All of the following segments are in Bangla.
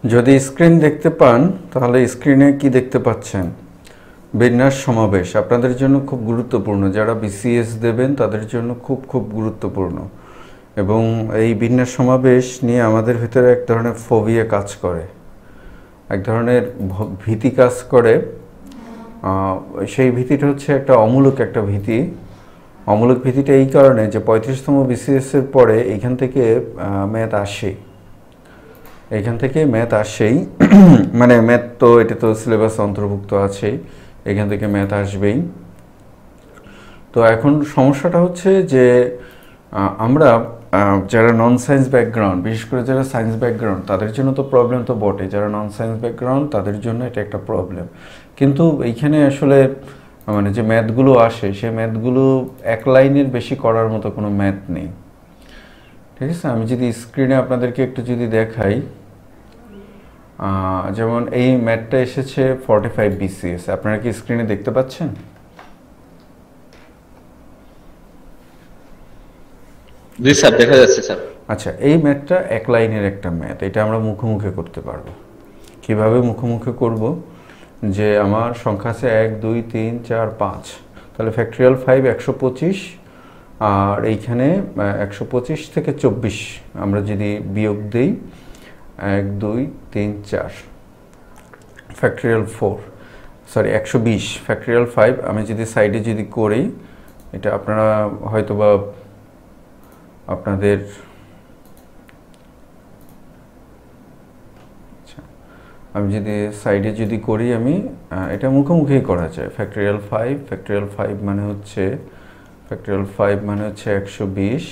যদি স্ক্রিন দেখতে পান তাহলে স্ক্রিনে কি দেখতে পাচ্ছেন? বিন্যাস সমাবেশ আপনাদের জন্য খুব গুরুত্বপূর্ণ, যারা বিসিএস দেবেন তাদের জন্য খুব খুব গুরুত্বপূর্ণ। এবং এই বিন্যাস সমাবেশ নিয়ে আমাদের ভিতরে এক ধরনের ফোবিয়া কাজ করে, এক ধরনের ভীতি কাজ করে। সেই ভীতিটা হচ্ছে একটা অমূলক একটা ভীতি। অমূলক ভীতিটা এই কারণে যে 35তম বিসিএসের পরে এইখান থেকে ম্যাথ আসে, এইখান থেকে ম্যাথ আসেই মানে ম্যাথ তো এটা তো সিলেবাস অন্তর্ভুক্ত আছেই, এখান থেকে ম্যাথ আসবেই। তো এখন সমস্যাটা হচ্ছে যে আমরা যারা নন সায়েন্স ব্যাকগ্রাউন্ড, বিশেষ করে যারা সায়েন্স ব্যাকগ্রাউন্ড তাদের জন্য তো প্রবলেম তো বটে, যারা নন সায়েন্স ব্যাকগ্রাউন্ড তাদের জন্য এটা একটা প্রবলেম। কিন্তু এইখানে আসলে মানে যে ম্যাথগুলো আসে সেই ম্যাথগুলো এক লাইনের বেশি করার মতো কোনো ম্যাথ নেই, ঠিক আছে? আমি যদি স্ক্রিনে আপনাদেরকে একটু যদি দেখাই, যেমন এই ম্যাথটা এসেছে 45 বিসিএস, আপনারা কি স্ক্রিনে দেখতে পাচ্ছেন? জি স্যার, দেখা যাচ্ছে স্যার। আচ্ছা, এই ম্যাথটা এক লাইনের একটা ম্যাথ, এটা আমরা মুখোমুখি করতে পারবো। কিভাবে মুখোমুখি করব? যে আমার সংখ্যা আছে 1 2 3 4 5, তাহলে ফ্যাক্টরিয়াল 5 125, আর এইখানে 125 থেকে 24 আমরা যদি বিয়োগ দিই 1 2 3 4 ফ্যাক্টরিয়াল 4, সরি 120 ফ্যাক্টরিয়াল 5 আমি যদি সাইডে যদি করি, এটা আপনারা হয়তো বা আপনাদের আমি যদি সাইডে যদি করি, আমি এটা মুখোমুখি করা যায়। ফ্যাক্টরিয়াল 5 মানে হচ্ছে 120,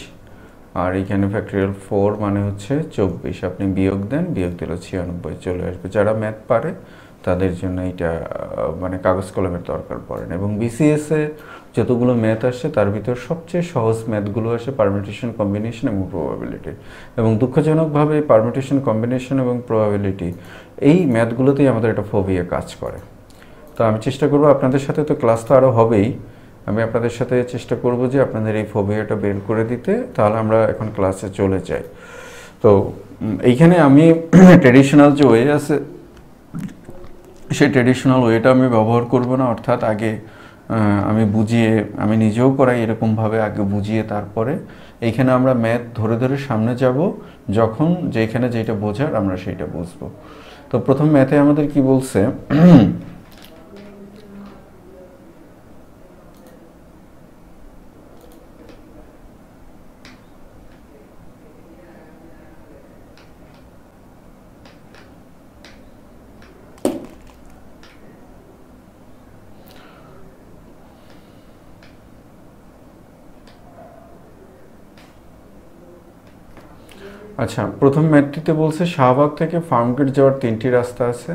আর এখানে ফ্যাক্টরিয়াল 4 মানে হচ্ছে 24। আপনি বিয়োগ দেন, বিয়োগ দিলে 96 চলে আসবে। যারা ম্যাথ পারে তাদের জন্য এটা মানে কাগজ কলমের দরকার পড়ে না। এবং বিসিএসে যতগুলো ম্যাথ আসে তার ভিতর সবচেয়ে সহজ ম্যাথগুলো আসে পারমিউটেশন, কম্বিনেশন এবং প্রবাবিলিটি। এবং দুঃখজনকভাবে পারমিউটেশন, কম্বিনেশন এবং প্রবাবিলিটি এই ম্যাথগুলোতেই আমাদের একটা ফোবিয়া কাজ করে। তো আমি চেষ্টা করব আপনাদের সাথে, তো ক্লাস তো আরও হবেই, আমি আপনাদের সাথে চেষ্টা করব যে আপনাদের এই ফোবিয়াটা বের করে দিতে। তাহলে আমরা এখন ক্লাসে চলে যাই। তো এইখানে আমি ট্রেডিশনাল যে ওয়ে আছে সেই ট্রেডিশনাল ওয়েটা আমি ব্যবহার করব না, অর্থাৎ আগে আমি বুঝিয়ে, আমি নিজেও করাই এরকমভাবে, আগে বুঝিয়ে তারপরে এইখানে আমরা ম্যাথ ধরে ধরে সামনে যাব, যখন যেখানে যেটা বোঝার আমরা সেইটা বুঝবো। তো প্রথম ম্যাথে আমাদের কি বলছে? আচ্ছা, প্রথম ম্যাথটিতে বলছে শাহবাগ থেকে ফার্মগেট যাওয়ার 3টি রাস্তা আছে,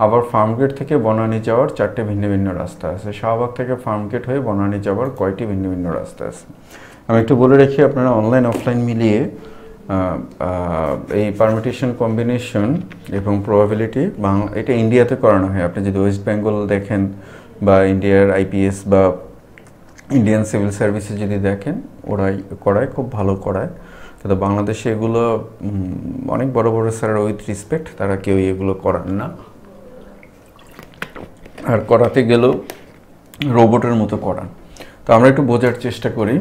আবার ফার্মগেট থেকে বনানী যাওয়ার 4টে ভিন্ন ভিন্ন রাস্তা আছে। শাহবাগ থেকে ফার্মগেট হয়ে বনানী যাওয়ার কয়টি ভিন্ন ভিন্ন রাস্তা আছে? আমি একটু বলে রাখি, আপনারা অনলাইন অফলাইন মিলিয়ে এই পারমিউটেশন, কম্বিনেশন এবং প্রবাবিলিটি বাংলা, এটা ইন্ডিয়াতে করানো হয়। আপনি যদি ওয়েস্ট বেঙ্গল দেখেন বা ইন্ডিয়ার আইপিএস বা ইন্ডিয়ান সিভিল সার্ভিসে যদি দেখেন, ওরাই করায়, খুব ভালো করায়। কিন্তু বাংলাদেশে এগুলো অনেক বড় বড় স্যার, উইথ রেসপেক্ট, তারা কেউ এগুলো করান না, আর করাতে গেলেও রোবটের মতো করান। তো আমরা একটু বোঝার চেষ্টা করি।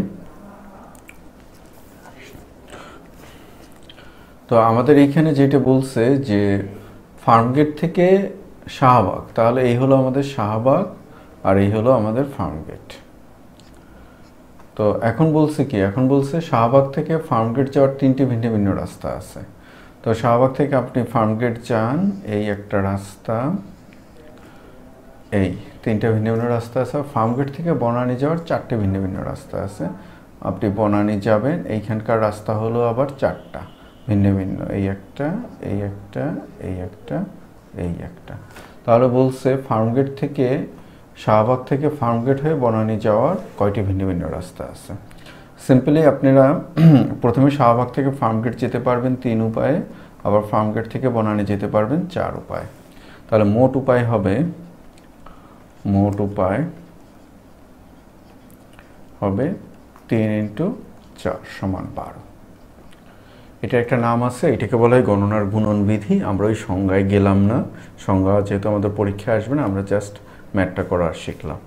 তো আমাদের এইখানে যেটা বলছে যে ফার্মগেট থেকে শাহবাগ, তাহলে এই হলো আমাদের শাহবাগ আর এই হলো আমাদের ফার্মগেট। তো এখন বলছে কি? এখন বলছে শাহবাগ থেকে ফার্মগেট যাওয়ার 3টি ভিন্ন ভিন্ন রাস্তা আছে। তো শাহবাগ থেকে আপনি ফার্মগেট যান, এই একটা রাস্তা, এই 3টে ভিন্ন ভিন্ন রাস্তা আছে। ফার্মগেট থেকে বনানী যাওয়ার 4টে ভিন্ন ভিন্ন রাস্তা আছে। আপনি বনানী যাবেন, এইখানকার রাস্তা হলো আবার 4টা ভিন্ন ভিন্ন, এই একটা, এই একটা, এই একটা, এই একটা। তাহলে বলছে ফার্মগেট থেকে, শাহবাগ থেকে ফার্মগেট হয়ে বনানী যাওয়ার কয়টি ভিন্ন ভিন্ন রাস্তা আছে? সিম্পলি আপনারা প্রথমে শাহবাগ থেকে ফার্মগেট যেতে পারবেন 3 উপায়ে, আবার ফার্মগেট থেকে বনানী যেতে পারবেন 4 উপায়ে। তাহলে মোট উপায় হবে 3 × 4 = 12। এটা একটা নাম আছে, এটাকে বলা হয় গণনার গুণন বিধি। আমরা ওই সংজ্ঞায় গেলাম না, সংজ্ঞা যেহেতু আমাদের পরীক্ষায় আসবে না, আমরা জাস্ট ম্যাথটা করা শিখলাম।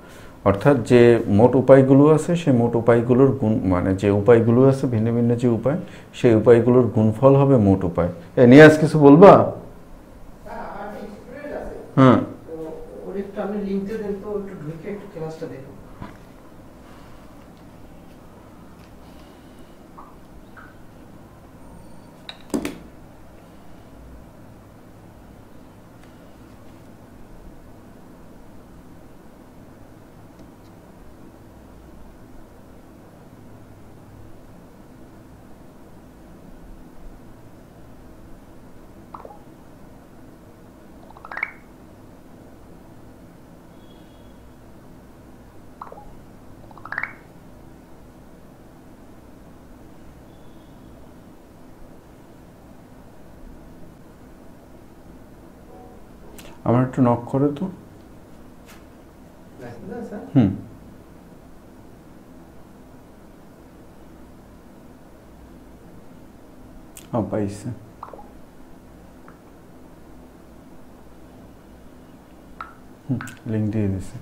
অর্থাৎ যে মোট উপায়গুলো আছে সেই মোট উপায়গুলোর গুণ, মানে যে উপায়গুলো আছে ভিন্ন ভিন্ন যে উপায়, সেই উপায়গুলোর গুণফল হবে মোট উপায়। নিয়াজ কিছু বলবা? হ্যাঁ, আপনি লিঙ্কটা দেন তো, একটু ঢুকে একটু ক্লাসটা দেখুন। আমার একটু নক করে তো। হুম, পাইছে। লিঙ্ক দিয়ে দিছে।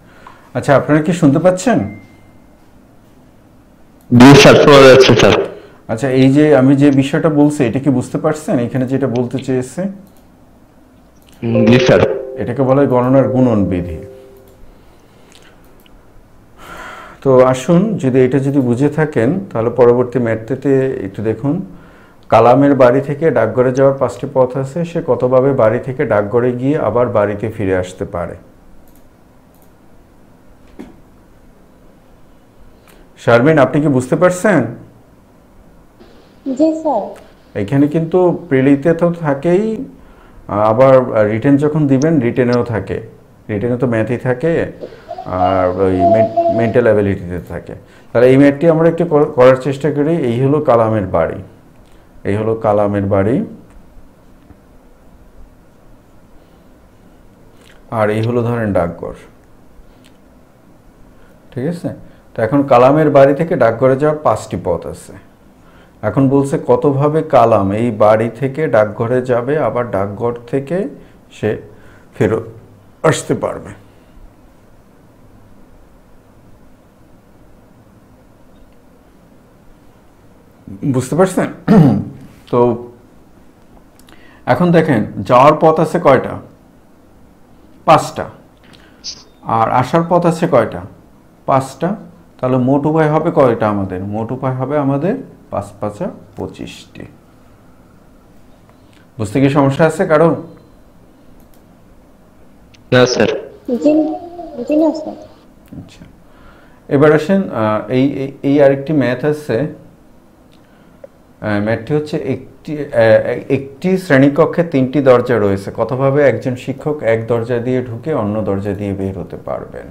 আচ্ছা, আপনারা কি শুনতে পাচ্ছেন? জি স্যার, শোনা যাচ্ছে স্যার। আচ্ছা, এই যে আমি যে বিষয়টা বলছি এটা কি বুঝতে পারছেন? এখানে যেটা বলতে চেয়েছে, জি স্যার। এটাকে বলা হয় গণনার গুণন বিধি। তো আসুন, যদি এটা যদি বুঝে থাকেন তাহলে পরবর্তী ম্যাথটাতে একটু দেখুন। কালামের বাড়ি থেকে ডাকঘরে যাওয়ার 5টি পথ আছে, সে কতভাবে বাড়ি থেকে ডাকঘরে গিয়ে আবার বাড়িতে ফিরে আসতে পারে? শারমিন, আপনি কি বুঝতে পারছেন? জি স্যার। এখানে কিন্তু প্রিলিতে তো থাকেই, আবার রিটেন যখন দিবেন রিটেনেও থাকে। রিটেনে তো ম্যাথই থাকে, আর ওই মেন্টাল অ্যাবিলিটিতে থাকে। তাহলে এই ম্যাথটি আমরা একটু করার চেষ্টা করি। এই হলো কালামের বাড়ি, এই হলো কালামের বাড়ি, আর এই হলো ধরেন ডাকঘর। ঠিক আছে? তো এখন কালামের বাড়ি থেকে ডাকঘরে যাওয়ার 5টি পথ আছে। এখন বলছে কতভাবে কালাম এই বাড়ি থেকে ডাকঘরে যাবে, আবার ডাকঘর থেকে সে ফেরত আসতে পারবে। বুঝতে পারছেন? তো এখন দেখেন, যাওয়ার পথ আছে কয়টা? 5টা। আর আসার পথ আছে কয়টা? 5টা। তাহলে মোট উপায় হবে কয়টা আমাদের? মোট উপায় হবে আমাদের 5 5 25টি। বুঝতে কি সমস্যা আছে কারো? না স্যার। জি, জি না স্যার। আচ্ছা, এবার আসেন, এই এই আরেকটি ম্যাথ আছে। ম্যাথটি হচ্ছে একটি শ্রেণীকক্ষে 3টি দরজা রয়েছে, কতভাবে একজন শিক্ষক এক দরজা দিয়ে ঢুকে অন্য দরজা দিয়ে বের হতে পারবেন?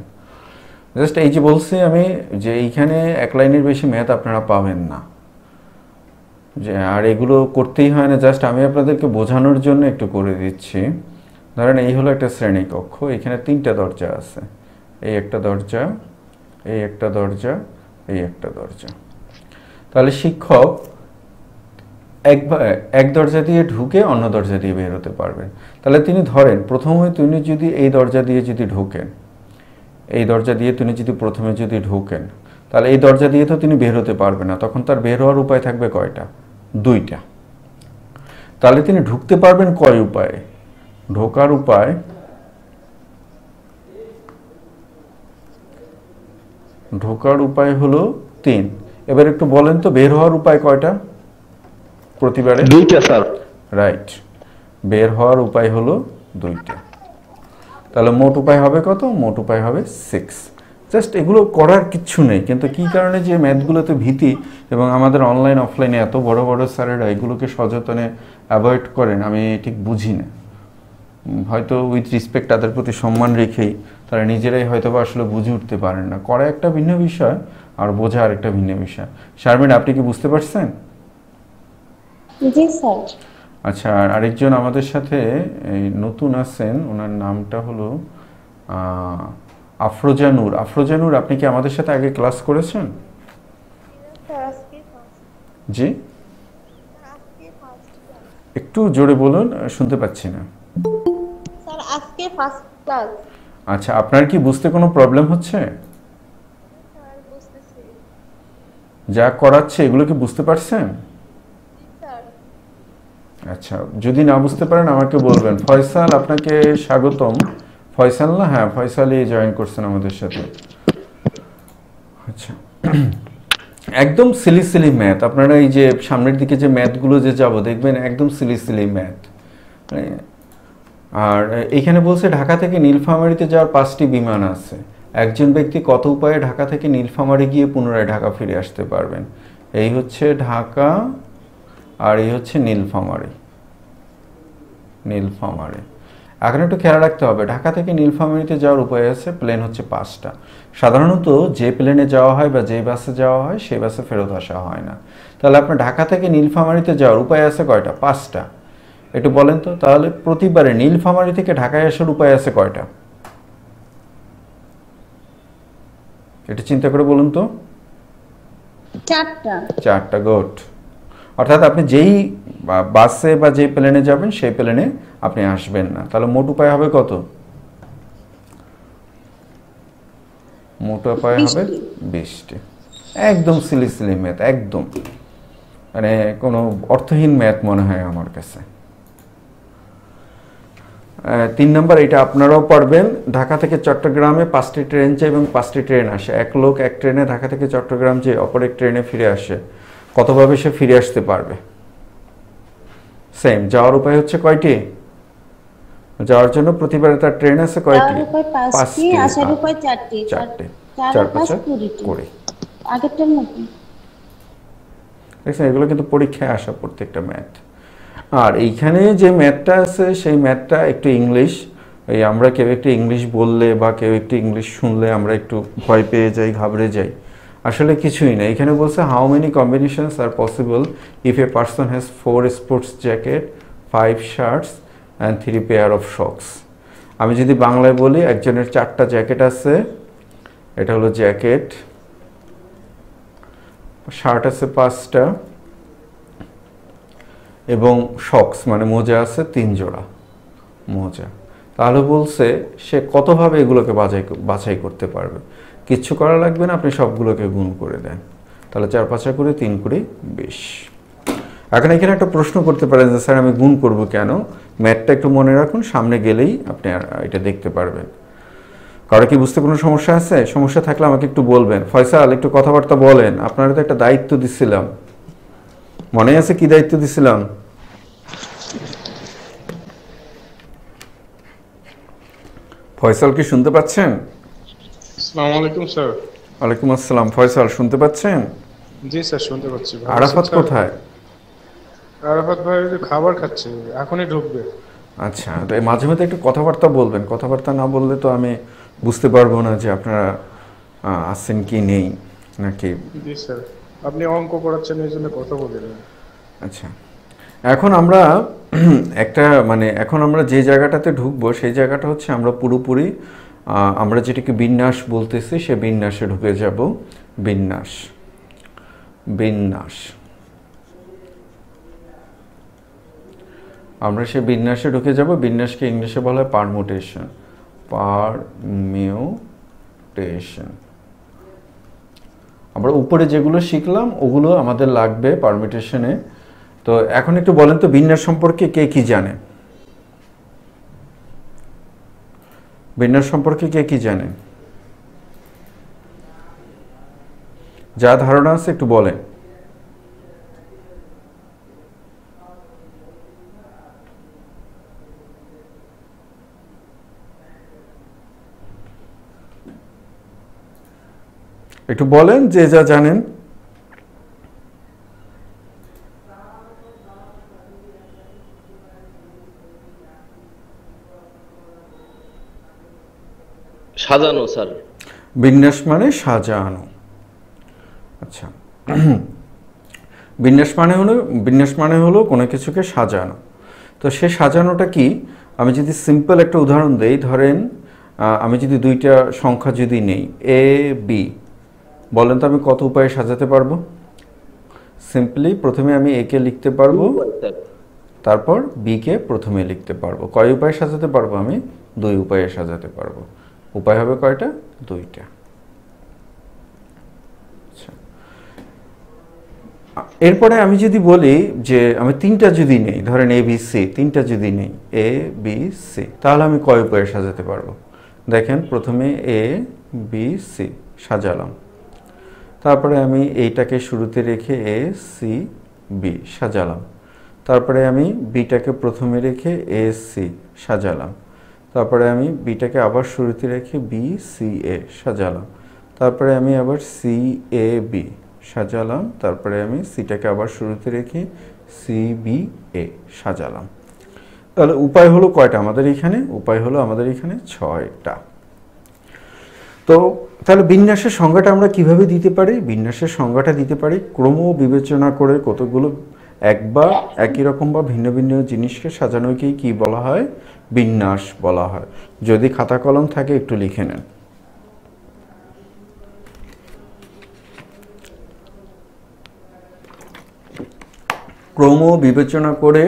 জাস্ট এই যে বলছি আমি যে এইখানে 1 লাইনের বেশি ম্যাথ আপনারা পাবেন না, যে আর এগুলো করতেই হয় না, জাস্ট আমি আপনাদেরকে বোঝানোর জন্য একটু করে দিচ্ছি। ধরেন এই হলো একটা শ্রেণীকক্ষ, এখানে 3টা দরজা আছে, এই একটা দরজা, এই একটা দরজা, এই একটা দরজা। তাহলে শিক্ষক এক দরজা দিয়ে ঢুকে অন্য দরজা দিয়ে বের হতে পারবেন। তাহলে তিনি ধরেন প্রথমে তিনি যদি এই দরজা দিয়ে যদি ঢোকেন, এই দরজা দিয়ে তিনি যদি প্রথমে যদি ঢোকেন, তাহলে এই দরজা দিয়ে তো তিনি বের হতে পারবেন না, তখন তার বের হওয়ার উপায় থাকবে কয়টা? 2টা। তাহলে তিনি ঢুকতে পারবেন কয় উপায়ে? ঢোকার উপায়, ঢোকার উপায় হলো 3। এবার একটু বলেন তো বের হওয়ার উপায় কয়টা প্রতিবারে? 2টা স্যার। রাইট, বের হওয়ার উপায় হলো 2টা। তাহলে মোট উপায় হবে কত? মোট উপায় হবে 6। জাস্ট এগুলো করার কিচ্ছু নেই, কিন্তু কি কারণে যে ম্যাথগুলোতে ভীতি, এবং আমাদের অনলাইন অফলাইনে এত বড় বড় স্যারেরা এগুলোকে সযত্নে অ্যাভয়েড করেন আমি ঠিক বুঝি না। হয়তো উইথ রিসপেক্ট তাদের প্রতি সম্মান রেখেই তারা নিজেরাই হয়তো বা আসলে বুঝে উঠতে পারেন না। করা একটা ভিন্ন বিষয় আর বোঝা আরেকটা ভিন্ন বিষয়। শারমিন, আপনি কি বুঝতে পারছেন? জি স্যার। আচ্ছা, আর আরেকজন আমাদের সাথে এই নতুন আছেন, ওনার নামটা হলো আফরোজা নূর। আফরোজা নূর, আপনি কি আমাদের সাথে আগে ক্লাস করেছেন? জি, একটু জোরে বলুন, শুনতে পাচ্ছি না। স্যার আজকে ফার্স্ট ক্লাস। আচ্ছা, আপনার কি বুঝতে কোনো প্রবলেম হচ্ছে? স্যার বুঝতেছি। যা করাচ্ছে এগুলো কি বুঝতে পারছেন? স্যার আচ্ছা, যদি না বুঝতে পারেন আমাকে বলবেন। ফয়সাল, আপনাকে স্বাগতম। ফয়সাল না? হ্যাঁ, ফয়সালই জয়েন করছেন আমাদের সাথে। আচ্ছা, একদম সিলি সিলি ম্যাথ। আপনারা এই যে সামনের দিকে যে ম্যাথগুলো যে যাব দেখবেন একদম সিলি সিলি ম্যাথ। আর এখানে বলছে ঢাকা থেকে নীলফামারীতে যাওয়ার 5টি বিমান আছে। একজন ব্যক্তি কত উপায়ে ঢাকা থেকে নীলফামারী গিয়ে পুনরায় ঢাকা ফিরে আসতে পারবেন? এই হচ্ছে ঢাকা আর এই হচ্ছে নীলফামারী। নীলফামারী এখন একটু খেয়াল রাখতে হবে, ঢাকা থেকে নীলফামারীতে যাওয়ার উপায় আছে, প্লেন হচ্ছে 5টা। সাধারণত যে প্লেনে যাওয়া হয় বা যে বাসে যাওয়া হয় সেই বাসে ফেরত আসা হয় না। তাহলে আপনার ঢাকা থেকে নীলফামারীতে যাওয়ার উপায় আছে কয়টা? 5টা। একটু বলেন তো, তাহলে প্রতিবারে নীলফামারী থেকে ঢাকায় আসার উপায় আছে কয়টা? এটা চিন্তা করে বলুন তো। 4টা। 4টা, গুড। অর্থাৎ আপনি যেই বাসে বা যেই প্লেনে যাবেন সেই প্লেনে আপনি আসবেন না। তাহলে মোট উপায় হবে কত? মোট উপায় হবে 20টি। একদম সিলি সিলি ম্যাথ, একদম মানে কোনো অর্থহীন ম্যাথ মনে হয় আমার কাছে। 3 নম্বর, এটা আপনারাও পারবেন। ঢাকা থেকে চট্টগ্রামে 5টি ট্রেন যায় এবং 5টি ট্রেন আসে। এক লোক এক ট্রেনে ঢাকা থেকে চট্টগ্রাম যেয়ে অপর এক ট্রেনে ফিরে আসে, কতভাবে সে ফিরে আসতে পারবে? সেম, যাওয়ার উপায় হচ্ছে কয়টি? যাওয়ার জন্য প্রতিবারে তার ট্রেন আছে কয়টি? যাওয়ার উপায় 5টি, আসার উপায় 4টি। 4টে। 4 4 আর 5 5 20টি। 20। আগেরটার মতো। দেখছেন, এগুলো কিন্তু পরীক্ষায় আসা প্রত্যেকটা ম্যাথ। আর এইখানে যে ম্যাথটা আছে সেই ম্যাথটা একটু ইংলিশ। এই আমরা কেউ একটু ইংলিশ বললে বা কেউ একটু ইংলিশ শুনলে আমরা একটু ভয় পেয়ে যাই, ঘাবড়ে যাই। আসলে কিছুই না। এখানে বলছে how many combinations are possible if a person has 4 sports jacket, 5 shirts and 3 pair of socks. আমি যদি বাংলায় বলি, একজনের 4টা জ্যাকেট আছে, এটা হলো জ্যাকেট, শার্ট আছে 5টা এবং শক্স মানে মোজা আছে 3 জোড়া মোজা। তাহলে বলছে সে কতভাবে এগুলোকে বাছাই করতে পারবে? কিচ্ছু করা লাগবে না, আপনি সবগুলোকে গুণ করে দেন। তাহলে 4 5 করে 3 করে 20। এখন এখানে একটা প্রশ্ন করতে পারেন যে স্যার আমি গুণ করব কেন? ম্যাথটা একটু মনে রাখুন, সামনে গেলেই আপনি এটা দেখতে পারবেন। কারো কি বুঝতে কোনো সমস্যা আছে? সমস্যা থাকলে আমাকে একটু বলবেন। ফয়সাল, একটু কথাবার্তা বলেন। আপনারা তো একটা দায়িত্ব দিছিলাম, মনে আছে কি দায়িত্ব দিছিলাম? ফয়সাল কি শুনতে পাচ্ছেন? আসসালামু আলাইকুম স্যার। ওয়ালাইকুম আসসালাম। ফয়সাল শুনতে পাচ্ছেন? জি স্যার, শুনতে পাচ্ছি। ভালো আরাফাত আছেন স্যার? কোথায়? আরাফাত ভাই ওই যে খাবার খাচ্ছে, এখনই ঢুকবে। আচ্ছা, তো এই মাঝে মাঝে একটু কথাবার্তা বলবেন। কথাবার্তা না বললে তো আমি বুঝতে পারবো না যে আপনারা আছেন কি নেই নাকি। জি স্যার, আপনি অঙ্ক করাচ্ছেন এই জন্য কথা বলিনি। আচ্ছা, এখন আমরা এখন আমরা যে জায়গাটাতে ঢুকবো সেই জায়গাটা হচ্ছে আমরা পুরোপুরি আমরা যেটাকে বিন্যাস বলতেছি সে বিন্যাসে ঢুকে যাব। বিন্যাস, বিন্যাস, আমরা সে বিন্যাসে ঢুকে যাব। বিন্যাসকে ইংলিশে বলা হয় পারমুটেশন। পারমিউটেশন। আমরা উপরে যেগুলো শিখলাম ওগুলো আমাদের লাগবে পারমিউটেশনে। তো এখন একটু বলেন তো বিন্যাস সম্পর্কে কে কি জানে? বিন্যাস সম্পর্কে কে কি জানে? যা ধারণা আছে একটু বলেন। একটু বলেন যে যা জানেন। সাজানো স্যার। বিন্যাস মানে সাজানো। আচ্ছা, বিন্যাস মানে হলো কোনো কিছুকে সাজানো। তো সে সাজানোটা কি? আমি যদি সিম্পল একটা উদাহরণ দেই, ধরেন আমি যদি 2টা সংখ্যা যদি নেই এ বি, বলেন তো আমি কত উপায়ে সাজাতে পারবো? সিম্পলি প্রথমে আমি এ কে লিখতে পারবো তারপর বিকে প্রথমে লিখতে পারবো। কয় উপায়ে সাজাতে পারবো? আমি 2 উপায়ে সাজাতে পারবো। উপায় হবে কয়টা? 2টা। এরপরে আমি যদি বলি যে আমি 3টা যদি নেই, ধরেন এ বি সি, 3টা যদি নেই এ বি সি, তাহলে আমি কয় উপায়ে সাজাতে পারবো? দেখেন, প্রথমে এ বি সি সাজালাম, তারপরে আমি এইটাকে শুরুতে রেখে এ সি বি সাজালাম, তারপরে আমি বিটাকে প্রথমে রেখে এ সি সাজালাম, তারপরে আমি বিটাকে আবার শুরুতে রেখে বি সি এ সাজালাম, তারপরে আমি আবার সি এ বি সাজালাম, তারপরে আমি সিটাকে আবার শুরুতে রেখে সি বি এ সাজালাম। তাহলে উপায় হলো কয়টা আমাদের এখানে? উপায় হলো আমাদের এখানে 6টা। তো তাহলে বিন্যাসের সংজ্ঞাটা আমরা কিভাবে দিতে পারি? বিন্যাসের সংজ্ঞাটা দিতে পারি ক্রম বিবেচনা করে কতগুলো এক বা একই রকম বা ভিন্ন ভিন্ন জিনিসকে সাজানোকেই কি বলা হয়? বিন্যাস বলা হয়। যদি খাতা কলম থাকে একটু লিখে নেন। ক্রম বিবেচনা করে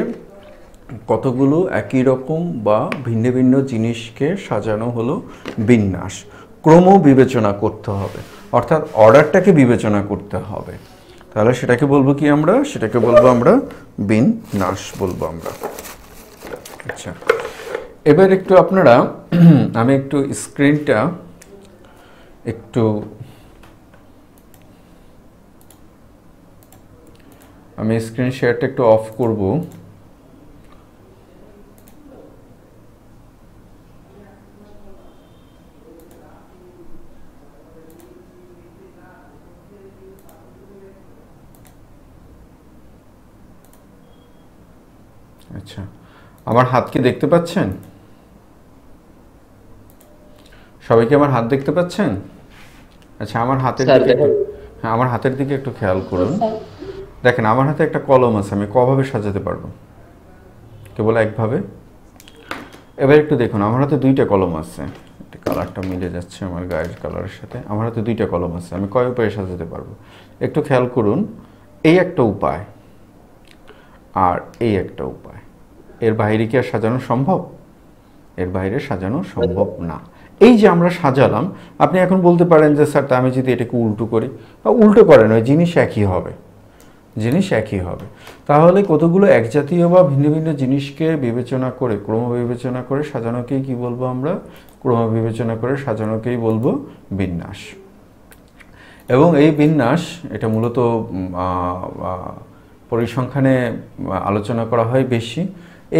কতগুলো একই রকম বা ভিন্ন ভিন্ন জিনিসকে সাজানো হলো বিন্যাস। ক্রম বিবেচনা করতে হবে, অর্থাৎ অর্ডারটাকে বিবেচনা করতে হবে। তাহলে সেটাকে বলবো কি আমরা? সেটাকে বলবো আমরা বিন্যাস বলবো আমরা। আচ্ছা, এবার একটু আপনারা আমি একটু স্ক্রিনটা একটু আমি স্ক্রিন শেয়ারটা একটু অফ করব। আচ্ছা, আমার হাত কি দেখতে পাচ্ছেন? সবাই কি আমার হাত দেখতে পাচ্ছেন? আচ্ছা, আমার হাতের স্যার, দিকে দেখুন। হ্যাঁ, আমার হাতের দিকে একটু খেয়াল করুন। দেখেন, আমার হাতে একটা কলম আছে, আমি কভাবে সাজাতে পারবো? কেবল একভাবে। এবার একটু দেখুন, আমার হাতে 2টা কলম আছে। কালারটা মিলে যাচ্ছে আমার গায়ের কালারের সাথে। আমার হাতে 2টা কলম আছে, আমি কয় উপায়ে সাজাতে পারবো? একটু খেয়াল করুন। এই একটা উপায় আর এই একটা উপায়, এর বাইরে কি আর সাজানো সম্ভব? এর বাইরে সাজানো সম্ভব না। এই যে আমরা সাজালাম, আপনি এখন বলতে পারেন যে স্যার, তা আমি যদি এটাকে উল্টো করি, বা উল্টো করেন, ওই জিনিস একই হবে, জিনিস একই হবে। তাহলে কতগুলো একজাতীয় বা ভিন্ন ভিন্ন জিনিসকে বিবেচনা করে, ক্রম বিবেচনা করে সাজানোকেই কি বলবো আমরা? ক্রম বিবেচনা করে সাজানোকেই বলবো বিন্যাস। এবং এই বিন্যাস, এটা মূলত পরিসংখ্যানে আলোচনা করা হয় বেশি।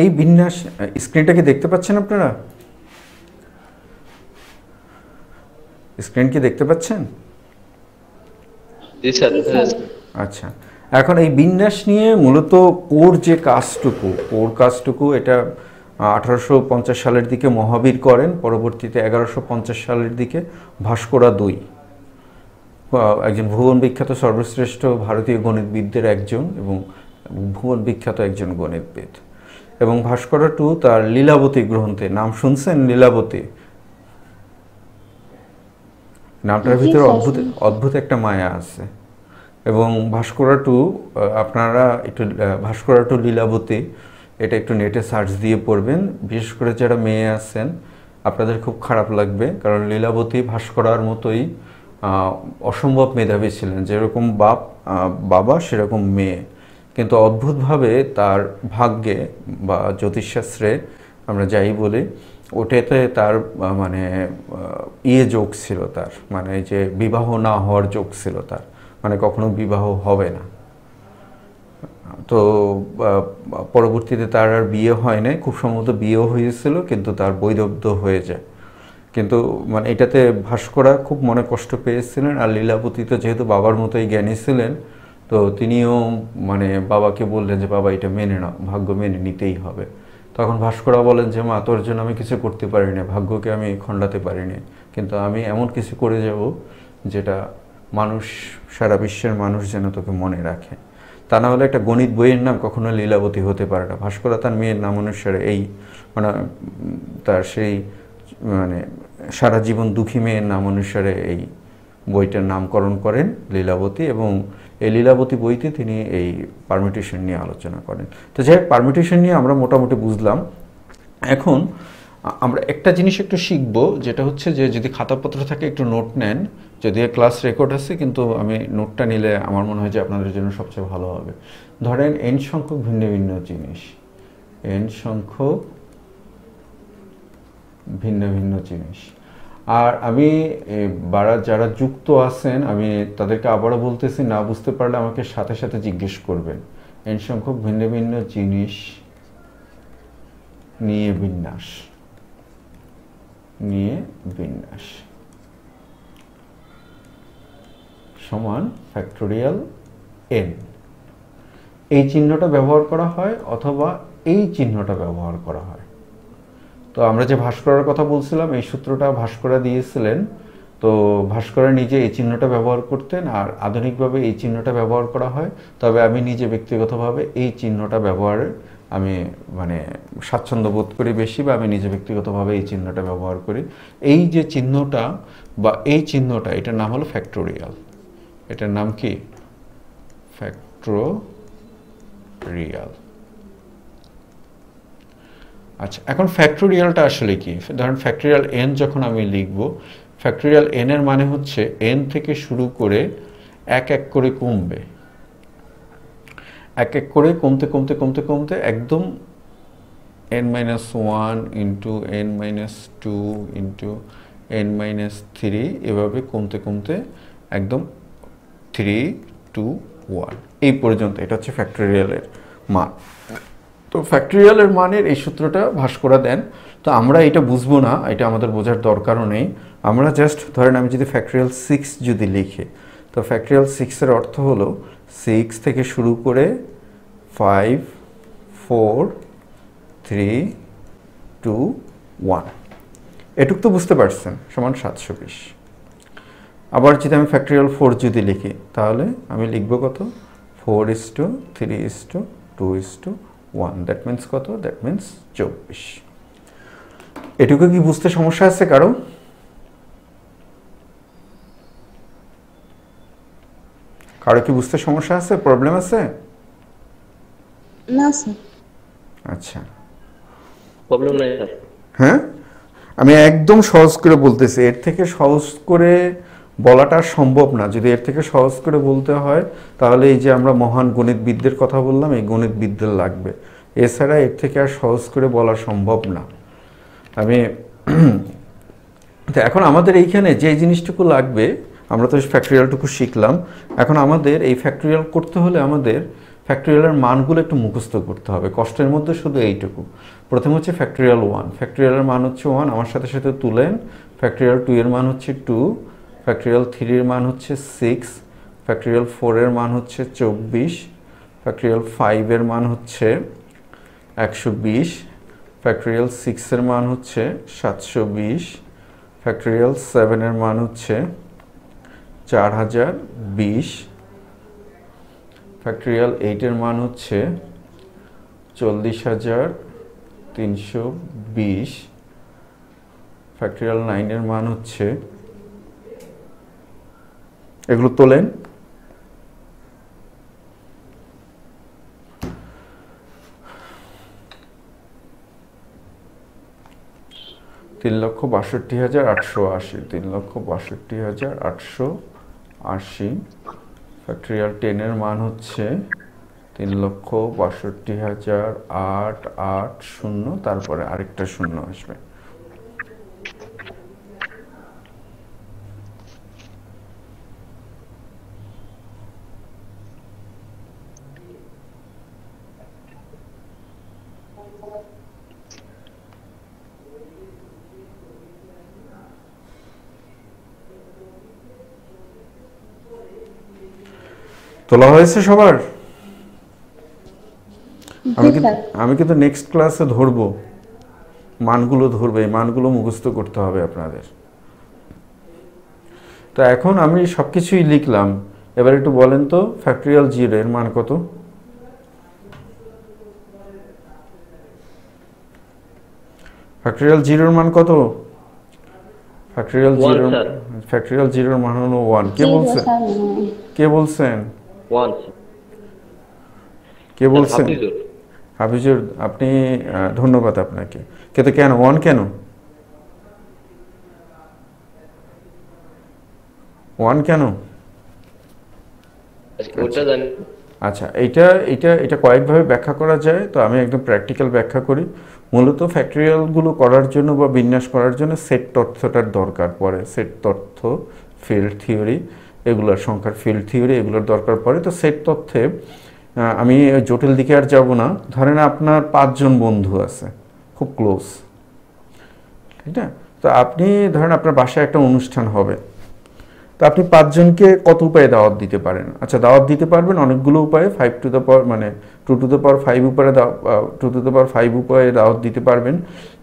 এই বিন্যাস, স্ক্রিনটাকে দেখতে পাচ্ছেন আপনারা? স্ক্রিন কি দেখতে পাচ্ছেন? জি স্যার। আচ্ছা, এখন এই বিন্যাস নিয়ে মূলত কোর যে কাজটুকু এটা 1850 সালের দিকে মহাবীর করেন, পরবর্তীতে 1150 সালের দিকে ভাস্করা II, একজন ভুবন বিখ্যাত সর্বশ্রেষ্ঠ ভারতীয় গণিতবিদদের একজন এবং ভুবন বিখ্যাত একজন গণিতবিদ। এবং ভাস্করা II তার লীলাবতী গ্রন্থে, নাম শুনছেন লীলাবতী? নামটার ভিতরে অদ্ভুত অদ্ভুত একটা মায়া আছে। এবং ভাস্করা II, আপনারা একটু ভাস্করা II লীলাবতী এটা একটু নেটে সার্চ দিয়ে পড়বেন। বিশেষ করে যারা মেয়ে আছেন আপনাদের খুব খারাপ লাগবে, কারণ লীলাবতী ভাস্করার মতোই অসম্ভব মেধাবী ছিলেন। যেরকম বাবা সেরকম মেয়ে, কিন্তু অদ্ভুতভাবে তার ভাগ্যে বা জ্যোতিষশাস্ত্রে আমরা যাই বলি, ওটাতে তার মানে যোগ ছিল, তার মানে যে বিবাহ না হওয়ার যোগ ছিল তার, মানে কখনো বিবাহ হবে না। তো পরবর্তীতে তার আর বিয়ে হয় নাই, খুব সম্ভবত বিয়েও হয়েছিল কিন্তু তার বৈদগ্ধ্য হয়ে যায়। কিন্তু মানে এটাতে ভাস্করা খুব মনে কষ্ট পেয়েছিলেন। আর লীলাবতী তো যেহেতু বাবার মতোই জ্ঞানী ছিলেন, তো তিনিও মানে বাবাকে বললেন যে বাবা এটা মেনে নাও, ভাগ্য মেনে নিতেই হবে। তখন ভাস্করা বলেন যে মা, তোর জন্য আমি কিছু করতে পারি না, ভাগ্যকে আমি খণ্ডাতে পারিনি, কিন্তু আমি এমন কিছু করে যাব যেটা মানুষ, সারা বিশ্বের মানুষ যেন তোকে মনে রাখে। তা না হলে একটা গণিত বইয়ের নাম কখনো লীলাবতী হতে পারে না। ভাস্করা তার মেয়ের নাম অনুসারে এই মানে তার সেই মানে সারা জীবন দুঃখী মেয়ের নাম অনুসারে এই বইটার নামকরণ করেন লীলাবতী। এবং এই লীলাবতী বইতে তিনি এই পারমিটেশন নিয়ে আলোচনা করেন। তো যাই হোক, পারমিটেশন নিয়ে আমরা মোটামুটি বুঝলাম। এখন আমরা একটা জিনিস একটু শিখবো, যেটা হচ্ছে যে যদি খাতাপত্র থাকে একটু নোট নেন। যদিও ক্লাস রেকর্ড আছে, কিন্তু আমি নোটটা নিলে আমার মনে হয় যে আপনাদের জন্য সবচেয়ে ভালো হবে। ধরেন n সংখ্যক ভিন্ন ভিন্ন জিনিস, n সংখ্যক ভিন্ন ভিন্ন জিনিস। আর আমি যারা যুক্ত আছেন আমি তাদেরকে আবারও বলতেছি, না বুঝতে পারলে আমাকে সাথে সাথে জিজ্ঞেস করবেন। n সংখ্যক ভিন্ন ভিন্ন জিনিস নিয়ে বিন্যাস সমান ফ্যাক্টোরিয়াল n। এই চিহ্নটা ব্যবহার করা হয় অথবা এই চিহ্নটা ব্যবহার করা হয়। তো আমরা যে ভাস্করের কথা বলছিলাম, এই সূত্রটা ভাস্করা দিয়েছিলেন। তো ভাস্কর নিজে এই চিহ্নটা ব্যবহার করতেন, আর আধুনিকভাবে এই চিহ্নটা ব্যবহার করা হয়। তবে আমি নিজে ব্যক্তিগতভাবে এই চিহ্নটা ব্যবহারে আমি স্বাচ্ছন্দ্য বোধ করি বেশি, বা আমি নিজে ব্যক্তিগতভাবে এই চিহ্নটা ব্যবহার করি। এই যে চিহ্নটা বা এই চিহ্নটা, এটার নাম হলো ফ্যাক্টোরিয়াল। এটার নাম কি? ফ্যাক্টোরিয়াল। আচ্ছা, এখন ফ্যাক্টোরিয়ালটা আসলে কি? ধরেন ফ্যাক্টোরিয়াল n যখন আমি লিখব, ফ্যাক্টোরিয়াল n এর মানে হচ্ছে n থেকে শুরু করে এক এক করে কমবে, এক এক করে কমতে কমতে কমতে কমতে একদম n-1 into n-2 into n-3 এভাবে কমতে কমতে একদম 3, 2, 1 এই পর্যন্ত। এটা হচ্ছে ফ্যাক্টোরিয়ালের মান। তো ফ্যাক্টোরিয়ালের মানের এই সূত্রটা ভাস্করা দেন। তো আমরা এটা বুঝবো না, এটা আমাদের বোঝার দরকারও নেই। আমরা জাস্ট ধরেন আমি যদি ফ্যাক্টোরিয়াল 6 যদি লিখি, তো ফ্যাক্টোরিয়াল 6 এর অর্থ হলো 6 থেকে শুরু করে 5, 4, 3, 2, 1 এটুক তো বুঝতে পারছেন, সমান 720। আবার যদি আমি ফ্যাক্টোরিয়াল 4 যদি লিখি, তাহলে আমি লিখব কত? 4:3:2:1। দ্যাট মিন্স কত? That means 24। এটুকু কি বুঝতে সমস্যা আছে কারো? কারো কি বুঝতে সমস্যা আছে? প্রবলেম আছে? না স্যার। আচ্ছা, প্রবলেম নাই স্যার। হ্যাঁ, আমি একদম সহজ করে বলতেছি। এর থেকে সহজ করে বলাটা সম্ভব না। যদি এর থেকে সহজ করে বলতে হয়, তাহলে এই যে আমরা মহান গণিতবিদদের কথা বললাম, এই গণিতবিদদের লাগবে। এছাড়া এর থেকে আর সহজ করে বলা সম্ভব না। তো এখন আমাদের এইখানে যে জিনিসটুকু লাগবে, আমরা তো ফ্যাক্টোরিয়ালটুকু শিখলাম। এখন আমাদের এই ফ্যাক্টোরিয়াল করতে হলে আমাদের ফ্যাক্টোরিয়ালের মানগুলো একটু মুখস্থ করতে হবে। কষ্টের মধ্যে শুধু এইটুকু। প্রথম হচ্ছে ফ্যাক্টোরিয়াল 1। ফ্যাক্টোরিয়ালের মান হচ্ছে 1, আমার সাথে সাথে তুলেন। ফ্যাক্টোরিয়াল 2 এর মান হচ্ছে 2, ফ্যাক্টোরিয়াল 3 এর মান হচ্ছে 6, ফ্যাক্টোরিয়াল 4 এর মান হচ্ছে 24, ফ্যাক্টোরিয়াল 5 এর মান হচ্ছে 120, ফ্যাক্টোরিয়াল 6 এর মান হচ্ছে 720, ফ্যাক্টোরিয়াল 7 এর মান হচ্ছে 4020, ফ্যাক্টোরিয়াল 8 এর মান হচ্ছে 40320, ফ্যাক্টোরিয়াল 9 এর মান হচ্ছে, এগুলো তোলেন, 3,62,880, 3,62,880। ফ্যাক্টোরিয়াল 10 এর মান হচ্ছে 3,62,880, তারপরে আরেকটা শূন্য আসবে। তোলা হয়েছে সবার? আমি কিন্তু নেক্সট ক্লাসে ধরবো, মানগুলো ধরবে, এই মানগুলো মুখস্থ করতে হবে আপনাদের। তো এখন আমি সবকিছুই লিখলাম, এবার একটু বলেন তো ফ্যাক্টোরিয়াল 0 এর মান কত? ফ্যাক্টোরিয়াল 0 এর মান কত? ফ্যাক্টোরিয়াল 0 এর মান হলো 1। কে বলছেন? কে বলছেন? ওয়ান কে বলছেন? হাফিজুর। হাফিজুর, আপনি ধন্যবাদ আপনাকে। কিন্তু কেন 1 কেন? 1 কেন? ওটা জানি। আচ্ছা, এটা কয়েকভাবে ব্যাখ্যা করা যায়, তো আমি একদম প্র্যাকটিক্যাল ব্যাখ্যা করি। মূলত ফ্যাক্টরিয়ালগুলো করার জন্য বা বিন্যাস করার জন্য সেট তথ্যটার দরকার পড়ে। সেট তথ্য, ফিল্ড থিওরি, এগুলোর সংখ্যার ফিল্ড থিওরি, এগুলোর দরকার পড়ে। তো সেট তথ্যে আমি জটিল দিকে আর যাব না। ধরেন আপনার 5 জন বন্ধু আছে, খুব ক্লোজ, ঠিক না? তো আপনি ধরেন আপনার বাসায় একটা অনুষ্ঠান হবে, তো আপনি 5 জনকে কত উপায়ে দাওয়াত দিতে পারেন? আচ্ছা, দাওয়াত দিতে পারবেন অনেকগুলো উপায়ে, 5 টু দ্য পাওয়ার মানে 2 টু দ্য পাওয়ার 5 উপরে 2 টু দ্য পাওয়ার 5 উপায়ে দাওয়াত দিতে পারবেন,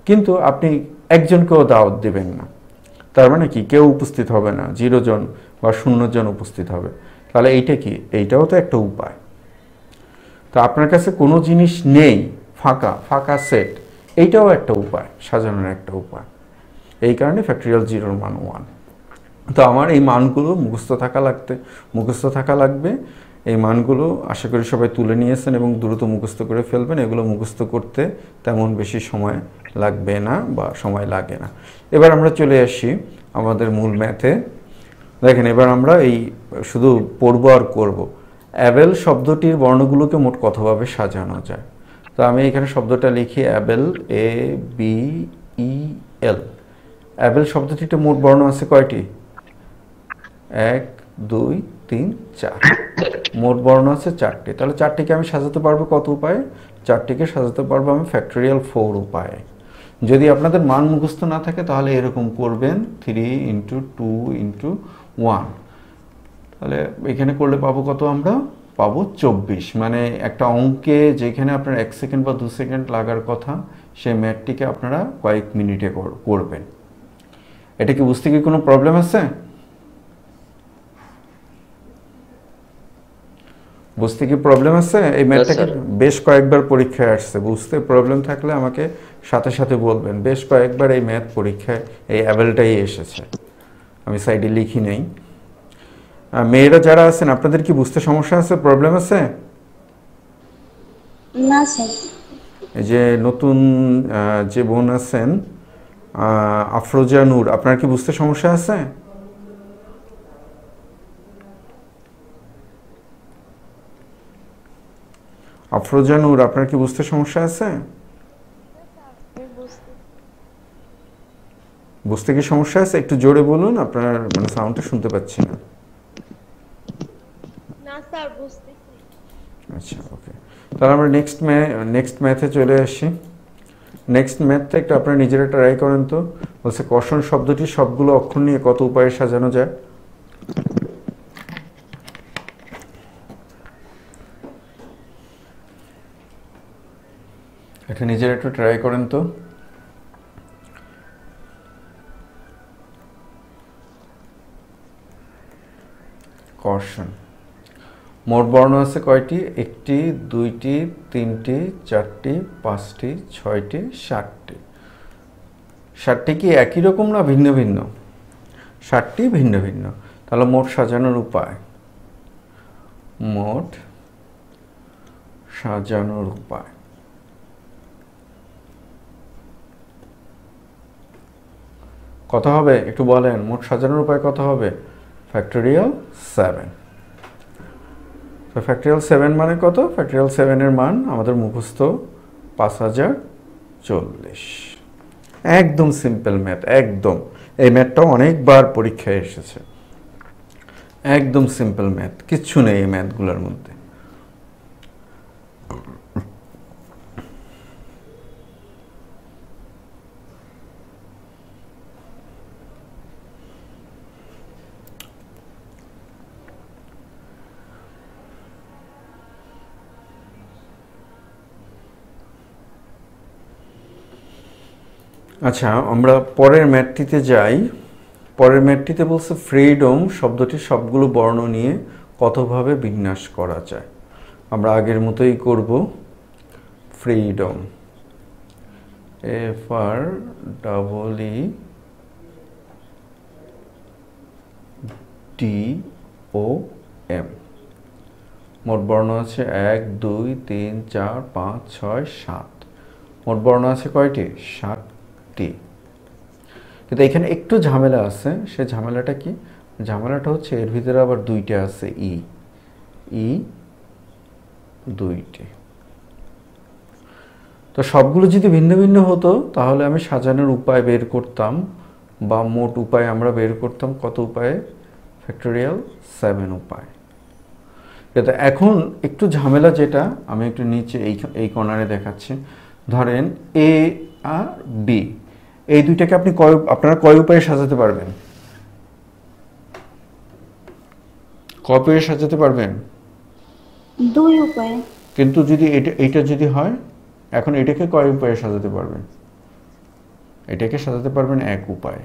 কিন্তু আপনি একজনকেও দাওয়াত দেবেন না। তার মানে কি, কেউ উপস্থিত হবে না, 0 জন বা 0 জন উপস্থিত হবে। তাহলে এইটা কি? এইটাও তো একটা উপায়। তো আপনার কাছে কোনো জিনিস নেই, ফাঁকা ফাঁকা সেট, এইটাও একটা উপায়, সাজানোর একটা উপায়। এই কারণে ফ্যাক্টরিয়াল 0-র মান 1। তো আমার এই মানগুলো মুখস্থ থাকা লাগবে। এই মানগুলো আশা করি সবাই তুলে নিয়েছেন এবং দ্রুত মুখস্থ করে ফেলবেন। এগুলো মুখস্থ করতে তেমন বেশি সময় লাগবে না বা সময় লাগে না। এবার আমরা চলে আসি আমাদের মূল ম্যাথে। দেখেন, এবার আমরা এই শুধু পড়বো আর করব। অ্যাবেল শব্দটির বর্ণগুলোকে মোট কতভাবে সাজানো যায়? তো আমি এখানে শব্দটা লিখি অ্যাবেল, ABEL। অ্যাবেল শব্দটিতে মোট বর্ণ আছে কয়টি? 1 2 3 4, মোট বর্ণ আছে 4টি। তাহলে 4টিকে আমি সাজাতে পারবো কত উপায়ে? 4টিকে সাজাতে পারবো আমি ফ্যাক্টরিয়াল 4 উপায়ে। যদি আপনাদের মান মুখস্থ না থাকে তাহলে এরকম করবেন, 3 × 2 × 1। তাহলে এখানে করলে পাবো কত? আমরা পাবো 24। মানে একটা অঙ্কে যেখানে আপনার 1 সেকেন্ড বা 2 সেকেন্ড লাগার কথা, সেই ম্যাথটিকে আপনারা কয়েক মিনিটে করবেন। এটা কি বুঝতে কি কোনো প্রবলেম আছে? বুঝতে কি প্রবলেম আছে? এই ম্যাথটাকে বেশ কয়েকবার পরীক্ষায় আসছে। বুঝতে প্রবলেম থাকলে আমাকে সাথে সাথে বলবেন। বেশ কয়েকবার এই ম্যাথ পরীক্ষায় এই অ্যাবেলটাই এসেছে, আমি সাইডে লিখি নেই। মেয়েরা যারা আছেন, আপনাদের কি বুঝতে সমস্যা আছে, প্রবলেম আছে? না স্যার। এই যে নতুন যে বোন আছেন, আফরোজা নূর, আপনার কি বুঝতে সমস্যা আছে? আফরোজা নূর, আপনার কি বুঝতে সমস্যা আছে? বুঝতে কি সমস্যা আছে? একটু জোরে বলুন, আপনার মানে সাউন্ডটা শুনতে পাচ্ছি না। না স্যার, বুঝতেছি। আচ্ছা, ওকে। তাহলে আমরা নেক্সট ম্যাথে চলে আসি। নেক্সট ম্যাথটা একটু আপনারা নিজেরা ট্রাই করেন তো। বলছে কষণ শব্দটি সবগুলো অক্ষর নিয়ে কত উপায়ে সাজানো যায়? এটা নিজেরা একটু ট্রাই করেন তো। কষণ মোট বর্ণ আছে কয়টি? 1টি, 2টি, 3টি, 4টি, 5টি, 6টি, 7টি। 7টি কি একই রকম না ভিন্ন ভিন্ন? 7টি ভিন্ন ভিন্ন। তাহলে মোট সাজানোর উপায়, মোট সাজানোর উপায় কত হবে একটু বলেন? মোট সাজানোর উপায় কত হবে? ফ্যাক্টরিয়াল 7। তো ফ্যাক্টরিয়াল 7 মানে কত? ফ্যাক্টরিয়াল 7 এর মান আমাদের মুখস্থ 5040। একদম সিম্পল ম্যাথ, একদম। এই ম্যাথটাও অনেকবার পরীক্ষায় এসেছে। একদম সিম্পল ম্যাথ, কিচ্ছু নেই এই ম্যাথগুলোর মধ্যে। আচ্ছা, আমরা পরের ম্যাথটিতে যাই। পরের ম্যাথটিতে বলছে ফ্রিডম শব্দটি সবগুলো বর্ণ নিয়ে কতভাবে বিন্যাস করা যায়। আমরা আগের মতোই করব। Freedom, FREEDOM। মোট বর্ণ আছে 1 2 3 4 5 6 7। মোট বর্ণ আছে কয়টি? 7টি। কিন্তু এখানে একটু ঝামেলা আছে। সে ঝামেলাটা কি? ঝামেলাটা হচ্ছে এর ভিতরে আবার দুইটা আছে ই দুইটি। তো সবগুলো যদি ভিন্ন ভিন্ন হতো তাহলে আমি সাজানোর উপায় বের করতাম, বা মোট উপায় আমরা বের করতাম কত উপায়ে? ফ্যাক্টোরিয়াল 7 উপায়। কিন্তু এখন একটু ঝামেলা, যেটা আমি একটু নিচে এই কর্নারে দেখাচ্ছি। ধরেন এ আর বি, এই দুইটাকে আপনারা কয় উপায়ে সাজাতে পারবেন? কয় উপায়ে সাজাতে পারবেন? 2 উপায়ে। কিন্তু যদি এইটা যদি হয়, এখন এটাকে কয় উপায়ে সাজাতে পারবেন? এটাকে সাজাতে পারবেন 1 উপায়ে,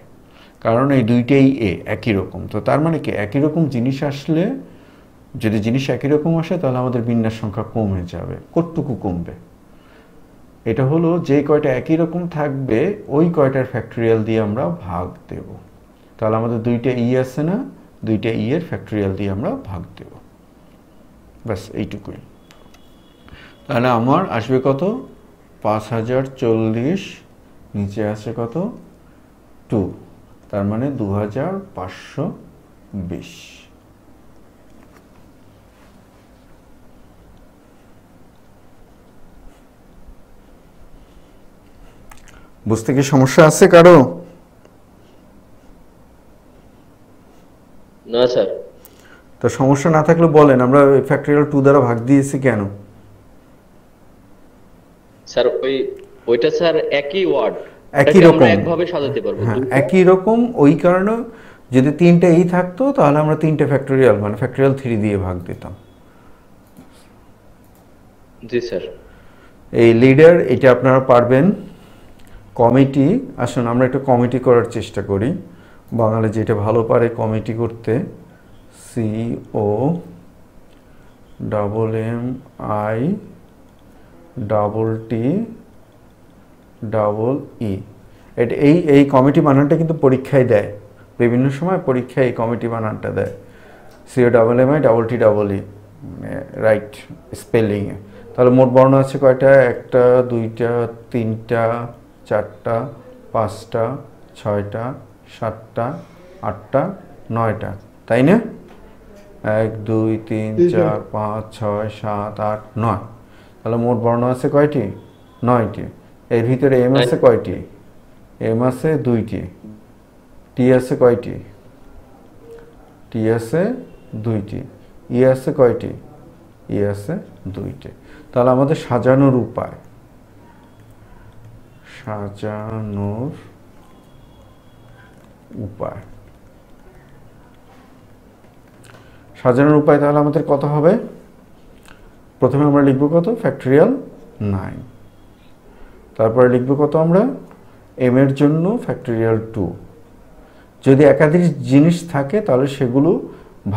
কারণ এই দুইটাই একই রকম। তো তার মানে কি, একই রকম জিনিস আসলে, যদি জিনিস একই রকম আসে তাহলে আমাদের বিন্যাস সংখ্যা কমে যাবে। কতটুকু কমবে? এটা হলো যে কয়টা একই রকম থাকবে ওই কয়টার ফ্যাক্টোরিয়াল দিয়ে আমরা ভাগ দেব। তাহলে আমাদের দুইটা আছে না, দুইটা এর ফ্যাক্টোরিয়াল দিয়ে আমরা ভাগ দেব। ব্যাস এইটুকুই। তাহলে আমার আসবে কত? 5040, নিচে আছে কত? 2, তার মানে 2520। বুঝতে কি সমস্যা আছে কারো? না স্যার। তো সমস্যা না থাকলে বলেন, আমরা ফ্যাক্টোরিয়াল 2 দ্বারা ভাগ দিয়েছি কেন? স্যার ওইটা স্যার একই ওয়ার্ড, একই রকম, একভাবে সাজাতে পারবো। হ্যাঁ একই রকম। ওই কারণে যদি 3টা থাকতো তাহলে আমরা 3টে ফ্যাক্টোরিয়াল মানে ফ্যাক্টোরিয়াল 3 দিয়ে ভাগ দিতাম। জি স্যার। এই লিডার, এটা আপনারা পারবেন। কমিটি, আসুন আমরা একটা কমিটি করার চেষ্টা করি। বাঙালি যেটা ভালো পারে কমিটি করতে, COMMITE। এটা এই কমিটি বানানটা কিন্তু পরীক্ষায় দেয়, বিভিন্ন সময় পরীক্ষায় এই কমিটি বানানটা দেয়। COMMITE রাইট স্পেলিংয়ে। তাহলে মোট বর্ণ আছে কয়টা? 1টা 2টা 3টা 4টা 5টা 6টা 7টা 8টা 9টা, তাই না? 1 2 3 4 5 6 7 8 9। তাহলে মোট বর্ণ আছে কয়টি? 9টি। এর ভিতরে এম আছে কয়টি? এম আছে 2টি। টি আছে কয়টি? টি আছে 2টি। ই আছে কয়টি? ই আছে 2টি। তাহলে আমাদের সাজানোর উপায়, সাজানোর তাহলে আমাদের কত হবে? প্রথমে আমরা লিখব কত? ফ্যাক্টোরিয়াল 9। তারপরে লিখব কত আমরা? এম এর জন্য ফ্যাক্টোরিয়াল 2। যদি একাধিক জিনিস থাকে তাহলে সেগুলো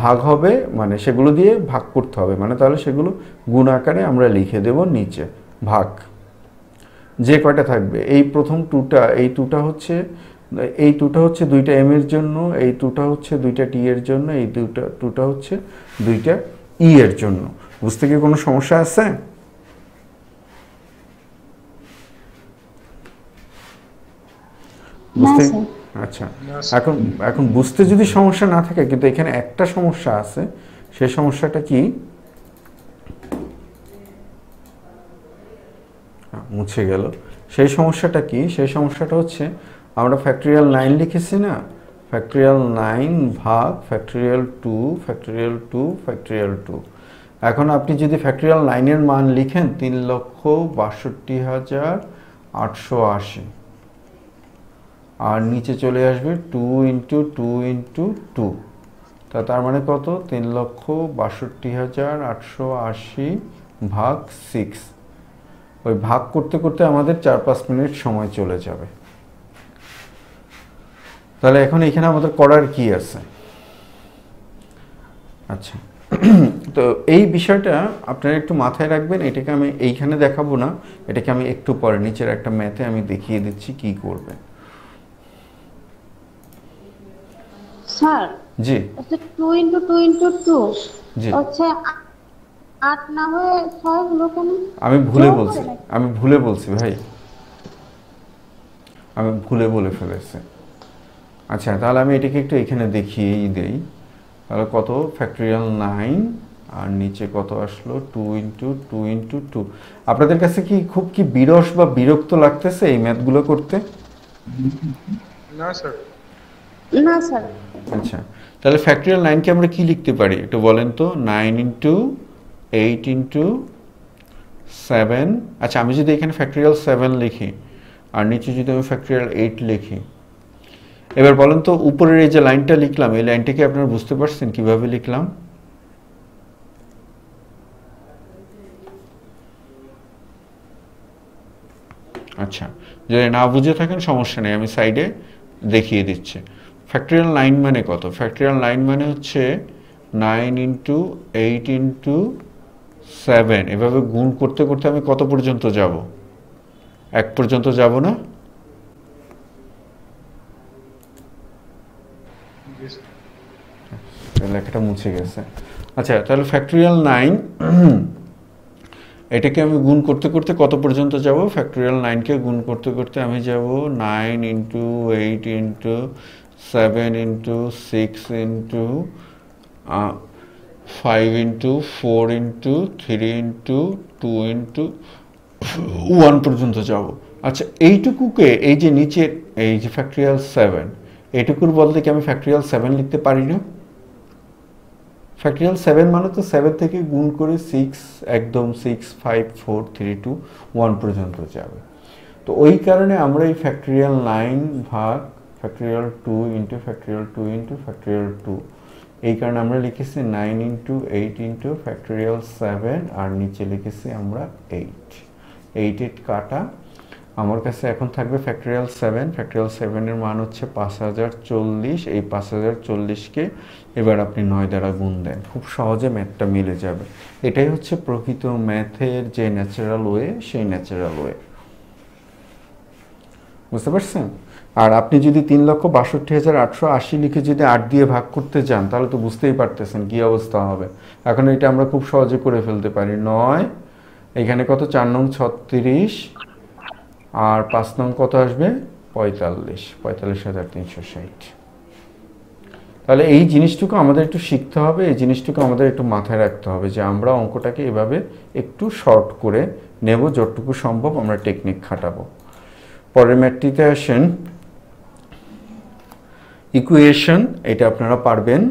ভাগ হবে, মানে সেগুলো দিয়ে ভাগ করতে হবে, মানে তাহলে সেগুলো গুণ আকারে আমরা লিখে দেব নিচে ভাগ। যে কয়টা থাকবে, এই প্রথম 2টা, এই 2টা হচ্ছে 2টা এম এর জন্য, এই 2টা হচ্ছে 2টা টি এর জন্য, এই 2টা হচ্ছে 2টা ই এর জন্য। বুঝতে কি কোনো সমস্যা আছে? বুঝতে? আচ্ছা, এখন বুঝতে যদি সমস্যা না থাকে, কিন্তু এখানে একটা সমস্যা আছে। সেই সমস্যাটা কি? মুছে গেল। সেই সমস্যাটা কি? সেই সমস্যাটা হচ্ছে আমরা ফ্যাক্টোরিয়াল 9 লিখেছি না, ফ্যাক্টোরিয়াল 9 ভাগ ফ্যাক্টোরিয়াল 2 ফ্যাক্টোরিয়াল 2 ফ্যাক্টোরিয়াল 2। এখন আপনি যদি ফ্যাক্টোরিয়াল 9 এর মান লিখেন 3,62,880, আর নিচে চলে আসবে 2 × 2 × 2। তার মানে কত? 3,62,880 ভাগ 6। ওই ভাগ করতে করতে আমাদের 4-5 মিনিট সময় চলে যাবে। তাহলে এখন এখানে আমাদের করার কি আছে? আচ্ছা, তো এই বিষয়টা আপনারা একটু মাথায় রাখবেন। এটাকে আমি এইখানে দেখাবো না, এটাকে আমি একটু পরে নিচের একটা ম্যাথে আমি দেখিয়ে দিচ্ছি কি করবে। স্যার, জি, আচ্ছা 2 × 2 × 2 জি, আচ্ছা 8 না হয়ে 6 হলো কেন? আমি ভুলে জোর করে বলছি, নাকি? আমি ভুলে বলছি ভাই, আমি ভুলে বলে ফেলেছি। আচ্ছা, তাহলে আমি এটাকে একটু এখানে দেখিয়েই দেই। তাহলে কত, ফ্যাক্টরিয়াল 9 আর নিচে কত আসলো, 2 ইন্টু 2 ইন্টু 2। আপনাদের কাছে কি খুব কি বিরস বা বিরক্ত লাগতেছে এই ম্যাথগুলো করতে? না স্যার। না স্যার। আচ্ছা, তাহলে ফ্যাক্টরিয়াল 9কে আমরা কি লিখতে পারি একটু বলেন তো? 9 ইন্টু 8 ইন্টু 7। আচ্ছা, আমি যদি এখানে ফ্যাক্টরিয়াল 7 লিখি আর নিচে যদি আমি ফ্যাক্টরিয়াল 8 লিখি, এবার বলেন তো উপরের এই যে লাইনটা লিখলাম, এই লাইনটাকে আপনারা বুঝতে পারছেন কিভাবে লিখলাম? আচ্ছা, যদি না বুঝে থাকেন সমস্যা নেই, আমি সাইডে দেখিয়ে দিচ্ছি। ফ্যাক্টরিয়াল 9 মানে কত? ফ্যাক্টরিয়াল 9 মানে হচ্ছে 9 ইন্টু 8 ইন্টু 7। এভাবে গুণ করতে করতে আমি কত পর্যন্ত যাব? 1 পর্যন্ত যাব না? জি স্যার। লেখাটা মুছে গেছে। আচ্ছা, তাহলে ফ্যাক্টরিয়াল 9 এটাকে আমি গুণ করতে করতে কত পর্যন্ত যাব? ফ্যাক্টরিয়াল 9কে গুণ করতে করতে আমি যাব 9 into 8 into 7 into 6 into 5 into 4 into 3 into 2 into 1 পর্যন্ত যাব। আচ্ছা, এইটুকুকে এই যে নিচের এই যে ফ্যাক্টরিয়াল 7, এইটুকুর বলতে কি আমি ফ্যাক্টরিয়াল 7 লিখতে পারি না? ফ্যাক্টরিয়াল 7 মানে তো 7 থেকে গুণ করে 6, একদম 6 5 4 3 2 1 পর্যন্ত যাবে। তো ওই কারণে আমরা এই ফ্যাক্টরিয়াল 9 ভাগ factorial 2 into factorial 2 into factorial 2, এই কারণে আমরা লিখেছি 9 ইন্টু 8 ইন্টু ফ্যাক্টরিয়াল 7 আর নিচে লিখেছি আমরা 8। 8 কাটা, আমার কাছে এখন থাকবে ফ্যাক্টরিয়াল 7। ফ্যাক্টরিয়াল 7 এর মান হচ্ছে 5040। এই 5040কে এবার আপনি 9 দ্বারা গুণ দেন, খুব সহজে ম্যাথটা মিলে যাবে। এটাই হচ্ছে প্রকৃত ম্যাথের যে ন্যাচারাল ওয়ে, সেই ন্যাচারাল ওয়ে। বুঝতে পারছেন? আর আপনি যদি 3,62,880 লিখে যদি 8 দিয়ে ভাগ করতে যান, তাহলে তো বুঝতেই পারতেছেন কি অবস্থা হবে। এখন এটা আমরা খুব সহজে করে ফেলতে পারি। 9, এখানে কত, 4 নং 36, আর 5 নং কত আসবে, 45,360। তাহলে এই জিনিসটুকু আমাদের একটু শিখতে হবে, এই জিনিসটুকু আমাদের একটু মাথায় রাখতে হবে যে আমরা অঙ্কটাকে এভাবে একটু শর্ট করে নেব, যতটুকু সম্ভব আমরা টেকনিক খাটাবো। পরের ম্যাথটিতে আসেন, ইকুয়েশন, এটা আপনারা পারবেন।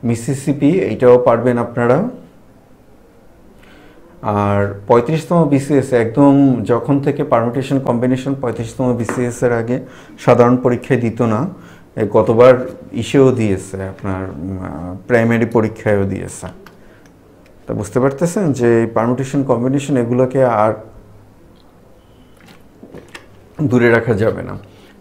মিসিসিপি, এইটাও পারবেন আপনারা। আর 35তম বিসিএস একদম যখন থেকে পারমিটেশন কম্বিনেশন 35তম বিসিএস এর আগে সাধারণ পরীক্ষায় দিত না, গতবার ইসেও দিয়েছে, আপনার প্রাইমারি পরীক্ষায়ও দিয়েছে। তা বুঝতে পারতেছেন যে পারমিটেশন কম্বিনেশন এগুলোকে আর দূরে রাখা যাবে না।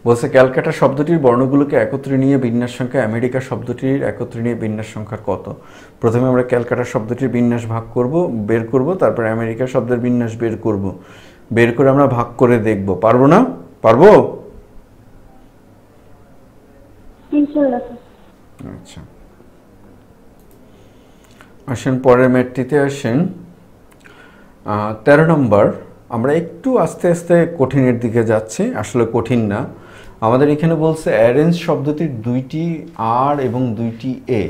বলছে ক্যালকাটা শব্দটির বর্ণগুলোকে একত্রে নিয়ে বিন্যাস সংখ্যা আমেরিকা শব্দটির একত্রে নিয়ে বিন্যাস সংখ্যা কত? প্রথমে আমরা ক্যালকাটা শব্দটির বিন্যাস বের করব, তারপরে আমেরিকা শব্দের বিন্যাস বের করে আমরা ভাগ করে দেখব। পারবো না? পারবো? ইনশাআল্লাহ। আচ্ছা, আসেন পরের ম্যাথটিতে আসেন। 13 নম্বর। আমরা একটু আস্তে আস্তে কঠিনের দিকে যাচ্ছি, আসলে কঠিন না। আমাদের এখানে বলছে অ্যারেঞ্জ শব্দটির 2টি আর এবং 2টি এ।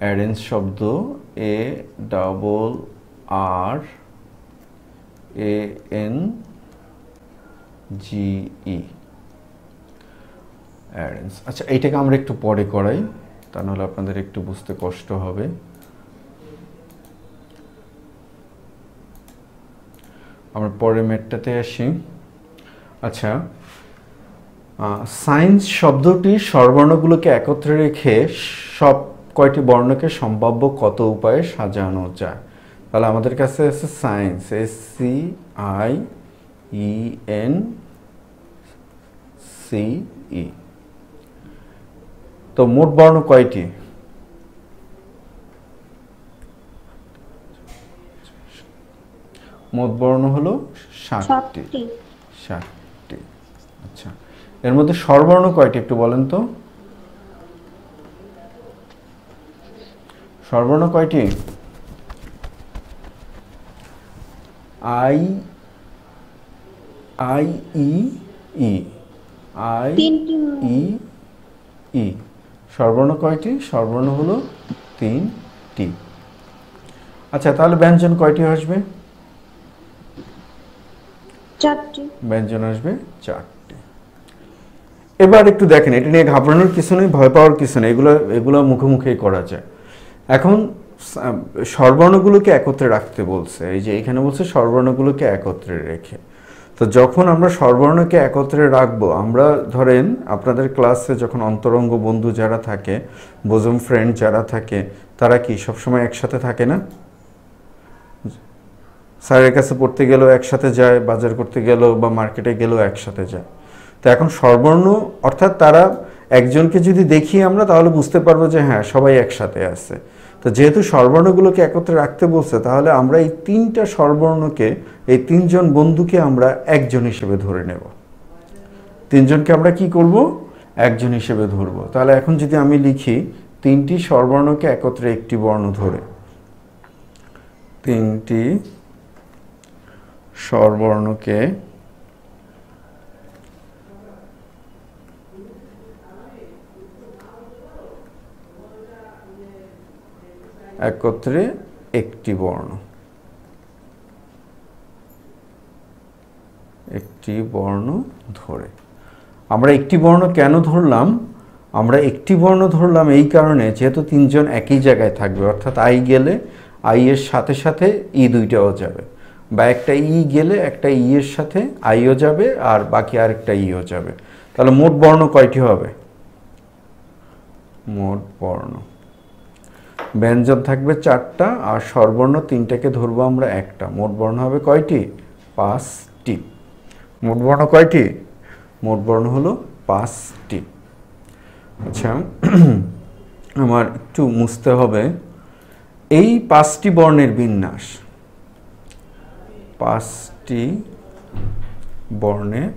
অ্যারেঞ্জ শব্দ A double R A N G E, arrange. আচ্ছা, এইটাকে আমরা একটু পরে করাই, তা নাহলে আপনাদের একটু বুঝতে কষ্ট হবে। আমরা পরের ম্যাথটাতে আসি। আচ্ছা, সায়েন্স শব্দটির স্বরবর্ণগুলোকে একত্রে রেখে সব কয়টি বর্ণকে সম্ভাব্য কত উপায়ে সাজানো যায়? তাহলে আমাদের কাছে আছে সায়েন্স, SCIENCE। তো মোট বর্ণ কয়টি? মোট বর্ণ হলো 7টি। 7টি। আচ্ছা, এর মধ্যে স্বরবর্ণ কয়টি একটু বলেন তো? স্বরবর্ণ কয়টি? I, I E E, I তিনটি ই ই। স্বরবর্ণ কয়টি? স্বরবর্ণ হলো 3টি। আচ্ছা, তাহলে ব্যঞ্জন কয়টি আসবে? 4টি। ব্যঞ্জন আসবে 4টি। এবার একটু দেখেন, এটা নিয়ে ঘাবড়ানোর কিছু নেই, ভয় পাওয়ার কিছু নেই, এগুলো মুখে মুখেই করা যায়। এখন স্বরবর্ণগুলোকে একত্রে রাখতে বলছে, এই যে এখানে বলছে স্বরবর্ণগুলোকে একত্রে রেখে। তো যখন আমরা স্বরবর্ণকে একত্রে রাখবো, আমরা ধরেন আপনাদের ক্লাসে যখন অন্তরঙ্গ বন্ধু যারা থাকে, বোজম ফ্রেন্ড যারা থাকে, তারা কি সবসময় একসাথে থাকে না? স্যারের কাছে পড়তে গেলেও একসাথে যায়, বাজার করতে গেলেও বা মার্কেটে গেলেও একসাথে যায়। তো এখন স্বরবর্ণ অর্থাৎ তারা একজনকে যদি দেখি আমরা, তাহলে বুঝতে পারবো যে হ্যাঁ সবাই একসাথে আছে। তো যেহেতু স্বরবর্ণগুলোকে একত্রে রাখতে বলছে, তাহলে আমরা এই 3টা স্বরবর্ণকে, এই 3জন বন্ধুকে আমরা একজন হিসেবে ধরে নেব। 3জনকে আমরা কি করব? একজন হিসেবে ধরবো। তাহলে এখন যদি আমি লিখি 3টি স্বরবর্ণকে একত্রে একটি বর্ণ ধরে, 3টি স্বরবর্ণকে একত্রে একটি বর্ণ, একটি বর্ণ ধরে। আমরা একটি বর্ণ কেন ধরলাম? আমরা একটি বর্ণ ধরলাম এই কারণে, যেহেতু 3জন একই জায়গায় থাকবে, অর্থাৎ আই গেলে আই এর সাথে সাথে ই দুইটাও যাবে, বা একটা ই গেলে একটা ই এর সাথে আইও যাবে, আর বাকি আরেকটা ইও যাবে। তাহলে মোট বর্ণ কয়টি হবে? মোট বর্ণ, ব্যঞ্জন থাকবে 4টা আর স্বরবর্ণ 3টাকে ধরবো আমরা একটা। মোট বর্ণ হবে কয়টি? 5টি। মোট বর্ণ কয়টি? মোট বর্ণ হলো 5টি। আচ্ছা, আমার একটু মুছতে হবে। এই 5টি বর্ণের বিন্যাস, 5টি বর্ণের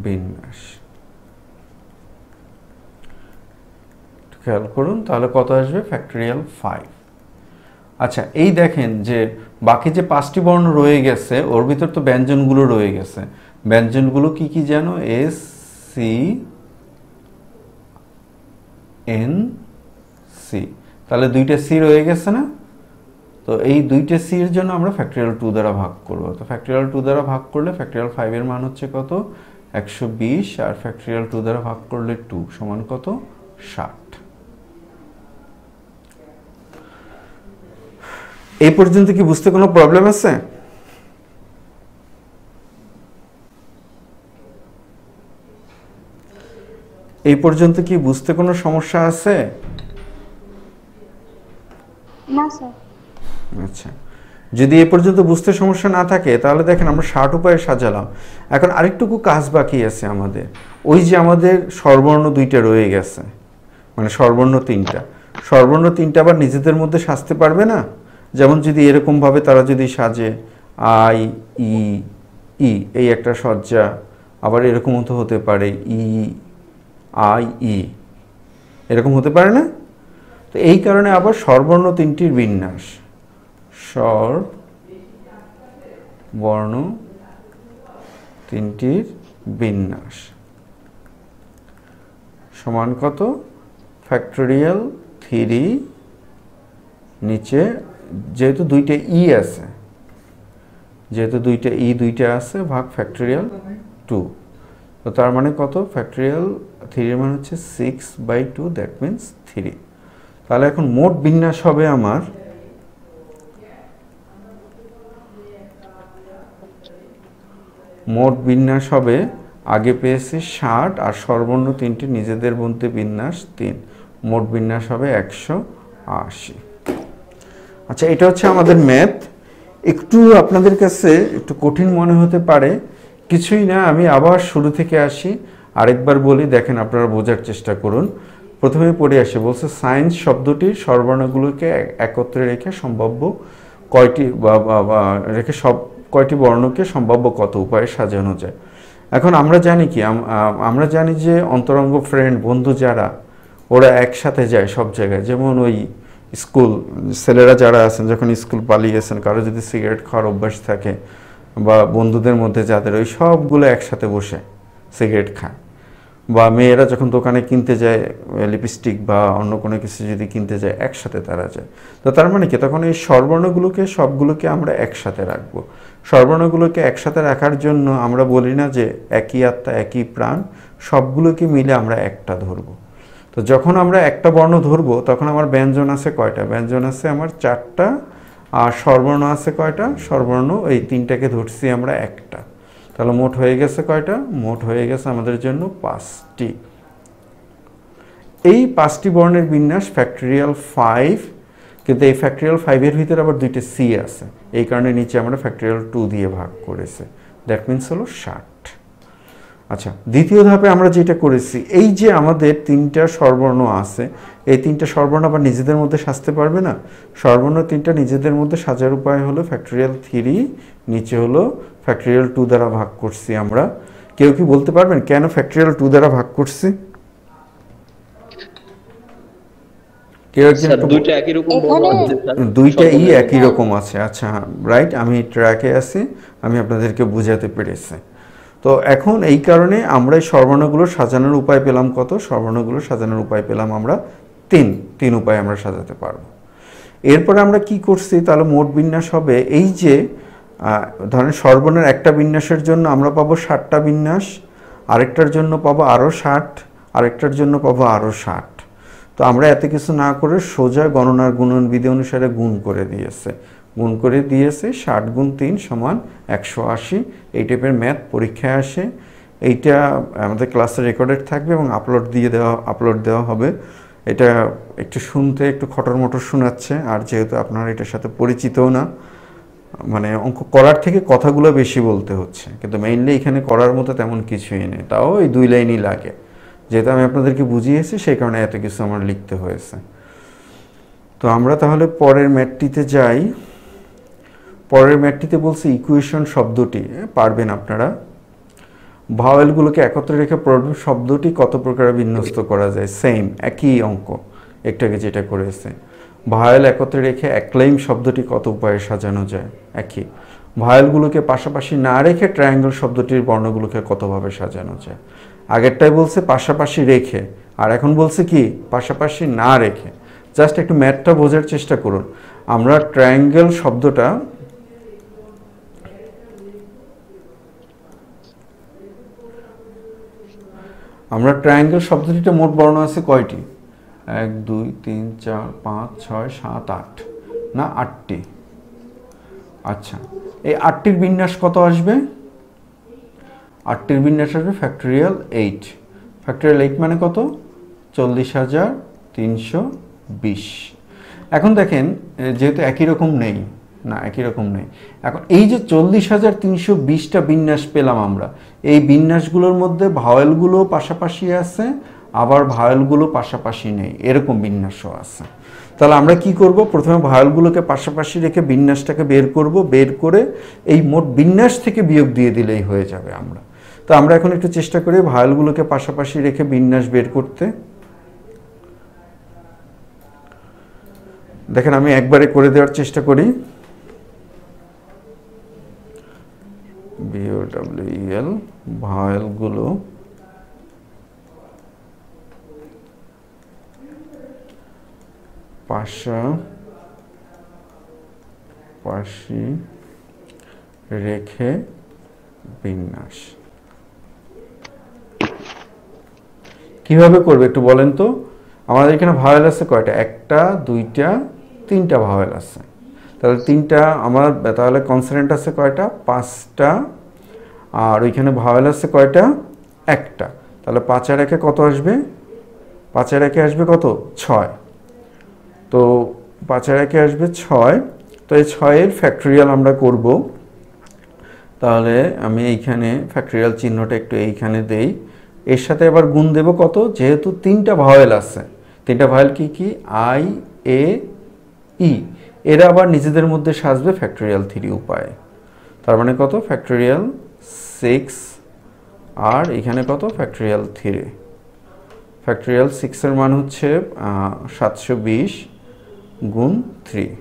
বিন্যাস খেয়াল করুন, তাহলে কত আসবে? ফ্যাক্টরিয়াল 5। আচ্ছা, এই দেখেন যে বাকি যে 5টি বর্ণ রয়ে গেছে, ওর ভিতর তো ব্যঞ্জনগুলো রয়ে গেছে। ব্যঞ্জনগুলো কি কি জানো? S, C, N, C. তাহলে 2টা সি রয়ে গেছে না? তো এই 2টা সি এর জন্য আমরা ফ্যাক্টরিয়াল 2 দ্বারা ভাগ করব। তো ফ্যাক্টরিয়াল 2 দ্বারা ভাগ করলে ফ্যাক্টরিয়াল 5 এর মান হচ্ছে কত? 120, আর ফ্যাক্টরিয়াল 2 দ্বারা ভাগ করলে 2 সমান কত? 60। এই পর্যন্ত কি বুঝতে কোনো প্রবলেম আছে? এই পর্যন্ত কি বুঝতে কোনো সমস্যা আছে? না স্যার। আচ্ছা, যদি এ পর্যন্ত বুঝতে সমস্যা না থাকে, তাহলে দেখেন আমরা 60 উপায়ে সাজালাম। এখন আরেকটুকু কাজ বাকি আছে আমাদের। ওই যে আমাদের স্বরবর্ণ 2টা রয়ে গেছে, মানে স্বরবর্ণ 3টা, স্বরবর্ণ 3টা আবার নিজেদের মধ্যে সাজতে পারবে না? যেমন যদি এরকমভাবে তারা যদি সাজে, আই ই ই, এই একটা সজ্জা, আবার এরকমও তো হতে পারে ই আই ই, এরকম হতে পারে না? তো এই কারণে আবার স্বরবর্ণ 3টির বিন্যাস, স্বরবর্ণ 3টির বিন্যাস সমান কত? ফ্যাক্টরিয়াল 3 নিচে, যেহেতু 2টা ই আছে, যেহেতু 2টা ই 2টা আছে, ভাগ ফ্যাক্টরিয়াল 2। তো তার মানে কত? ফ্যাক্টরিয়াল 3 এর মান হচ্ছে 6/2, দ্যাট মিন্স 3। তাহলে এখন মোট বিন্যাস হবে আমার আগে পেয়েছি 60, আর স্বরবর্ণ 3টি নিজেদের মধ্যে বিন্যাস 3, মোট বিন্যাস হবে 180। আচ্ছা, এটা হচ্ছে আমাদের ম্যাথ। একটু আপনাদের কাছে একটু কঠিন মনে হতে পারে, কিছুই না, আমি আবার শুরু থেকে আসি, আরেকবার বলি, দেখেন আপনারা বোঝার চেষ্টা করুন। প্রথমে পড়ে আসে, বলছে সায়েন্স শব্দটির স্বরবর্ণগুলোকে একত্রে রেখে সম্ভাব্য কয়টি কয়টি বর্ণকে সম্ভাব্য কত উপায়ে সাজানো যায়। এখন আমরা জানি কি, আমরা জানি যে অন্তরঙ্গ ফ্রেন্ড বন্ধু যারা, ওরা একসাথে যায় সব জায়গায়। যেমন ওই স্কুল ছেলেরা যারা আছেন যখন স্কুল পালিয়েছেন, কারো যদি সিগারেট খাওয়ার অভ্যাস থাকে বা বন্ধুদের মধ্যে যাদের, ওই সবগুলো একসাথে বসে সিগারেট খায়। বা মেয়েরা যখন দোকানে কিনতে যায় লিপস্টিক বা অন্য কোনো কিছু যদি কিনতে যায়, একসাথে তারা যায়। তো তার মানে কি, তখন এই স্বরবর্ণগুলোকে সবগুলোকে আমরা একসাথে রাখবো। স্বরবর্ণগুলোকে একসাথে রাখার জন্য আমরা বলি না যে একই আত্মা একই প্রাণ, সবগুলোকে মিলে আমরা একটা ধরবো। তো যখন আমরা একটা বর্ণ ধরবো তখন আমার ব্যঞ্জন আছে কয়টা? ব্যঞ্জন আছে আমার 4টা, আর স্বরবর্ণ আছে কয়টা? স্বরবর্ণ এই 3টাকে ধরছি আমরা একটা। তাহলে মোট হয়ে গেছে কয়টা? মোট হয়ে গেছে আমাদের জন্য 5টি। এই 5টি বর্ণের বিন্যাস ফ্যাক্টরিয়াল 5, কিন্তু এই ফ্যাক্টরিয়াল 5-এর ভিতরে আবার 2টে সি আছে, এই কারণে নিচে আমরা ফ্যাক্টরিয়াল 2 দিয়ে ভাগ করেছে। দ্যাট মিনস হলো 60। আচ্ছা, দ্বিতীয় ধাপে আমরা যেটা করেছি, এই যে আমাদের 3টা স্বরবর্ণ আছে, এই 3টা স্বরবর্ণ আবার নিজেদের মধ্যে সাজতে পারবে না? স্বরবর্ণ 3টা নিজেদের মধ্যে সাজার উপায় হলো ফ্যাক্টরিয়াল 3, নিচে হলো ফ্যাক্টরিয়াল 2 দ্বারা ভাগ করছি আমরা। কেউ কি বলতে পারবেন কেন ফ্যাক্টরিয়াল 2 দ্বারা ভাগ করছি? কেউ একজন স্যার দুইটা একই রকম বর্ণ আছে স্যার, দুইটাই একই রকম আছে। আচ্ছা, রাইট, আমি ট্র্যাকে আছি, আমি আপনাদেরকে বুঝাতে পেরেছি। তো এখন এই কারণে আমরা এই স্বরবর্ণগুলো সাজানোর উপায় পেলাম কত? স্বরবর্ণগুলো সাজানোর উপায় পেলাম আমরা 3 উপায় আমরা সাজাতে পারবো। এরপরে আমরা কি করছি, তাহলে মোট বিন্যাস হবে এই যে ধরেন স্বরবর্ণের একটা বিন্যাসের জন্য আমরা পাবো 60টা বিন্যাস, আরেকটার জন্য পাবো আরও 60, আরেকটার জন্য পাবো আরও 60। তো আমরা এত কিছু না করে সোজা গণনার গুণনবিধি অনুসারে গুণ করে দিয়েছে। 60 গুণ 3 সমান 180। এই টাইপের ম্যাথ পরীক্ষায় আসে। এইটা আমাদের ক্লাসে রেকর্ডেড থাকবে এবং আপলোড দেওয়া হবে। এটা একটু শুনতে একটু খটর মটর শোনাচ্ছে, আর যেহেতু আপনারা এটার সাথে পরিচিতও না, মানে অঙ্ক করার থেকে কথাগুলো বেশি বলতে হচ্ছে, কিন্তু মেইনলি এখানে করার মতো তেমন কিছুই নেই, তাও এই 2 লাইনই লাগে। যেহেতু আমি আপনাদেরকে বুঝিয়েছি সেই কারণে এত কিছু আমার লিখতে হয়েছে। তো আমরা তাহলে পরের ম্যাথটিতে যাই। পরের ম্যাথটিতে বলছি ইকুয়েশন শব্দটি, পারবেন আপনারা। ভাওয়েলগুলোকে একত্রে রেখে প্রবলেম শব্দটি কত প্রকারে বিন্যস্ত করা যায়? সেম একই অঙ্ক একটাকে যেটা করেছে। ভাওয়েল একত্রে রেখে অ্যাক্লেইম শব্দটি কত উপায়ে সাজানো যায়? একই। ভাওয়েলগুলোকে পাশাপাশি না রেখে ট্রায়াঙ্গেল শব্দটির বর্ণগুলোকে কতভাবে সাজানো যায়? আগেরটাই বলছে পাশাপাশি রেখে, আর এখন বলছে কি পাশাপাশি না রেখে। জাস্ট একটু ম্যাথটা বোঝার চেষ্টা করুন। আমরা ট্রায়াঙ্গেল শব্দটা শব্দটিতে মোট বর্ণ আছে কয়টি? 1 2 3 4 5 6 7 8, না 8টি। আচ্ছা, এই 8টির বিন্যাস কত আসবে? 8টির বিন্যাস আসবে ফ্যাক্টরিয়াল 8। ফ্যাক্টরিয়াল 8 মানে কত? 40,320। এখন দেখেন, যেহেতু একই রকম নেই, না একই রকম নেই, এখন এই যে 40,320টা বিন্যাস পেলাম আমরা, এই বিন্যাসগুলোর মধ্যে ভাওয়েলগুলো পাশাপাশি আছে, আবার ভাওয়েলগুলো পাশাপাশি নেই, এরকম বিন্যাসও আছে। তাহলে আমরা কি করব? প্রথমে ভাওয়েলগুলোকে পাশাপাশি রেখে বিন্যাসটাকে বের করব, বের করে এই মোট বিন্যাস থেকে বিয়োগ দিয়ে দিলেই হয়ে যাবে আমরা। তো আমরা এখন একটু চেষ্টা করি ভাওয়েলগুলোকে পাশাপাশি রেখে বিন্যাস বের করতে। দেখেন, আমি একবারে করে দেওয়ার চেষ্টা করি। VOWEL ভাওয়েলগুলো পাশাপাশি রেখে বিন্যাস কিভাবে করবে একটু বলেন তো? আমাদের এখানে ভাওয়েল আছে কয়টা? 1টা 2টা 3টা ভাওয়েল আছে। তাহলে 3টা আমার, তাহলে কনসোনেন্ট আছে কয়টা? 5টা। আর ওইখানে ভাওয়েল আছে কয়টা? 1টা। তাহলে 5 আর 1-এ কত আসবে? 5 আর 1-এ আসবে কত? 6। তো 5 আর 1-এ আসবে 6। তো এই 6-এর ফ্যাক্টরিয়াল আমরা করব। তাহলে আমি এইখানে ফ্যাক্টরিয়াল চিহ্নটা একটু এইখানে দেই। এর সাথে আবার গুণ দেব কত? যেহেতু 3টা ভাওয়েল আছে, 3টা ভাওয়েল কি কি? I A E, এরা আবার নিজেদের মধ্যে সাজবে ফ্যাক্টরিয়াল 3 উপায়ে। তার মানে কত? ফ্যাক্টরিয়াল 6, আর এখানে কত? ফ্যাক্টরিয়াল 3। ফ্যাক্টরিয়াল 6-এর মান হচ্ছে 720 গুণ 3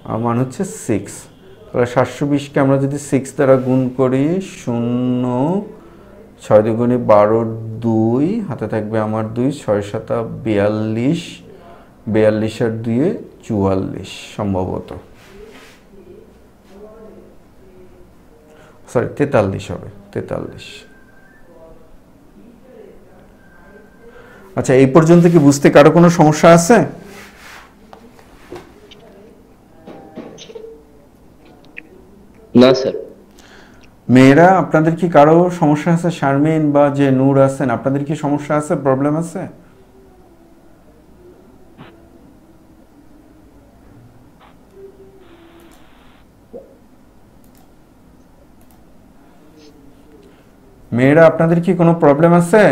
আর মান হচ্ছে 6। তাহলে 720কে আমরা যদি 6 দ্বারা গুণ করি 0 6 দুগুণে 12 2 হাতে থাকবে আমার 2 6 7 42 42 আর 2 44 সম্ভবত, সরি 43 হবে 43। আচ্ছা, এই পর্যন্ত কি বুঝতে কারো কোনো সমস্যা আছে? না স্যার। মেয়েরা আপনাদের কি কারো সমস্যা আছে? শারমিন বা যে নূর আছেন, আপনাদের কি সমস্যা আছে, প্রবলেম আছে? মেয়েরা আপনাদের কি কোনো প্রবলেম আছে?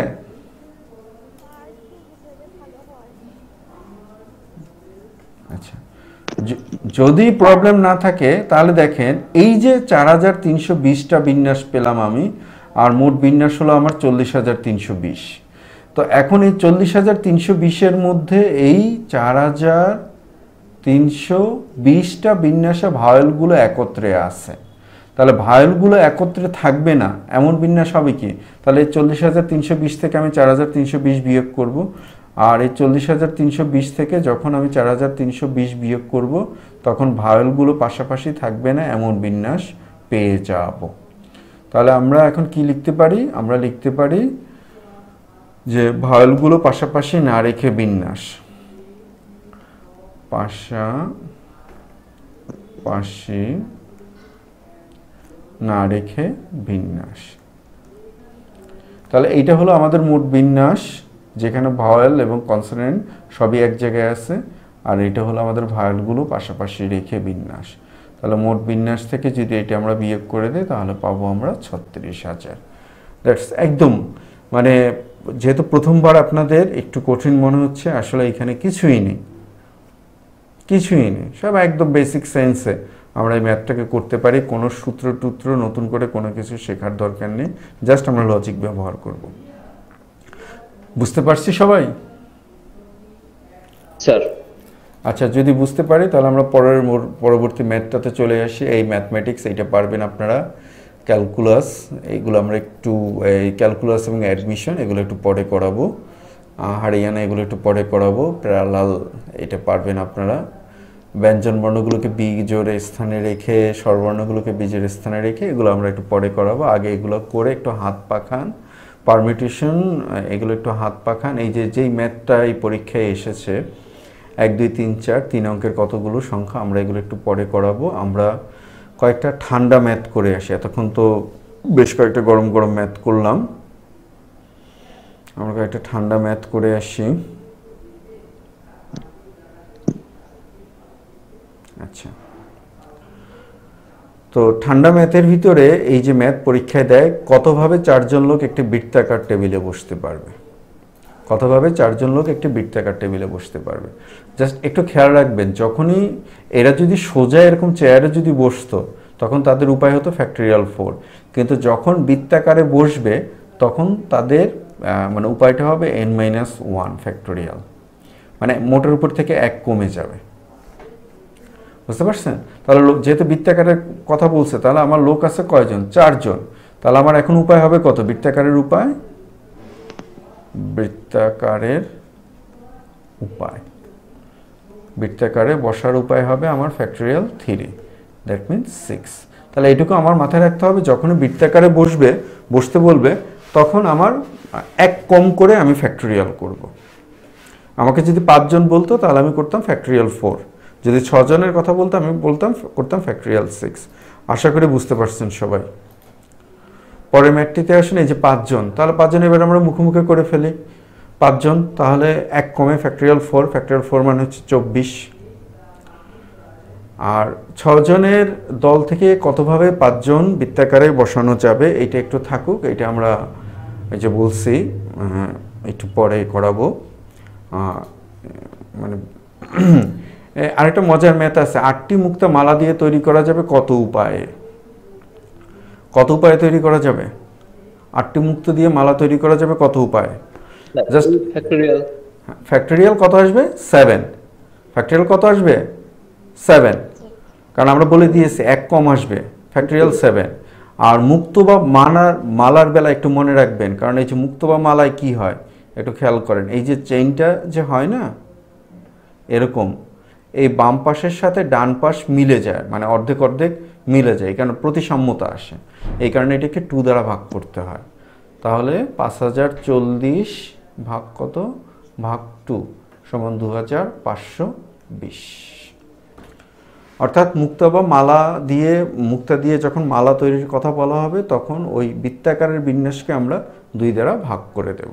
আচ্ছা, যদি প্রবলেম না থাকে তাহলে দেখেন এই যে 4320টা বিন্যাস পেলাম আমি, আর মোট বিন্যাস হলো আমার 40320। তো এখন এই 40320-এর মধ্যে এই 4320টা বিন্যাসে ভাওয়েলগুলো একত্রে আছে। তাহলে ভাওয়েলগুলো একত্রে থাকবে না এমন বিন্যাস হবে কি? তাহলে এই 40320 থেকে আমি 4320 বিয়োগ করব, আর এই 40320 থেকে যখন আমি 4320 বিয়োগ করব তখন ভাওয়েলগুলো পাশাপাশি থাকবে না এমন বিন্যাস পেয়ে যাব। তাহলে আমরা এখন কি লিখতে পারি? আমরা লিখতে পারি যে ভাওয়েলগুলো পাশাপাশি না রেখে বিন্যাস, পাশাপাশি না রেখে বিন্যাস। তাহলে এইটা হলো আমাদের মোট বিন্যাস, যেখানে ভাওয়েল এবং কনসোনেন্ট সবই এক জায়গায় আছে, আর এটা হলো আমাদের ভাওয়েলগুলো পাশাপাশি রেখে বিন্যাস। তাহলে মোট বিন্যাস থেকে যদি এটা আমরা বিয়োগ করে দিই তাহলে পাবো আমরা 36,000। দ্যাটস একদম, মানে যেহেতু প্রথমবার আপনাদের একটু কঠিন মনে হচ্ছে, আসলে এখানে কিছুই নেই, সব একদম বেসিক সেন্সে আমরা এই ম্যাথটাকে করতে পারি। কোনো সূত্র টুত্র নতুন করে কোনো কিছু শেখার দরকার নেই, জাস্ট আমরা লজিক ব্যবহার করব। বুঝতে পারছি সবাই? স্যার আচ্ছা, যদি বুঝতে পারি তাহলে আমরা পরবর্তী ম্যাথটাতে চলে আসি। এই ম্যাথমেটিক্স এইটা পারবেন আপনারা, ক্যালকুলাস এইগুলো আমরা একটু, এই ক্যালকুলাস এবং অ্যাডমিশন এগুলো একটু পরে করাবো, হারিয়ানা এগুলো একটু পরে করাবো, প্যারালাল এটা পারবেন আপনারা। ব্যঞ্জন বর্ণগুলোকে বিজোড় স্থানে রেখে স্বরবর্ণগুলোকে বিজোড় স্থানে রেখে এগুলো আমরা একটু পরে করাবো। আগে এগুলো করে একটু হাত পাখান, পারমিটেশন এগুলো একটু হাত পাখান। এই যেই ম্যাথটা এই পরীক্ষায় এসেছে 1 2 3 4 3 অঙ্কের কতগুলো সংখ্যা, আমরা এগুলো একটু পরে করাবো। আমরা কয়েকটা ঠান্ডা ম্যাথ করে আসি, এতক্ষণ তো বেশ কয়েকটা গরম গরম ম্যাথ করলাম, আমরা কয়েকটা ঠান্ডা ম্যাথ করে আসি। আচ্ছা, তো ঠান্ডা ম্যাথের ভিতরে এই যে ম্যাথ পরীক্ষায় দেয় কতভাবে 4 জন লোক একটি বৃত্তাকার টেবিলে বসতে পারবে, কতভাবে 4 জন লোক একটি বৃত্তাকার টেবিলে বসতে পারবে। জাস্ট একটু খেয়াল রাখবেন, যখনই এরা যদি সোজা এরকম চেয়ারে যদি বসতো তখন তাদের উপায় হতো ফ্যাক্টরিয়াল 4, কিন্তু যখন বৃত্তাকারে বসবে তখন তাদের মানে উপায়টা হবে n-1 ফ্যাক্টরিয়াল, মানে মোটের উপর থেকে 1 কমে যাবে। বুঝতে পারছেন? তাহলে যেহেতু বৃত্তাকারের কথা বলছে, তাহলে আমার লোক আছে কয়জন? 4 জন। তাহলে আমার এখন উপায় হবে কত? বৃত্তাকারের উপায়, বৃত্তাকারে বসার উপায় হবে আমার ফ্যাক্টরিয়াল 3, দ্যাট মিনস 6। তাহলে এইটুকু আমার মাথায় রাখতে হবে, যখনই বৃত্তাকারে বসতে বলবে তখন আমার 1 কম করে আমি ফ্যাক্টরিয়াল করব। আমাকে যদি 5 জন বলতো তাহলে আমি করতাম ফ্যাক্টরিয়াল 4, যদি 6 জনের কথা বলতো আমি করতাম ফ্যাক্টরিয়াল 6। আশা করি বুঝতে পারছেন সবাই। পরের ম্যাথটিতে আসুন, এই যে 5 জন, তাহলে 5 জন এবার আমরা মুখোমুখি করে ফেলি। 5 জন, তাহলে 1 কমে ফ্যাক্টরিয়াল 4, ফ্যাক্টরিয়াল 4 মানে হচ্ছে 24। আর 6 জনের দল থেকে কতভাবে 5 জন বৃত্তাকারে বসানো যাবে এটা একটু থাকুক, এটা আমরা এই যে বলছি একটু পরে করাবো। মানে আরেকটা মজার ম্যাথ আছে, 8টি মুক্তা মালা দিয়ে তৈরি করা যাবে কত উপায়ে? কত উপায়ে তৈরি করা যাবে? 8টি মুক্ত দিয়ে মালা তৈরি করা যাবে কত উপায়ে? জাস্ট ফ্যাক্টরিয়াল ফ্যাক্টরিয়াল কত আসবে? 7। ফ্যাক্টরিয়াল কত আসবে? 7, কারণ আমরা বলে দিয়েছি 1 কম আসবে, ফ্যাক্টরিয়াল 7। আর মুক্ত বা মালার বেলা একটু মনে রাখবেন, কারণ এই যে মুক্ত বা মালায় কি হয় একটু খেয়াল করেন, এই যে চেইনটা যে হয় না এরকম, এই বাম পাশের সাথে ডান পাশ মিলে যায়, মানে অর্ধেক অর্ধেক মিলে যায়, কারণ প্রতিসাম্যতা আসে, এই কারণে এটাকে 2 দ্বারা ভাগ করতে হয়। তাহলে 5040 ভাগ কত ভাগ 2 সমান 2520। অর্থাৎ মুক্তা বা মালা দিয়ে, মুক্তা দিয়ে যখন মালা তৈরির কথা বলা হবে তখন ওই বৃত্তাকারের বিন্যাসকে আমরা 2 দ্বারা ভাগ করে দেব।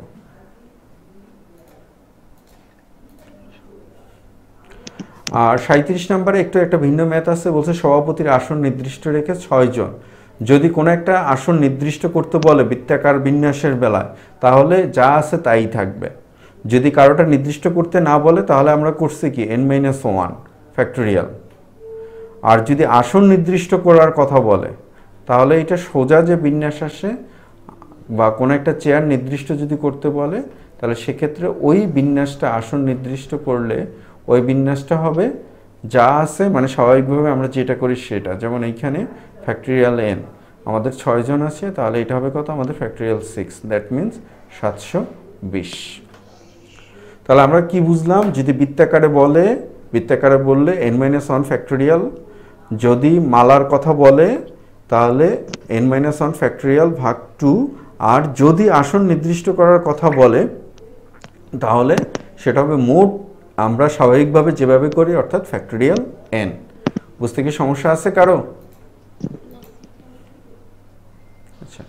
আর 37 নম্বরে একটা ভিন্ন ম্যাথ আছে, বলছে সভাপতির আসন নির্দিষ্ট রেখে 6 জন যদি কোনো একটা আসন নির্দিষ্ট করতে বলে বৃত্তাকার বিন্যাসের বেলায়, তাহলে যা আছে তাই থাকবে। যদি কারোটা নির্দিষ্ট করতে না বলে তাহলে আমরা করছি কি n-1 ফ্যাক্টরিয়াল। আর যদি আসন নির্দিষ্ট করার কথা বলে তাহলে এটা সোজা যে বিন্যাস আসে, বা কোনো একটা চেয়ার নির্দিষ্ট যদি করতে বলে তাহলে সেক্ষেত্রে ওই বিন্যাসটা আসন নির্দিষ্ট করলে ওই বিন্যাসটা হবে যা আছে, মানে স্বাভাবিকভাবে আমরা যেটা করি সেটা। যেমন এইখানে ফ্যাক্টরিয়াল n, আমাদের 6 জন আছে, তাহলে এটা হবে কত আমাদের ফ্যাক্টরিয়াল 6, দ্যাট মিনস 720। তাহলে আমরা কি বুঝলাম, যদি বৃত্তাকারে বললে n-1 ফ্যাক্টরিয়াল, যদি মালার কথা বলে তাহলে n-1 ফ্যাক্টরিয়াল ভাগ 2, আর যদি আসন নির্দিষ্ট করার কথা বলে তাহলে সেটা হবে মোট আমরা স্বাভাবিকভাবে যেভাবে করি, অর্থাৎ ফ্যাক্টরিয়াল n। বুঝতে কি সমস্যা আছে কারো? আচ্ছা,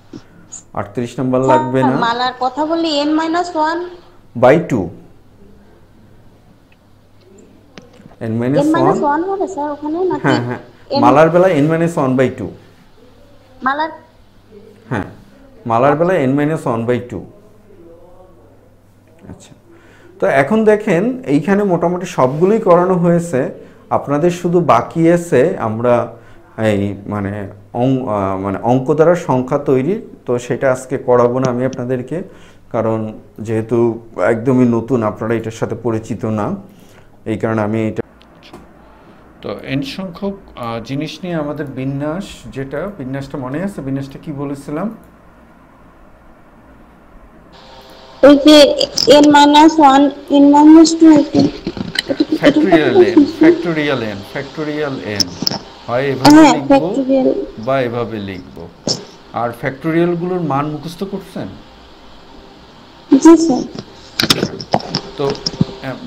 38 নম্বর লাগবে না, মালার কথা বললি n-1 বাই 2, n-1 হবে স্যার ওখানে নাকি? হ্যাঁ হ্যাঁ, মালার বেলায় n-1/2, মালার হ্যাঁ মালার বেলায় n-1/2। আচ্ছা, তো এখন দেখেন এইখানে মোটামুটি সবগুলোই করানো হয়েছে, আপনাদের শুধু বাকি আছে আমরা এই মানে অঙ্ক দ্বারা সংখ্যা তৈরি, তো সেটা আজকে করাবো না আমি আপনাদেরকে, কারণ যেহেতু একদমই নতুন, আপনারা এটার সাথে পরিচিত না, এই কারণে আমি এটা। তো n সংখ্যক জিনিস নিয়ে আমাদের বিন্যাস, যেটা বিন্যাসটা মনে আছে, বিন্যাসটা কি বলেছিলাম? ওই যে n-1 n-2 ফ্যাক্টরিয়াল n হয় এভাবে লিখবো বা এভাবে লিখবো। আর ফ্যাক্টরিয়াল গুলোর মান মুখস্থ করছেন? জি স্যার। তো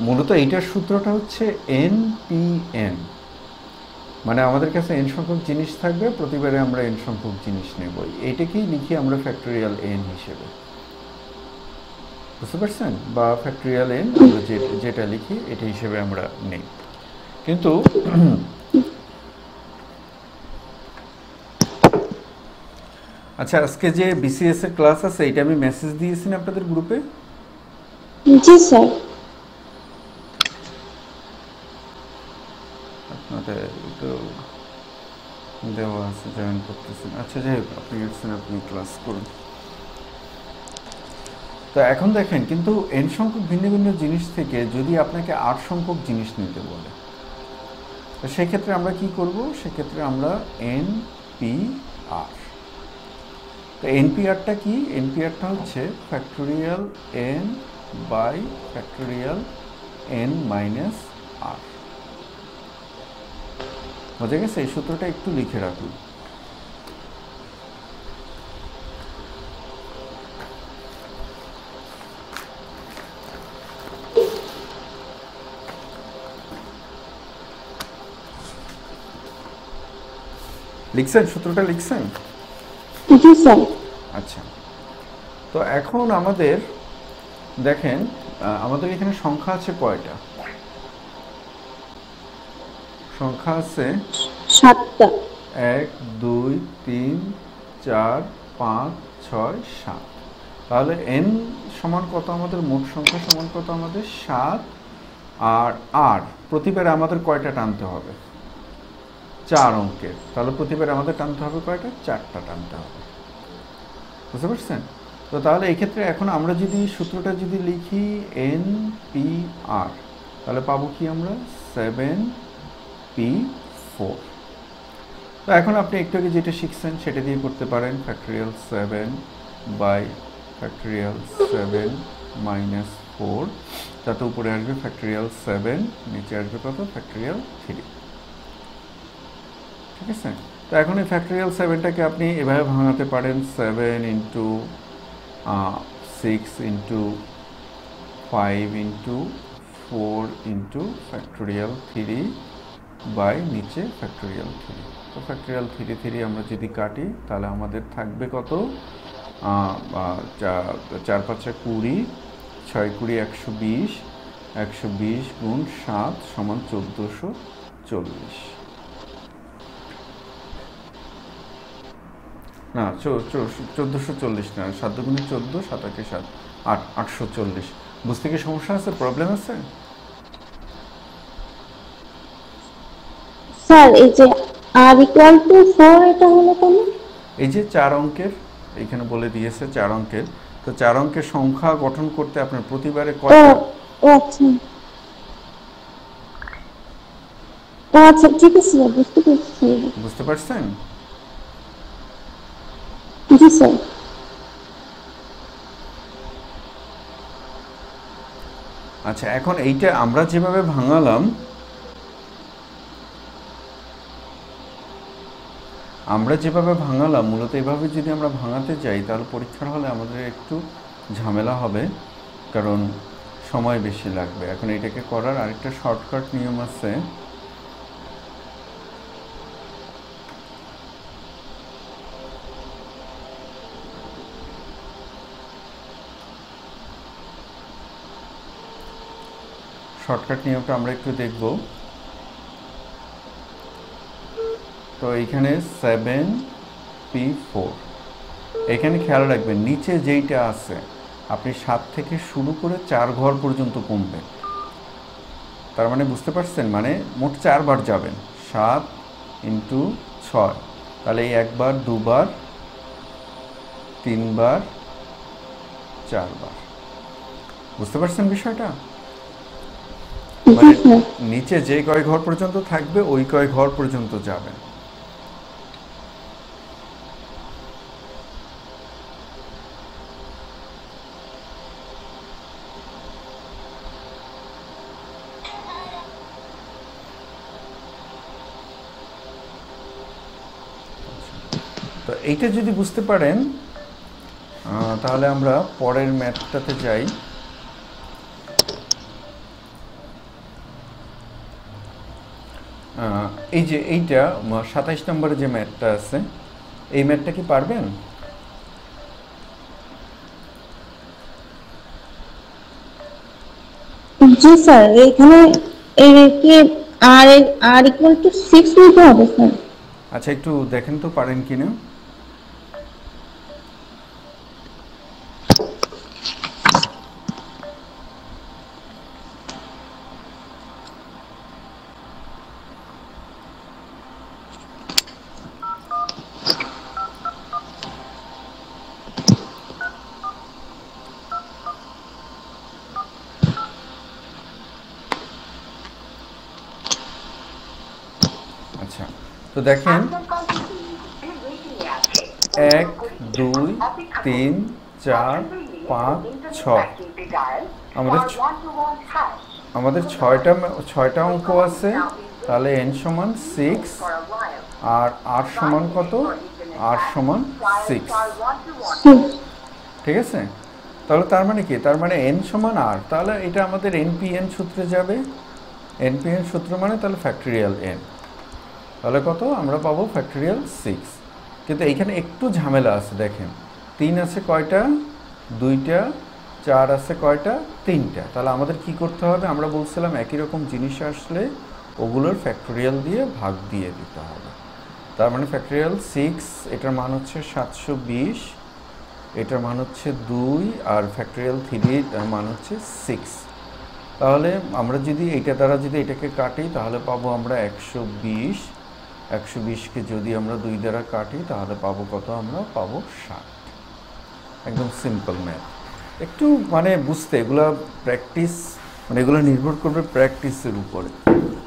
মূলত এইটার সূত্রটা হচ্ছে nPn, মানে আমাদের কাছে n সংখ্যক জিনিস থাকবে, প্রতিবারে আমরা n সংখ্যক জিনিস নেব, এইটাকেই লিখি আমরা ফ্যাক্টরিয়াল n হিসেবে, বুঝতে পারছেন? বা ফ্যাক্টরিয়াল n আমরা যেটা লিখি এটা হিসেবে আমরা নেই। কিন্তু আচ্ছা, আজকে যে বিসিএস এর ক্লাস আছে এটা আমি মেসেজ দিয়েছি না আপনাদের গ্রুপে? জি স্যার। আপনাদের তো দেওয়া আছে, জয়েন করতেছেন। আচ্ছা, যাই হোক, আপনি গেছেন, আপনি ক্লাস করুন। তো এখন দেখেন, কিন্তু n সংখ্যক ভিন্ন ভিন্ন জিনিস থেকে যদি আপনাকে 8 সংখ্যক জিনিস নিতে বলে, তো সেক্ষেত্রে আমরা কি করব? সেক্ষেত্রে আমরা npr। তো nprটা কি? nprটা হচ্ছে factorial n by factorial n-r। বোঝা গেছে? এই সূত্রটা একটু লিখে রাখুন। লিখছেন? সূত্রটা লিখছেন? জি স্যার। আচ্ছা, তো এখন আমাদের দেখেন, আমাদের এখানে সংখ্যা আছে কয়টা? সংখ্যা আছে 7টা। 1 2 3 4 5 6 7। তাহলে n সমান কত? আমাদের মোট সংখ্যা সমান কত? আমাদের 7। আর r প্রতিবারে আমাদের কয়টা টানতে হবে? 4 অঙ্কের। তাহলে প্রতিবারে আমাদের টানতে হবে কয়টা? 4টা টানতে হবে। বুঝতে পারছেন? তো তাহলে এই ক্ষেত্রে এখন আমরা যদি সূত্রটা যদি লিখি npr, তাহলে পাবো কি আমরা 7p4। তো এখন আপনি একটু আগে যেটা শিখছেন সেটা দিয়ে করতে পারেন, ফ্যাক্টরিয়াল 7 বাই ফ্যাক্টরিয়াল 7 মাইনাস 4, তাতে উপরে আসবে ফ্যাক্টরিয়াল 7, নিচে আসবে কত ফ্যাক্টরিয়াল 3। ঠিক আছে, তো এখন এই ফ্যাক্টরিয়াল 7টাকে আপনি এভাবে ভাঙাতে পারেন 7 into 6 into 5 into 4 into factorial 3 by নিচে ফ্যাক্টরিয়াল 3। তো ফ্যাক্টরিয়াল 3 আমরা যদি কাটি তাহলে আমাদের থাকবে কত, 4 5 20, 6 20 120, 120 গুণ 7 সমান 1440। না 1440 না, 7 গুণে 14, 7 8 7, 840। বুঝতে কি সমস্যা আছে, প্রবলেম আছে? স্যার এই যে r = 4 এটা হলো কেন? এই যে 4 অঙ্কের এখানে বলে দিয়েছে 4 অঙ্কের, তো 4 অঙ্কের সংখ্যা গঠন করতে আপনার প্রতিবারে ও কয়টা, ও আচ্ছা ও আচ্ছা ঠিক আছে স্যার, বুঝতে পেরেছি। বুঝতে পারছেন? জি স্যার। আচ্ছা, এখন এইটা আমরা যেভাবে ভাঙালাম, মূলত এভাবে যদি আমরা ভাঙাতে যাই তাহলে পরীক্ষার হলে আমাদের একটু ঝামেলা হবে, কারণ সময় বেশি লাগবে। এখন এটাকে করার আরেকটা শর্টকাট নিয়ম আছে। শর্টকাট নিয়মটা আমরা একটু দেখব। তো এইখানে 7p4, এখানে খেয়াল রাখবেন নিচে যেইটা আছে আপনি 7 থেকে শুরু করে 4 ঘর পর্যন্ত কমবেন। তার মানে বুঝতে পারছেন, মানে মোট 4 বার যাবেন, 7 ইন্টু 6, তাহলে এই একবার, দুবার, 3 বার, 4 বার। বুঝতে পারছেন বিষয়টা? মানে নিচে যে কয় ঘর পর্যন্ত থাকবে ওই কয় ঘর পর্যন্ত যাবেন। তো এইটা যদি বুঝতে পারেন তাহলে আমরা পরের ম্যাথটাতে যাই। এই যে এইটা 27 নম্বরে যে ম্যাথটা আছে, এই ম্যাথটা কি পারবেন? জি স্যার, এখানে এই কি r = 6 নিতে হবে স্যার? আচ্ছা, একটু দেখেন তো পারেন কিনা। আচ্ছা, তো দেখেন 1 2 3 4 5 6, আমাদের 6টা অঙ্ক আছে, তাহলে n সমান 6 আর r সমান কত, r সমান 6। ঠিক আছে, তাহলে তার মানে কি, তার মানে n সমান r, তাহলে এটা আমাদের npn সূত্রে যাবে। npn সূত্র মানে তাহলে ফ্যাক্টরিয়াল n, তাহলে কত আমরা পাবো ফ্যাক্টরিয়াল 6। কিন্তু এইখানে একটু ঝামেলা আছে, দেখেন 3 আছে কয়টা, 2টা, 4 আছে কয়টা, 3টা। তাহলে আমাদের কি করতে হবে, আমরা বলছিলাম একই রকম জিনিস আসলে ওগুলোর ফ্যাক্টরিয়াল দিয়ে ভাগ দিয়ে দিতে হবে। তার মানে ফ্যাক্টরিয়াল 6, এটার মান হচ্ছে 720, এটার মান হচ্ছে 2, আর ফ্যাক্টরিয়াল 3 এর মান হচ্ছে 6। তাহলে আমরা যদি এইটা দ্বারা যদি এটাকে কাটি তাহলে পাবো আমরা 120, 120কে যদি আমরা 2 দ্বারা কাটি তাহলে পাবো কত, আমরা পাবো 60। একদম সিম্পল ম্যাথ। একটু মানে বুঝতে, এগুলা প্র্যাকটিস মানে এগুলো নির্ভর করবে প্র্যাকটিসের উপরে।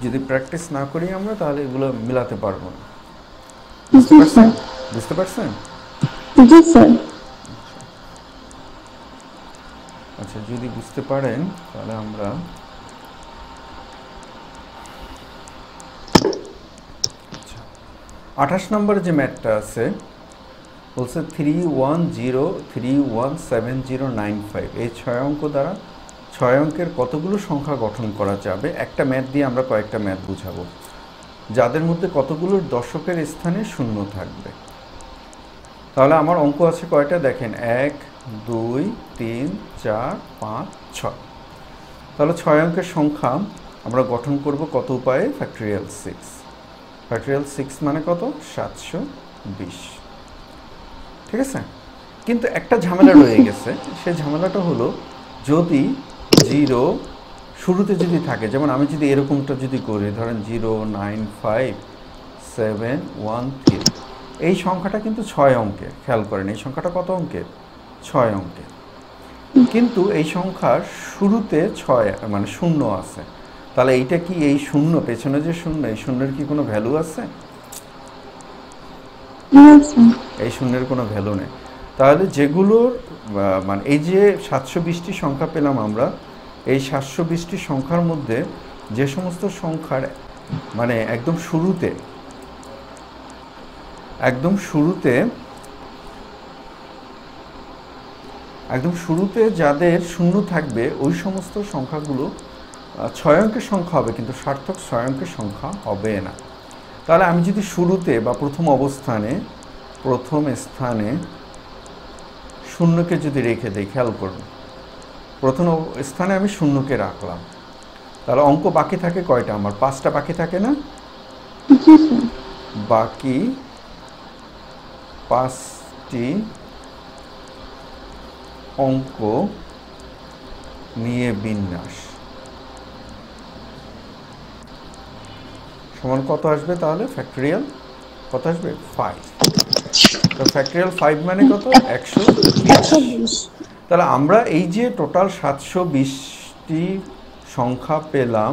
যদি প্র্যাকটিস না করি আমরা তাহলে এগুলো মিলাতে পারবো না। বুঝতে জি পারছেন? স্যার। বুঝতে পারছেন? জি স্যার। আচ্ছা, যদি বুঝতে পারেন তাহলে আমরা আচ্ছা 28 নম্বরে যে ম্যাথটা আছে বলছে 310317095, এই 6 অঙ্ক দ্বারা 6 অঙ্কের কতগুলো সংখ্যা গঠন করা যাবে। একটা ম্যাথ দিয়ে আমরা কয়েকটা ম্যাথ বুঝাবো, যাদের মধ্যে কতগুলো দশকের স্থানে শূন্য থাকবে। তাহলে আমার অঙ্ক আছে কয়টা দেখেন, 1 2 3 4 5 6। তাহলে 6 অঙ্কের সংখ্যা আমরা গঠন করব কত উপায়ে? ফ্যাক্টরিয়াল 6। ফ্যাক্টরিয়াল 6 মানে কত? 720। ঠিক আছে, কিন্তু একটা ঝামেলা রয়ে গেছে। সেই ঝামেলাটা হলো যদি 0 শুরুতে যদি থাকে, যেমন আমি যদি এরকমটা যদি করি, ধরেন 0957713, এই সংখ্যাটা কিন্তু 6 অঙ্কের। খেয়াল করেন এই সংখ্যাটা কত অঙ্কের? 6 অঙ্কের। কিন্তু এই সংখ্যার শুরুতে 6 মানে 0 আছে। তাহলে এইটা কি, এই 0 পেছনে যে 0, এই 0-এর কি কোনো ভ্যালু আছে? এই 0-এর কোনো ভ্যালু নেই। তাহলে যেগুলোর মানে এই যে 720টি সংখ্যা পেলাম আমরা, এই 720টি সংখ্যার মধ্যে যে সমস্ত সংখ্যার মানে একদম শুরুতে যাদের শূন্য থাকবে ওই সমস্ত সংখ্যাগুলো 6 অঙ্কের সংখ্যা হবে, কিন্তু সার্থক 6 অঙ্কের সংখ্যা হবে না। তাহলে আমি যদি শুরুতে বা প্রথম স্থানে শূন্যকে যদি রেখে দিই, খেয়াল করুন, প্রথম স্থানে আমি শূন্যকে রাখলাম, তাহলে অঙ্ক বাকি থাকে কয়টা? আমার 5টা বাকি থাকে না? বাকি 5টি অঙ্ক নিয়ে বিন্যাস সমান কত আসবে? তাহলে ফ্যাক্টরিয়াল কত আসবে? 5। তো ফ্যাক্টরিয়াল 5 মানে কত? 120। তাহলে আমরা এই যে টোটাল 720টি সংখ্যা পেলাম,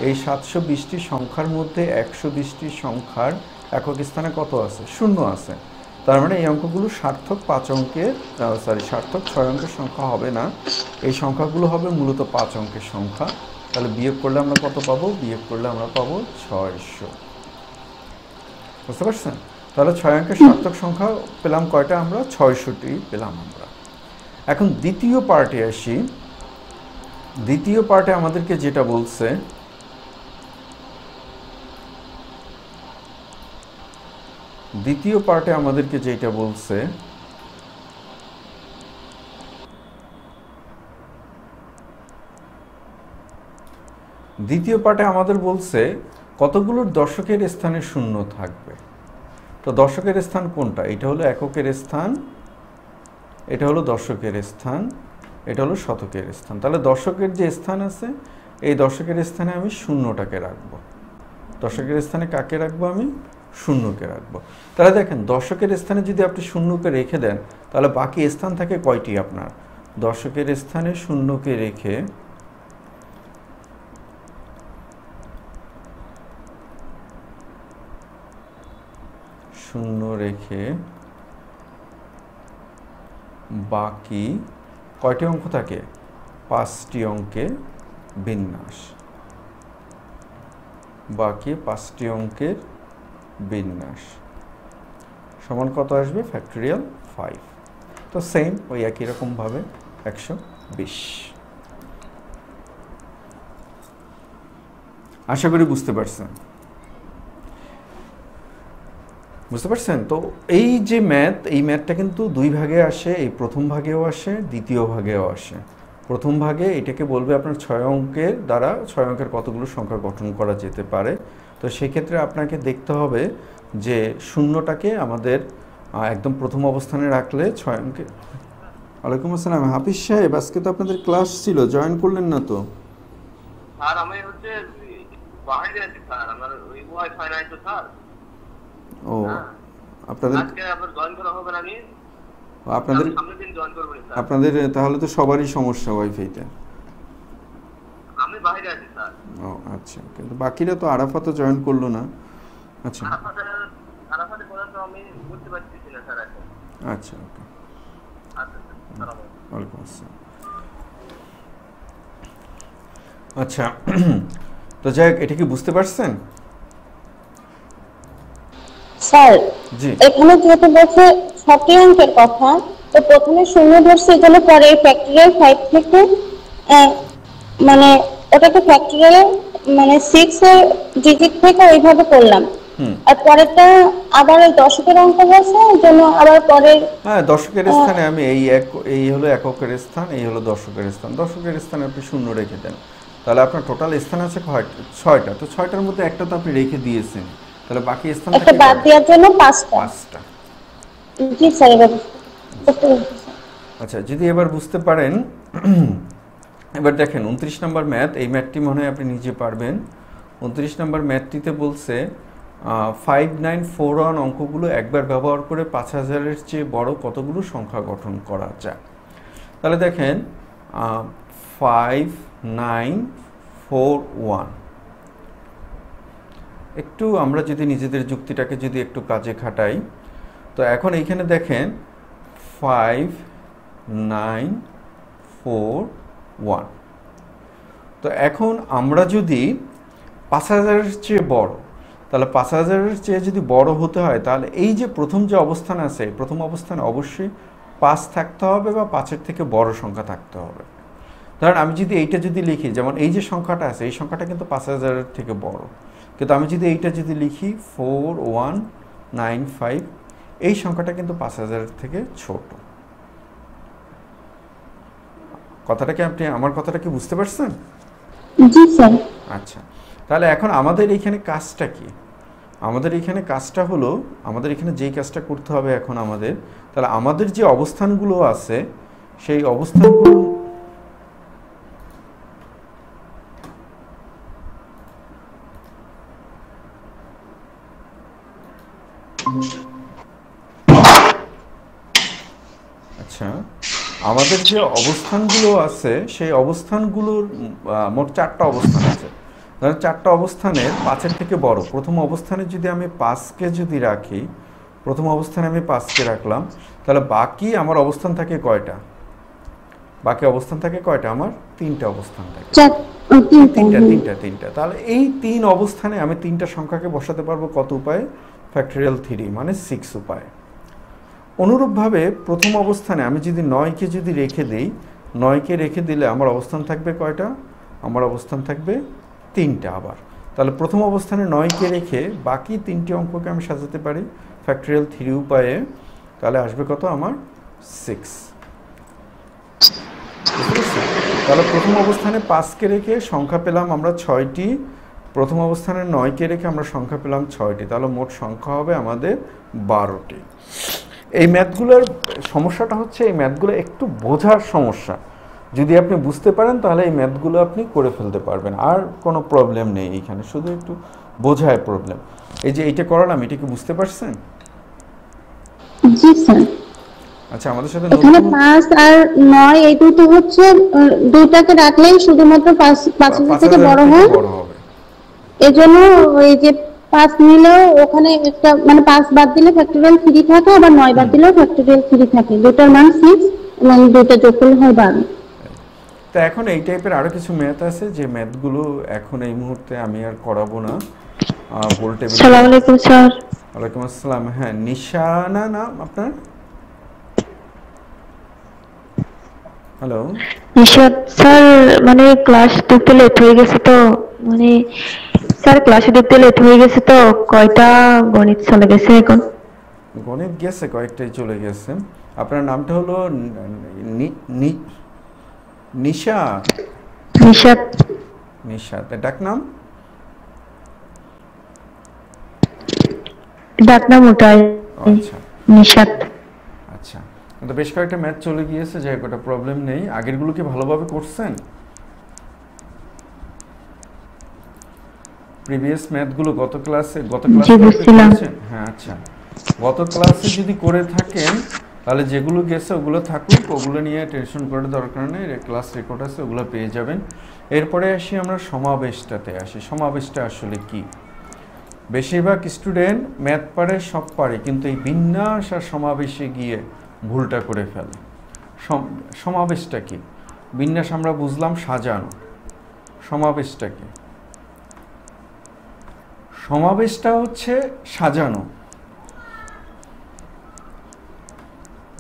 এই 720টি সংখ্যার মধ্যে 120টি সংখ্যার একক স্থানে কত আছে? 0 আছে। তার মানে এই অঙ্কগুলো সার্থক 5 অঙ্কের সার্থক 6 অঙ্কের সংখ্যা হবে না। এই সংখ্যাগুলো হবে মূলত 5 অঙ্কের সংখ্যা। তাহলে বিয়োগ করলে আমরা কত পাবো? বিয়োগ করলে আমরা পাবো 600। বুঝতে পারছেন? তাহলে 6 অঙ্কের সার্থক সংখ্যা পেলাম কয়টা আমরা? 600টি পেলাম আমরা। এখন দ্বিতীয় পার্টে আসি। দ্বিতীয় পার্টে আমাদেরকে যেটা বলছে, দ্বিতীয় পার্টে আমাদেরকে যেটা বলছে দ্বিতীয় পার্টে আমাদের বলছে কতগুলোর দশকের স্থানে শূন্য থাকবে। তো দশকের স্থান কোনটা? এটা হলো এককের স্থান, এটা হলো দশকের স্থান, এটা হলো শতকের স্থান। তাহলে দশকের যে স্থান আছে, এই দশকের স্থানে আমি শূন্যটাকে রাখবো। দশকের স্থানে কাকে রাখবো? আমি শূন্যকে রাখবো। তাহলে দেখেন, দশকের স্থানে যদি আপনি শূন্যকে রেখে দেন, তাহলে বাকি স্থান থাকে কয়টি আপনার? দশকের স্থানে শূন্যকে রেখে বাকি কয়টি অঙ্ক থাকে? 5টি অঙ্কের বিন্যাস। বাকি 5টি অঙ্কের বিন্যাস সমান কত আসবে? ফ্যাক্টরিয়াল 5। তো সেম ওই একই রকমভাবে 120। আশা করি বুঝতে পারছেন। তো এই যে ম্যাথ, এই ম্যাথটা কিন্তু 2 ভাগে আসে। এই প্রথম ভাগেও আসে, দ্বিতীয় ভাগেও আসে। প্রথম ভাগে এটাকে বলবে আপনার 6 অঙ্কের দ্বারা 6 অঙ্কের কতগুলো সংখ্যা গঠন করা যেতে পারে। তো সেক্ষেত্রে আপনাকে দেখতে হবে যে শূন্যটাকে আমাদের একদম প্রথম অবস্থানে রাখলে 6 অঙ্কে। ওয়ালাইকুম আসসালাম হাফিজ সাহেব, আজকে তো আপনাদের ক্লাস ছিল, জয়েন করলেন না তো? স্যার আমি হচ্ছে বাইরে আছি স্যার, আমার ওই ওয়াইফাই নাই তো স্যার। ও, আপনাদের আজকে আবার জয়েন করা হবে না? আমি আপনাদের সামনের দিন জয়েন করব স্যার। আপনাদের তাহলে তো সবারই সমস্যা ওয়াইফাইতে। আমি বাইরে আছি স্যার। ও আচ্ছা, কিন্তু বাকিরা তো আরাফাতও জয়েন করলো না। আচ্ছা আরাফাতে কথা তো আমি বুঝতে পারতেছি না স্যার এখন। আচ্ছা ওকে, আচ্ছা স্যার, সালাম আলাইকুম। ওয়ালাইকুম আসসালাম। আচ্ছা তো যাই হোক, এটা কি বুঝতে পারছেন? স্যার জি এখানে যেহেতু বলছে 6টি অঙ্কের কথা, তো প্রথমে শূন্য ধরছে, এগুলো পরে ফ্যাক্টরিয়াল 5 থেকে মানে ওটাকে ফ্যাক্টরিয়াল মানে 6 এর ডিজিট থেকে ওইভাবে করলাম। আর পরেরটা আবার ওই দশকের অঙ্ক বলছে, এর জন্য আবার পরের হ্যাঁ, দশকের স্থানে আমি এই হলো এককের স্থান, এই হলো দশকের স্থান। দশকের স্থানে আপনি শূন্য রেখে দেন, তাহলে আপনার টোটাল স্থান আছে 6টা। তো 6টার মধ্যে একটা তো আপনি রেখে দিয়েছেন, তাহলে বাকি স্থান একটা বাদ দেওয়ার জন্য 5টা। 5টা। জি স্যার, এবার বুঝতে পেরেছি। আচ্ছা, যদি এবার বুঝতে পারেন, এবার দেখেন 29 নম্বর ম্যাথ, এই ম্যাথটি মনে হয় আপনি নিজে পারবেন। 29 নম্বর ম্যাথটিতে বলছে 5941 অঙ্কগুলো একবার ব্যবহার করে 5000-এর চেয়ে বড় কতগুলো সংখ্যা গঠন করা যায়। তাহলে দেখেন 5941, একটু আমরা যদি নিজেদের যুক্তিটাকে যদি একটু কাজে খাটাই, তো এখন এইখানে দেখেন 5941, তো এখন আমরা যদি 5000-এর চেয়ে বড়, তাহলে 5000-এর চেয়ে যদি বড় হতে হয়, তাহলে এই যে প্রথম যে অবস্থান আছে, প্রথম অবস্থানে অবশ্যই 5 থাকতে হবে বা 5-এর থেকে বড় সংখ্যা থাকতে হবে। ধরেন আমি যদি এইটা যদি লিখি, যেমন এই যে সংখ্যাটা আছে, এই সংখ্যাটা কিন্তু 5000-এর থেকে বড়, কিন্তু আমি যদি এইটা যদি লিখি 4195, এই সংখ্যাটা কিন্তু 5000-এর থেকে ছোট। কথাটাকে আপনি আমার কথাটা কি বুঝতে পারছেন? জি স্যার। আচ্ছা, তাহলে এখন আমাদের এইখানে কাজটা কি? আমাদের এইখানে কাজটা হলো, আমাদের এখানে যেই কাজটা করতে হবে এখন আমাদের, তাহলে আমাদের যে অবস্থানগুলো আছে সেই অবস্থানগুলো আচ্ছা, আমাদের যে অবস্থানগুলো আছে সেই অবস্থানগুলোর মোট 4টা অবস্থান আছে। ধরেন 4টা অবস্থানের 5-এর থেকে বড় প্রথম অবস্থানে যদি আমি 5কে যদি রাখি, প্রথম অবস্থানে আমি 5কে রাখলাম, তাহলে বাকি আমার অবস্থান থাকে কয়টা? বাকি অবস্থান থাকে কয়টা? আমার 3টা অবস্থান থাকে। তিনটা। তাহলে এই 3 অবস্থানে আমি 3টা সংখ্যাকে বসাতে পারবো কত উপায়ে? ফ্যাক্টরিয়াল 3 মানে 6 উপায়ে। অনুরূপভাবে প্রথম অবস্থানে আমি যদি 9কে যদি রেখে দিই, 9কে রেখে দিলে আমার অবস্থান থাকবে কয়টা? আমার অবস্থান থাকবে 3টা আবার। তাহলে প্রথম অবস্থানে 9কে রেখে বাকি 3টি অঙ্ককে আমি সাজাতে পারি ফ্যাক্টরিয়াল 3 উপায়ে, তাহলে আসবে কত? আমার 6। তাহলে প্রথম অবস্থানে 5কে রেখে সংখ্যা পেলাম আমরা 6টি, প্রথম অবস্থানে 9কে রেখে আমরা সংখ্যা পেলাম 6টি, তাহলে মোট সংখ্যা হবে আমাদের 12টি। এই ম্যাথগুলোর সমস্যাটা হচ্ছে, এই ম্যাথগুলো একটু বোঝার সমস্যা। যদি আপনি বুঝতে পারেন তাহলে এই ম্যাথগুলো আপনি করে ফেলতে পারবেন, আর কোনো প্রবলেম নেই এইখানে, শুধু একটু বোঝায় প্রবলেম। এই যে এইটা করালাম, এটা কি বুঝতে পারছেন? জি স্যার। আচ্ছা, আমাদের সাথে এখানে 5 আর 9 এই দুটো হচ্ছে, দুইটাকে রাখলেই শুধুমাত্র 5000 থেকে বড় হয়। এজন্য ওই যে 5 নিলেও ওখানে একটা মানে 5 বাদ দিলে ফ্যাক্টরিয়াল 3 থাকে, আবার 9 বাদ দিলেও ফ্যাক্টরিয়াল 3 থাকে। দুটোর মান 6 এবং দুটো যোগ করলে হয় 12। তো এখন এই টাইপের আরো কিছু ম্যাথ আছে, যে ম্যাথগুলো এখন এই মুহূর্তে আমি আর করাবো না। ভোল্টেজ। আসসালামু আলাইকুম স্যার। ওয়ালাইকুম আসসালাম। হ্যাঁ, নিশানা নাম আপনার? হ্যালো নিশাদ স্যার, মানে ক্লাস ঢুকতে লেট হয়ে গেছে তো, মানে স্যার ক্লাসে ঢুকতে লেট হয়ে গেছে তো কয়টা গণিত চলে গেছে এখন। গণিত গেছে, কয়েকটাই চলে গেছে। আপনার নামটা হলো নিশাদ? নিশাদ। নিশাদ, ডাক নাম? ডাক নাম ওটাই, আচ্ছা নিশাদ। আচ্ছা, তো বেশ কয়েকটা ম্যাথ চলে গিয়েছে, যাই হোক, ওটা প্রবলেম নেই। আগেরগুলো কি ভালোভাবে করছেন? প্রিভিয়াস ম্যাথগুলো গত ক্লাসে বুঝছিলাম। হ্যাঁ আচ্ছা, গত ক্লাসে যদি করে থাকেন তাহলে যেগুলো গেছে ওগুলো থাকুক, ওগুলো নিয়ে টেনশন করার দরকার নেই, ক্লাস রেকর্ড আছে, ওগুলো পেয়ে যাবেন। এরপরে আসি আমরা সমাবেশটাতে আসি। সমাবেশটা আসলে কি? বেশিরভাগ স্টুডেন্ট ম্যাথ পারে, সব পারে, কিন্তু এই বিন্যাস আর সমাবেশে গিয়ে ভুলটা করে ফেলে। সমাবেশটা কি? বিন্যাস আমরা বুঝলাম সাজানো, সমাবেশটা কি? সমাবেশটা হচ্ছে সাজানো,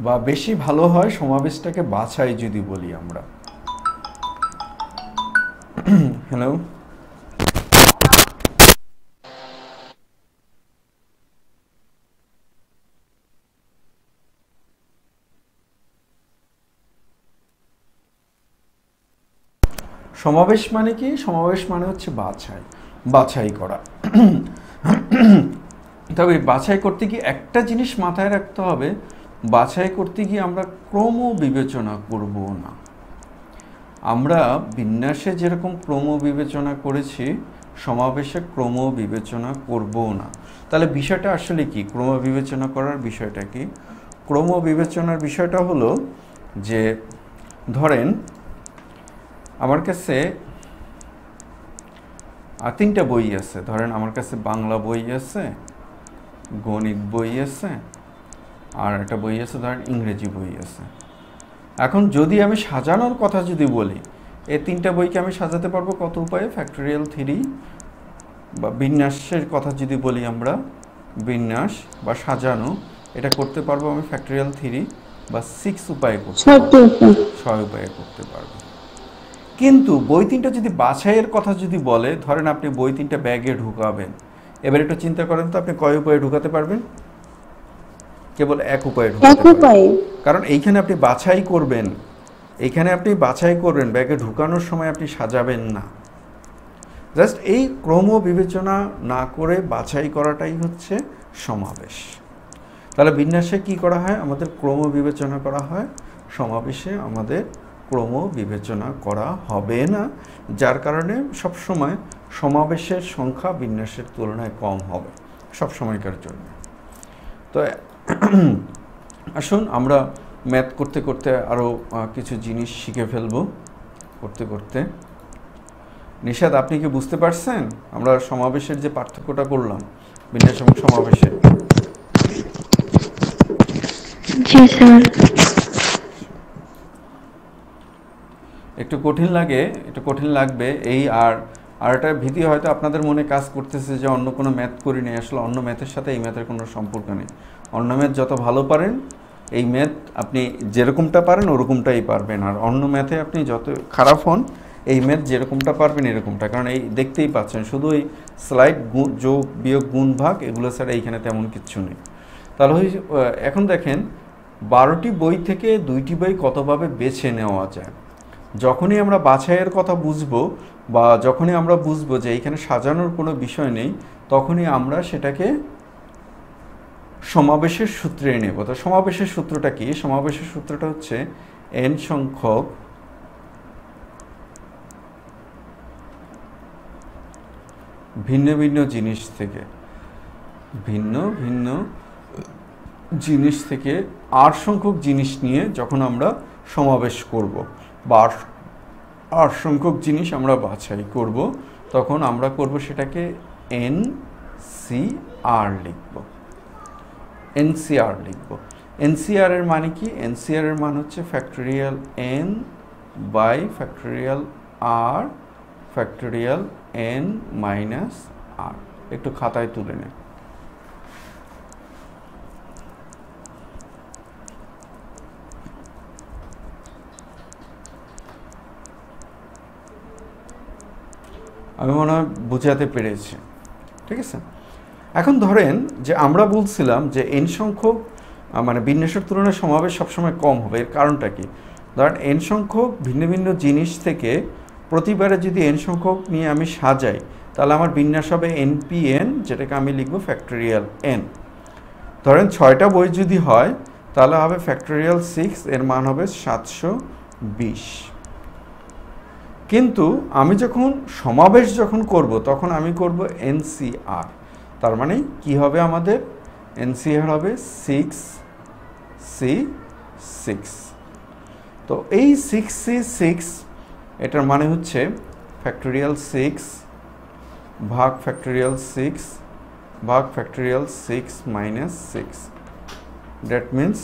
বা বেশি ভালো হয় সমাবেশটাকে বাছাই যদি বলি আমরা। হ্যালো, সমাবেশ মানে কি? সমাবেশ মানে হচ্ছে বাছাই করা। তবে বাছাই করতে গিয়ে একটা জিনিস মাথায় রাখতে হবে, বাছাই করতে গিয়ে আমরা ক্রম বিবেচনা করব না। আমরা বিন্যাসে যেরকম ক্রম বিবেচনা করেছি, সমাবেশে ক্রম বিবেচনা করব না। তাহলে বিষয়টা আসলে কি? ক্রম বিবেচনা করার বিষয়টা কি? ক্রম বিবেচনার বিষয়টা হলো যে, ধরেন আমার কাছে 3টা বই আছে। ধরেন আমার কাছে বাংলা বই আছে, গণিত বই আছে, আর একটা বই আছে ধরেন ইংরেজি বই আছে। এখন যদি আমি সাজানোর কথা যদি বলি, এই 3টা বইকে আমি সাজাতে পারবো কত উপায়ে? ফ্যাক্টরিয়াল থিওরি বা বিন্যাসের কথা যদি বলি আমরা, বিন্যাস বা সাজানো, এটা করতে পারবো আমি ফ্যাক্টরিয়াল থিওরি বা 6 উপায়ে করতে পারবো, 6 উপায়ে করতে পারবো। কিন্তু বই 3টা যদি বাছাইয়ের কথা যদি বলে, ধরেন আপনি বই 3টা ব্যাগে ঢুকাবেন, এবার একটু চিন্তা করেন তো আপনি কয় উপায়ে ঢুকাতে পারবেন? কেবল এক উপায়ে ঢুকাতে পারবেন। কারণ এইখানে আপনি বাছাই করবেন, ব্যাগে ঢুকানোর সময় আপনি সাজাবেন না। জাস্ট এই ক্রম বিবেচনা না করে বাছাই করাটাই হচ্ছে সমাবেশ। তাহলে বিন্যাসে কি করা হয়? আমাদের ক্রম বিবেচনা করা হয়, সমাবেশে আমাদের ক্রম বিবেচনা করা হবে না, যার কারণে সবসময় সমাবেশের সংখ্যা বিন্যাসের তুলনায় কম হবে সব সময়কার জন্য। তো আসুন আমরা ম্যাথ করতে করতে আরও কিছু জিনিস শিখে ফেলবো করতে করতে। নিশাদ, আপনি কি বুঝতে পারছেন আমরা সমাবেশের যে পার্থক্যটা করলাম বিন্যাস এবং সমাবেশে? জি স্যার। একটু কঠিন লাগবে এই। আর একটা ভীতি হয়তো আপনাদের মনে কাজ করতেছে যে অন্য কোনো ম্যাথ করি নেই। আসলে অন্য ম্যাথের সাথে এই ম্যাথের কোনো সম্পর্ক নেই। অন্য ম্যাথ যত ভালো পারেন, এই ম্যাথ আপনি যেরকমটা পারেন ওরকমটাই পারবেন, আর অন্য ম্যাথে আপনি যত খারাপ হন, এই ম্যাথ যেরকমটা পারবেন এরকমটা। কারণ এই দেখতেই পাচ্ছেন শুধু এই স্লাইড, যোগ বিয়োগ গুণ ভাগ এগুলো ছাড়া এইখানে তেমন কিচ্ছু নেই। তাহলে এখন দেখেন 12টি বই থেকে 2টি বই কতভাবে বেছে নেওয়া যায়। যখনই আমরা বাছাইয়ের কথা বুঝবো বা যখনই আমরা বুঝবো যে এইখানে সাজানোর কোনো বিষয় নেই, তখনই আমরা সেটাকে সমাবেশের সূত্রে নেব। তো সমাবেশের সূত্রটা কি? সমাবেশের সূত্রটা হচ্ছে n সংখ্যক ভিন্ন ভিন্ন জিনিস থেকে r সংখ্যক জিনিস নিয়ে যখন আমরা সমাবেশ করব বা r সংখ্যক জিনিস আমরা বাছাই করব, তখন আমরা করব সেটাকে NCR লিখব। NCR এর মানে কি? NCR এর মান হচ্ছে factorial n by factorial r factorial n minus r। একটু খাতায় তুলে নেন। আমি মনে হয় বুঝাতে পেরেছি, ঠিক আছে? এখন ধরেন যে আমরা বলছিলাম যে n সংখ্যক মানে বিন্যাসের তুলনায় সমাবেশ সবসময় কম হবে। এর কারণটা কি? ধরেন n সংখ্যক ভিন্ন ভিন্ন জিনিস থেকে প্রতিবারে যদি n সংখ্যক নিয়ে আমি সাজাই, তাহলে আমার বিন্যাস হবে NPN, যেটাকে আমি লিখব ফ্যাক্টরিয়াল n। ধরেন 6টা বই যদি হয় তাহলে হবে ফ্যাক্টরিয়াল 6, এর মান হবে 720। কিন্তু আমি যখন সমাবেশ করব তখন আমি করব NCR। তার মানে কি হবে? আমাদের NCR হবে 6 C6। তো এই 6C6 এটার মানে হচ্ছে ফ্যাক্টোরিয়াল 6 ভাগ ফ্যাক্টোরিয়াল 6 ভাগ factorial 6 minus 6, that means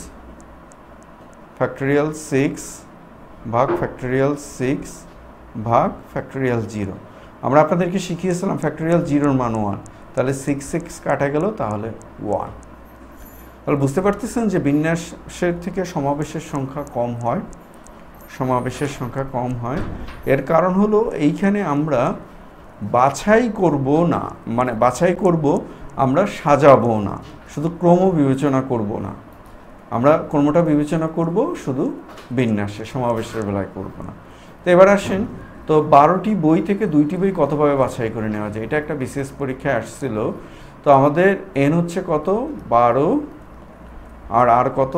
factorial 6 ভাগ ফ্যাক্টোরিয়াল 6 ভাগ ফ্যাক্টোরিয়াল 0। আমরা আপনাদেরকে শিখিয়েছিলাম ফ্যাক্টোরিয়াল 0-র মান 1, তাহলে 6 কাটা গেল, তাহলে 1। তাহলে বুঝতে পারতেছেন যে বিন্যাসের থেকে সমাবেশের সংখ্যা কম হয়, সমাবেশের সংখ্যা কম হয়। এর কারণ হলো এইখানে আমরা বাছাই করব না, মানে বাছাই করব, আমরা সাজাবো না, শুধু ক্রম বিবেচনা করব না, আমরা ক্রমটা বিবেচনা করব, শুধু বিন্যাসে সমাবেশের বেলায় করব না। তো এবার আসেন, তো 12টি বই থেকে 2টি বই কতভাবে বাছাই করে নেওয়া যায়, এটা একটা বিশেষ পরীক্ষায় আসছিল। তো আমাদের এন হচ্ছে কত, 12, আর কত,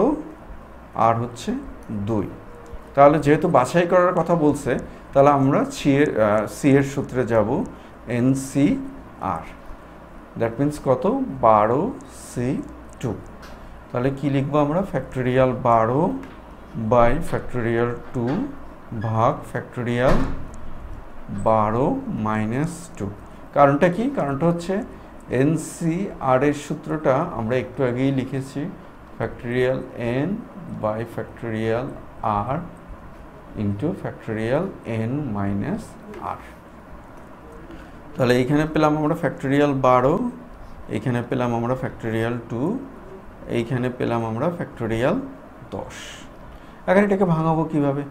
আর হচ্ছে 2। তাহলে যেহেতু বাছাই করার কথা বলছে, তাহলে আমরা সি এর সূত্রে যাব, NCR, দ্যাট মিন্স কত, 12C2। তাহলে কি লিখবো আমরা, ফ্যাক্টোরিয়াল 12 বাই ফ্যাক্টোরিয়াল 2 ভাগ ফ্যাক্টোরিয়াল 12 মাইনাস 2। কারণটা কি, কারণটা হচ্ছে NCR এর সূত্রটা আমরা একটু আগেই লিখেছি, factorial n by factorial r into factorial n minus r। তাহলে এইখানে পেলাম আমরা ফ্যাক্টোরিয়াল 12, এইখানে পেলাম আমরা ফ্যাক্টোরিয়াল 2, এইখানে পেলাম আমরা ফ্যাক্টোরিয়াল 10। এখন এটাকে ভাঙাবো কিভাবে,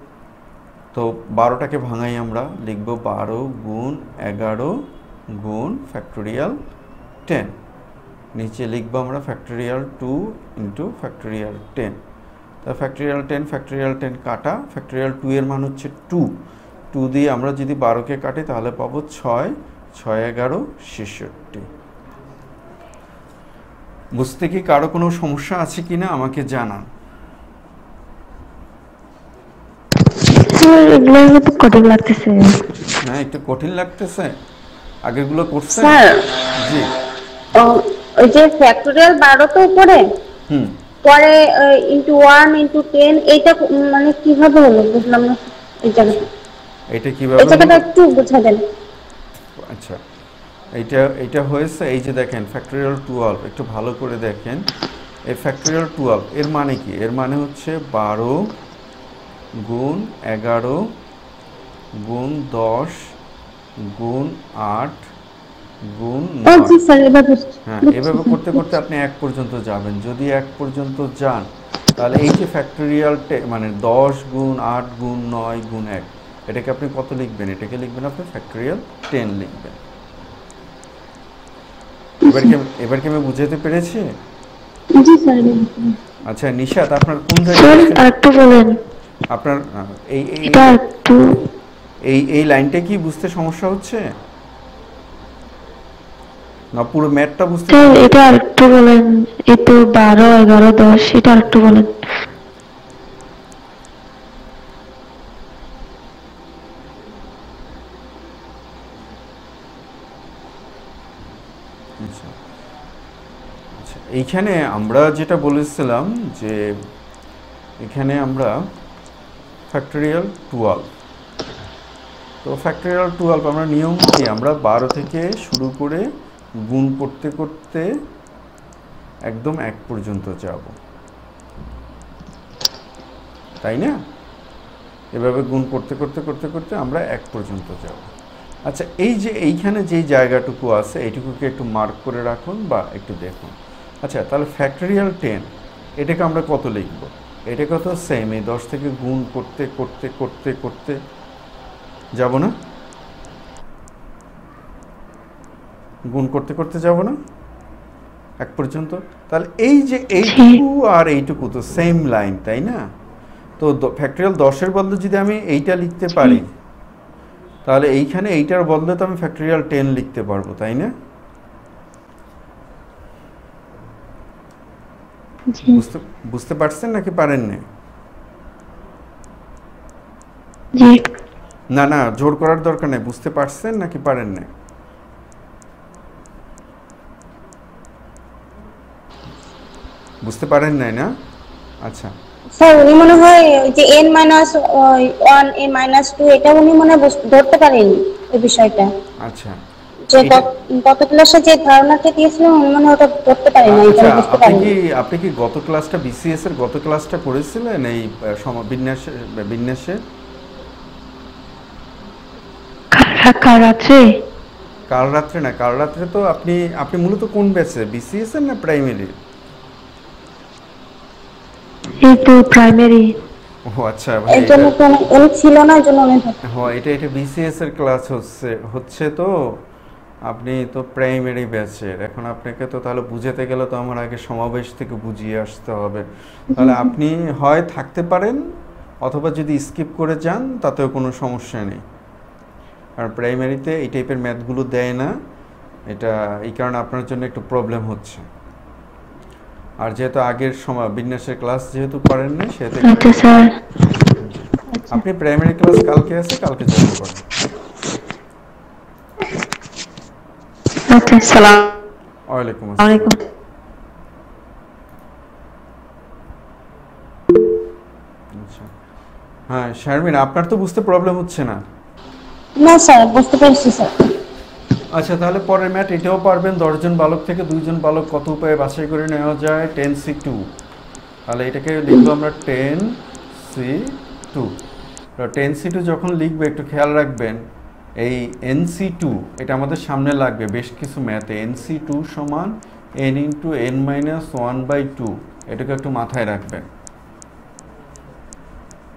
তো 12টাকে ভাঙাই, আমরা লিখব 12 গুণ 11 গুণ ফ্যাক্টোরিয়াল 10, নিচে লিখবো আমরা ফ্যাক্টোরিয়াল 2 ইন্টু ফ্যাক্টোরিয়াল 10। তা ফ্যাক্টোরিয়াল 10 কাটা, ফ্যাক্টোরিয়াল 2 এর মান হচ্ছে 2 দিয়ে আমরা যদি 12কে কাটি তাহলে পাবো 6, 6 11 66। বুঝতে কি কারো কোনো সমস্যা আছে কিনা আমাকে জানান। এগুলো তো কঠিন লাগতেছে। হ্যাঁ, একটু কঠিন লাগতেছে, আগেরগুলো করছেন? স্যার, জি, ওই যে ফ্যাক্টোরিয়াল 12 তো উপরে, পরে ইনটু 1 ইনটু 10, এইটা মানে কিভাবে হলো বুঝলাম না এই জায়গাটা। এটা কিভাবে, এই জায়গাটা একটু বুঝা দেন। আচ্ছা, এইটা হয়েছে, এই যে দেখেন ফ্যাক্টোরিয়াল 12, একটু ভালো করে দেখেন, এই ফ্যাক্টোরিয়াল 12 এর মানে কি, এর মানে হচ্ছে 12 গুণ 11 গুণ 10 গুণ 8 গুণ 9। জি স্যার, এভাবে। হ্যাঁ, এভাবে করতে করতে আপনি 1 পর্যন্ত যাবেন। যদি 1 পর্যন্ত যান, তাহলে এই যে ফ্যাক্টোরিয়াল মানে 10 গুণ 8 গুণ 9 গুণ 1, এটাকে আপনি কত লিখবেন, এটাকে লিখবেন আপনি ফ্যাক্টোরিয়াল 10 লিখবেন। এবার কি আমি বুঝাতে পেরেছি? জি স্যার। আচ্ছা নিশাত, আপনার কোন জায়গায় একটু বলেন, আপনার এই লাইনটা কি বুঝতে সমস্যা হচ্ছে না পুরো ম্যাথটা বুঝতে? এটা আরেকটু বলেন, এই তো 12 11 10, এটা আরেকটু বলেন। আচ্ছা, এইখানে আমরা যেটা বলেছিলাম যে এখানে আমরা ফ্যাক্টোরিয়াল 12, তো ফ্যাক্টোরিয়াল 12 আমরা নিয়ম কি, আমরা 12 থেকে শুরু করে গুণ করতে করতে একদম 1 পর্যন্ত যাব, তাই না? এভাবে গুণ করতে করতে করতে করতে আমরা 1 পর্যন্ত যাব। আচ্ছা, এই যে এইখানে যেই জায়গাটুকু আছে এইটুকুকে একটু মার্ক করে রাখুন বা একটু দেখুন। আচ্ছা, তাহলে ফ্যাক্টোরিয়াল 10 এটাকে আমরা কত লিখব? এটাকে তো সেম, এই 10 থেকে গুণ করতে করতে করতে করতে যাব না, গুণ করতে করতে যাব না 1 পর্যন্ত। তাহলে এই যে এইটুকু আর এইটুকু তো সেম লাইন, তাই না? তো ফ্যাক্টোরিয়াল 10-এর বদলে যদি আমি এইটা লিখতে পারি, তাহলে এইখানে এইটার বদলে তো আমি ফ্যাক্টোরিয়াল 10 লিখতে পারবো, তাই না? বুঝতে পারছেন নাকি পারেন না? না না, জোর করার দরকার নেই, বুঝতে পারছেন নাকি পারেন না? বুঝতে পারেন নাই না? আচ্ছা স্যার উনি মনে হয় ওই যে n-1 n-2 এটা উনি মনে হয় ধরতে পারেনি এই বিষয়টা, আচ্ছা যে এটা- গত ক্লাসে যে ধারণাটা দিয়েছিলেন উনি মনে হয় ওটা ধরতে পারেনি, এটা আচ্ছা বুঝতে আপনি পারেনি। কি আপনি কি গত ক্লাসটা বিসিএস এর গত ক্লাসটা করেছিলেন এই বিন্যাসে কার আছে? কাল রাত্রে না, কাল রাত্রে তো আপনি আপনি মূলত কোন ব্যাচে, বিসিএস এর না প্রাইমারি? এই তো প্রাইমারি। ও আচ্ছা ভাই, এর জন্য তো উনি ছিল না, এর জন্য উনি হ্যাঁ এটা বিসিএস এর ক্লাস হচ্ছে তো আপনি তো প্রাইমারি ব্যাচের। এখন আপনাকে তো তাহলে বুঝাতে গেলে তো আমার আগে সমাবেশ থেকে বুঝিয়ে আসতে হবে। তাহলে আপনি হয় থাকতে পারেন অথবা যদি স্কিপ করে যান তাতেও কোনো সমস্যা নেই। আর প্রাইমারিতে এই টাইপের ম্যাথগুলো দেয় না, এটা এই কারণে আপনার জন্য একটু প্রবলেম হচ্ছে। আর যেহেতু আগের বিন্যাসের ক্লাস যেহেতু করেন না সেহেতু আচ্ছা স্যার। আপনি প্রাইমারি ক্লাস কালকে আছে, কালকে জয়েন করেন। আচ্ছা সালাম ওয়ালাইকুম আলাইকুম। আসসালাম। আচ্ছা হ্যাঁ শারমিন, আপনার তো বুঝতে প্রবলেম হচ্ছে না? না স্যার বুঝতে পারছি স্যার। আচ্ছা তাহলে পরের ম্যাথ এটাও পারবেন। 10 জন বালক থেকে 2 জন বালক কত উপায়ে বাছাই করে নেওয়া যায় 10C2। তাহলে এটাকে লিখবো আমরা 10C2। 10C2 যখন লিখবে একটু খেয়াল রাখবেন এই NC2 এটা আমাদের সামনে লাগবে বেশ কিছু ম্যাথে। NC2 সমান n × n-1/2, এটাকে একটু মাথায় রাখবেন।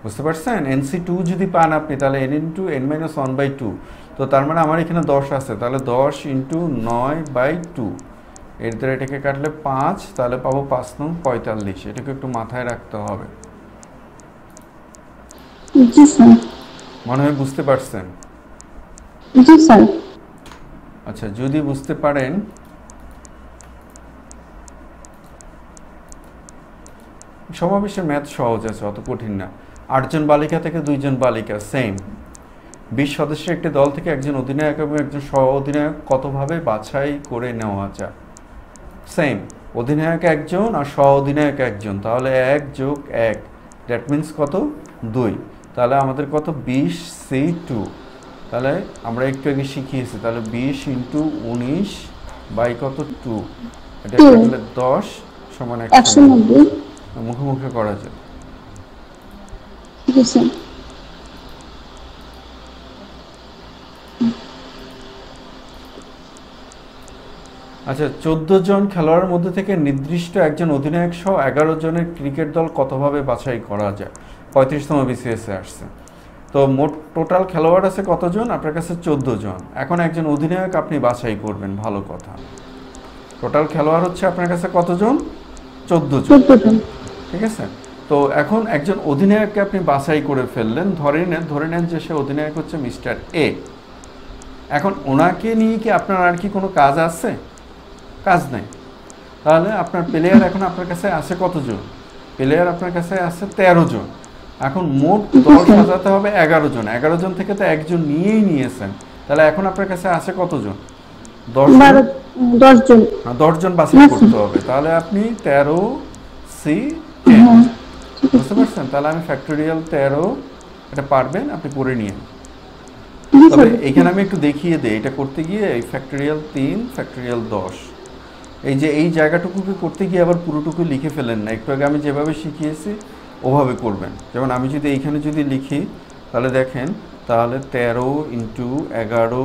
বুঝতে পারছেন? NC2 যদি পান আপনি তাহলে n × n-1/2, তো তার মানে আমার এখানে 10 আছে, তাহলে 10 × 9/2 এর দ্বারা এটাকে কাটলে 5, তাহলে পাবো 5 নং 45। এটাকে একটু মাথায় রাখতে হবে। জি স্যার। মনে হয় বুঝতে পারছেন? জি স্যার। আচ্ছা যদি বুঝতে পারেন সমাবেশের ম্যাথ সহজ আছে, অত কঠিন না। 8 জন বালিকা থেকে 2 জন বালিকা সেম। 20 সদস্যের একটি দল থেকে একজন অধিনায়ক এবং একজন সহ অধিনায়ক কতভাবে বাছাই করে নেওয়া যায়? সেম, অধিনায়ক একজন আর সহ অধিনায়ক একজন, তাহলে 1 + 1 দ্যাট মিন্স কত? 2। তাহলে আমাদের কত? 20C2। তাহলে আমরা একটু আগে শিখিয়েছি, তাহলে 20 × 19 বাই কত? 2। এটা কাটলে 10 সমান 190। মুখে মুখে করা যায়। জি স্যার। আচ্ছা 14 জন খেলোয়াড়ের মধ্যে থেকে নির্দিষ্ট একজন অধিনায়ক সহ 11 জনের ক্রিকেট দল কতভাবে বাছাই করা যায়? 35তম বিসিএসে আসছে। তো মোট টোটাল খেলোয়াড় আছে কতজন? আপনার কাছে 14 জন। এখন একজন অধিনায়ক আপনি বাছাই করবেন, ভালো কথা। টোটাল খেলোয়াড় হচ্ছে আপনার কাছে কতজন? 14 জন, ঠিক আছে? তো এখন একজন অধিনায়ককে আপনি বাছাই করে ফেললেন, ধরে নেন যে সে অধিনায়ক হচ্ছে মিস্টার এ। এখন ওনাকে নিয়ে কি আপনার আর কি কোনো কাজ আছে? কাজ নেই। তাহলে আপনার প্লেয়ার এখন আপনার কাছে আছে কতজন? প্লেয়ার আপনার কাছে আছে 13 জন। এখন মোট দল সাজাতে হবে 11 জন। 11 জন থেকে তো একজন নিয়েই নিয়েছেন, তাহলে এখন আপনার কাছে আছে কতজন? 10 জন। 10 জন বাছাই করতে হবে। তাহলে আপনি 13C10 বুঝতে পারছেন? তাহলে আমি ফ্যাক্টোরিয়াল 13 এটা পারবেন, আপনি করে নিন। তবে এখানে আমি একটু দেখিয়ে দিই, এটা করতে গিয়ে এই ফ্যাক্টোরিয়াল 3 ফ্যাক্টোরিয়াল 10 এই যে এই জায়গাটুকুকে করতে গিয়ে আবার পুরোটুকু লিখে ফেলেন না। একটু আগে আমি যেভাবে শিখিয়েছি ওভাবে করবেন। যেমন আমি যদি এইখানে যদি লিখি তাহলে দেখেন, তাহলে 13 × 11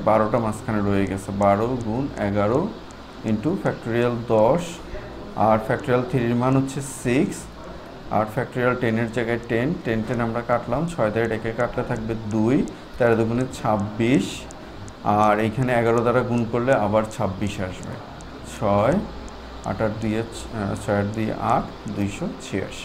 12টা মাঝখানে রয়ে গেছে, 12 × 11 ফ্যাক্টোরিয়াল 10, আর ফ্যাক্টোরিয়াল 3 এর মান হচ্ছে 6, আর ফ্যাক্টোরিয়াল 10 এর জায়গায় 10 10 10 আমরা কাটলাম, 6 দ্বারা এটাকে কাটলে থাকবে 2, 13 দুগুণে 26, আর এইখানে 11 দ্বারা গুণ করলে আবার 26 আসবে। 6 8 8 দিয়ে 6 8 দিয়ে 8 286।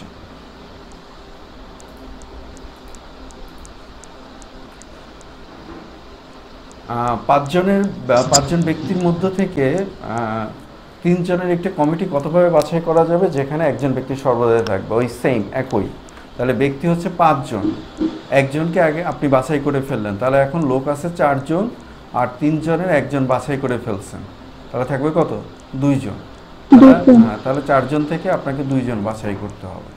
পাঁচজন ব্যক্তির মধ্য থেকে 3 জনের একটি কমিটি কতভাবে বাছাই করা যাবে যেখানে একজন ব্যক্তি সর্বদাই থাকবে? ওই সেম একই। তাহলে ব্যক্তি হচ্ছে 5 জন, একজনকে আগে আপনি বাছাই করে ফেললেন, তাহলে এখন লোক আছে 4 জন, আর 3 জনের একজন বাছাই করে ফেলছেন, তাহলে থাকবে কত? 2 জন। তাহলে 4 জন থেকে আপনাকে 2 জন বাছাই করতে হবে।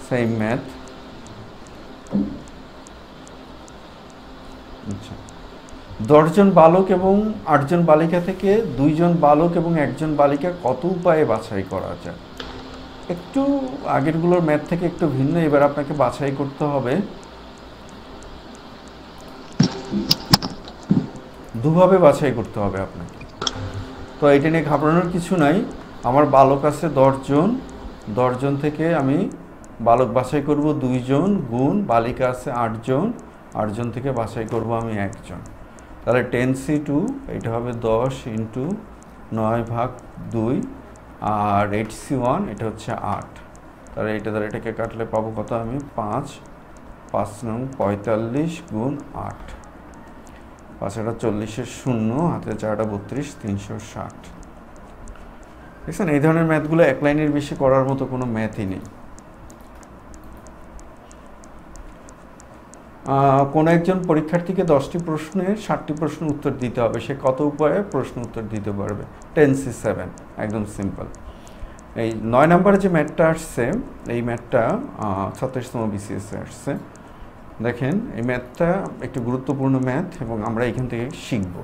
Same math. আচ্ছা, 10 জন বালক এবং 8 জন বালিকা থেকে 2 জন বালক এবং 1 জন বালিকা কত উপায়ে বাছাই করা যায়? একটু আগেরগুলোর ম্যাথ থেকে একটু ভিন্ন। এবার আপনাকে বাছাই করতে হবে, দুভাবে বাছাই করতে হবে আপনাকে। তো এটা নিয়ে ঘাবড়ানোর কিছু নাই। আমার বালক আছে 10 জন, 10 জন থেকে আমি বালক বাছাই করব 2 জন, গুণ বালিকা আছে 8 জন, 8 জন থেকে বাছাই করব আমি 1 জন। তাহলে 10C2 এটা হবে 10 ইন্টু 9/2, আর 8C1 এটা হচ্ছে 8। তাহলে এটা দ্বারা এটাকে কাটলে পাবো কত আমি? 5 9 45 গুণ 8, 5 40 0, হাতে 4 32, 360। দেখছেন, এই ধরনের ম্যাথগুলো এক লাইনের বেশি করার মতো কোনো ম্যাথই নেই। কোন একজন পরীক্ষার্থীকে 10টি প্রশ্নের 60টি প্রশ্ন উত্তর দিতে হবে, সে কত উপায়ে প্রশ্ন উত্তর দিতে পারবে? 10C7, একদম সিম্পল। এই 9 নম্বরে যে ম্যাথটা আসছে, এই ম্যাথটা 36তম বিসিএসে আসছে। দেখেন, এই ম্যাথটা একটি গুরুত্বপূর্ণ ম্যাথ এবং আমরা এখান থেকে শিখব।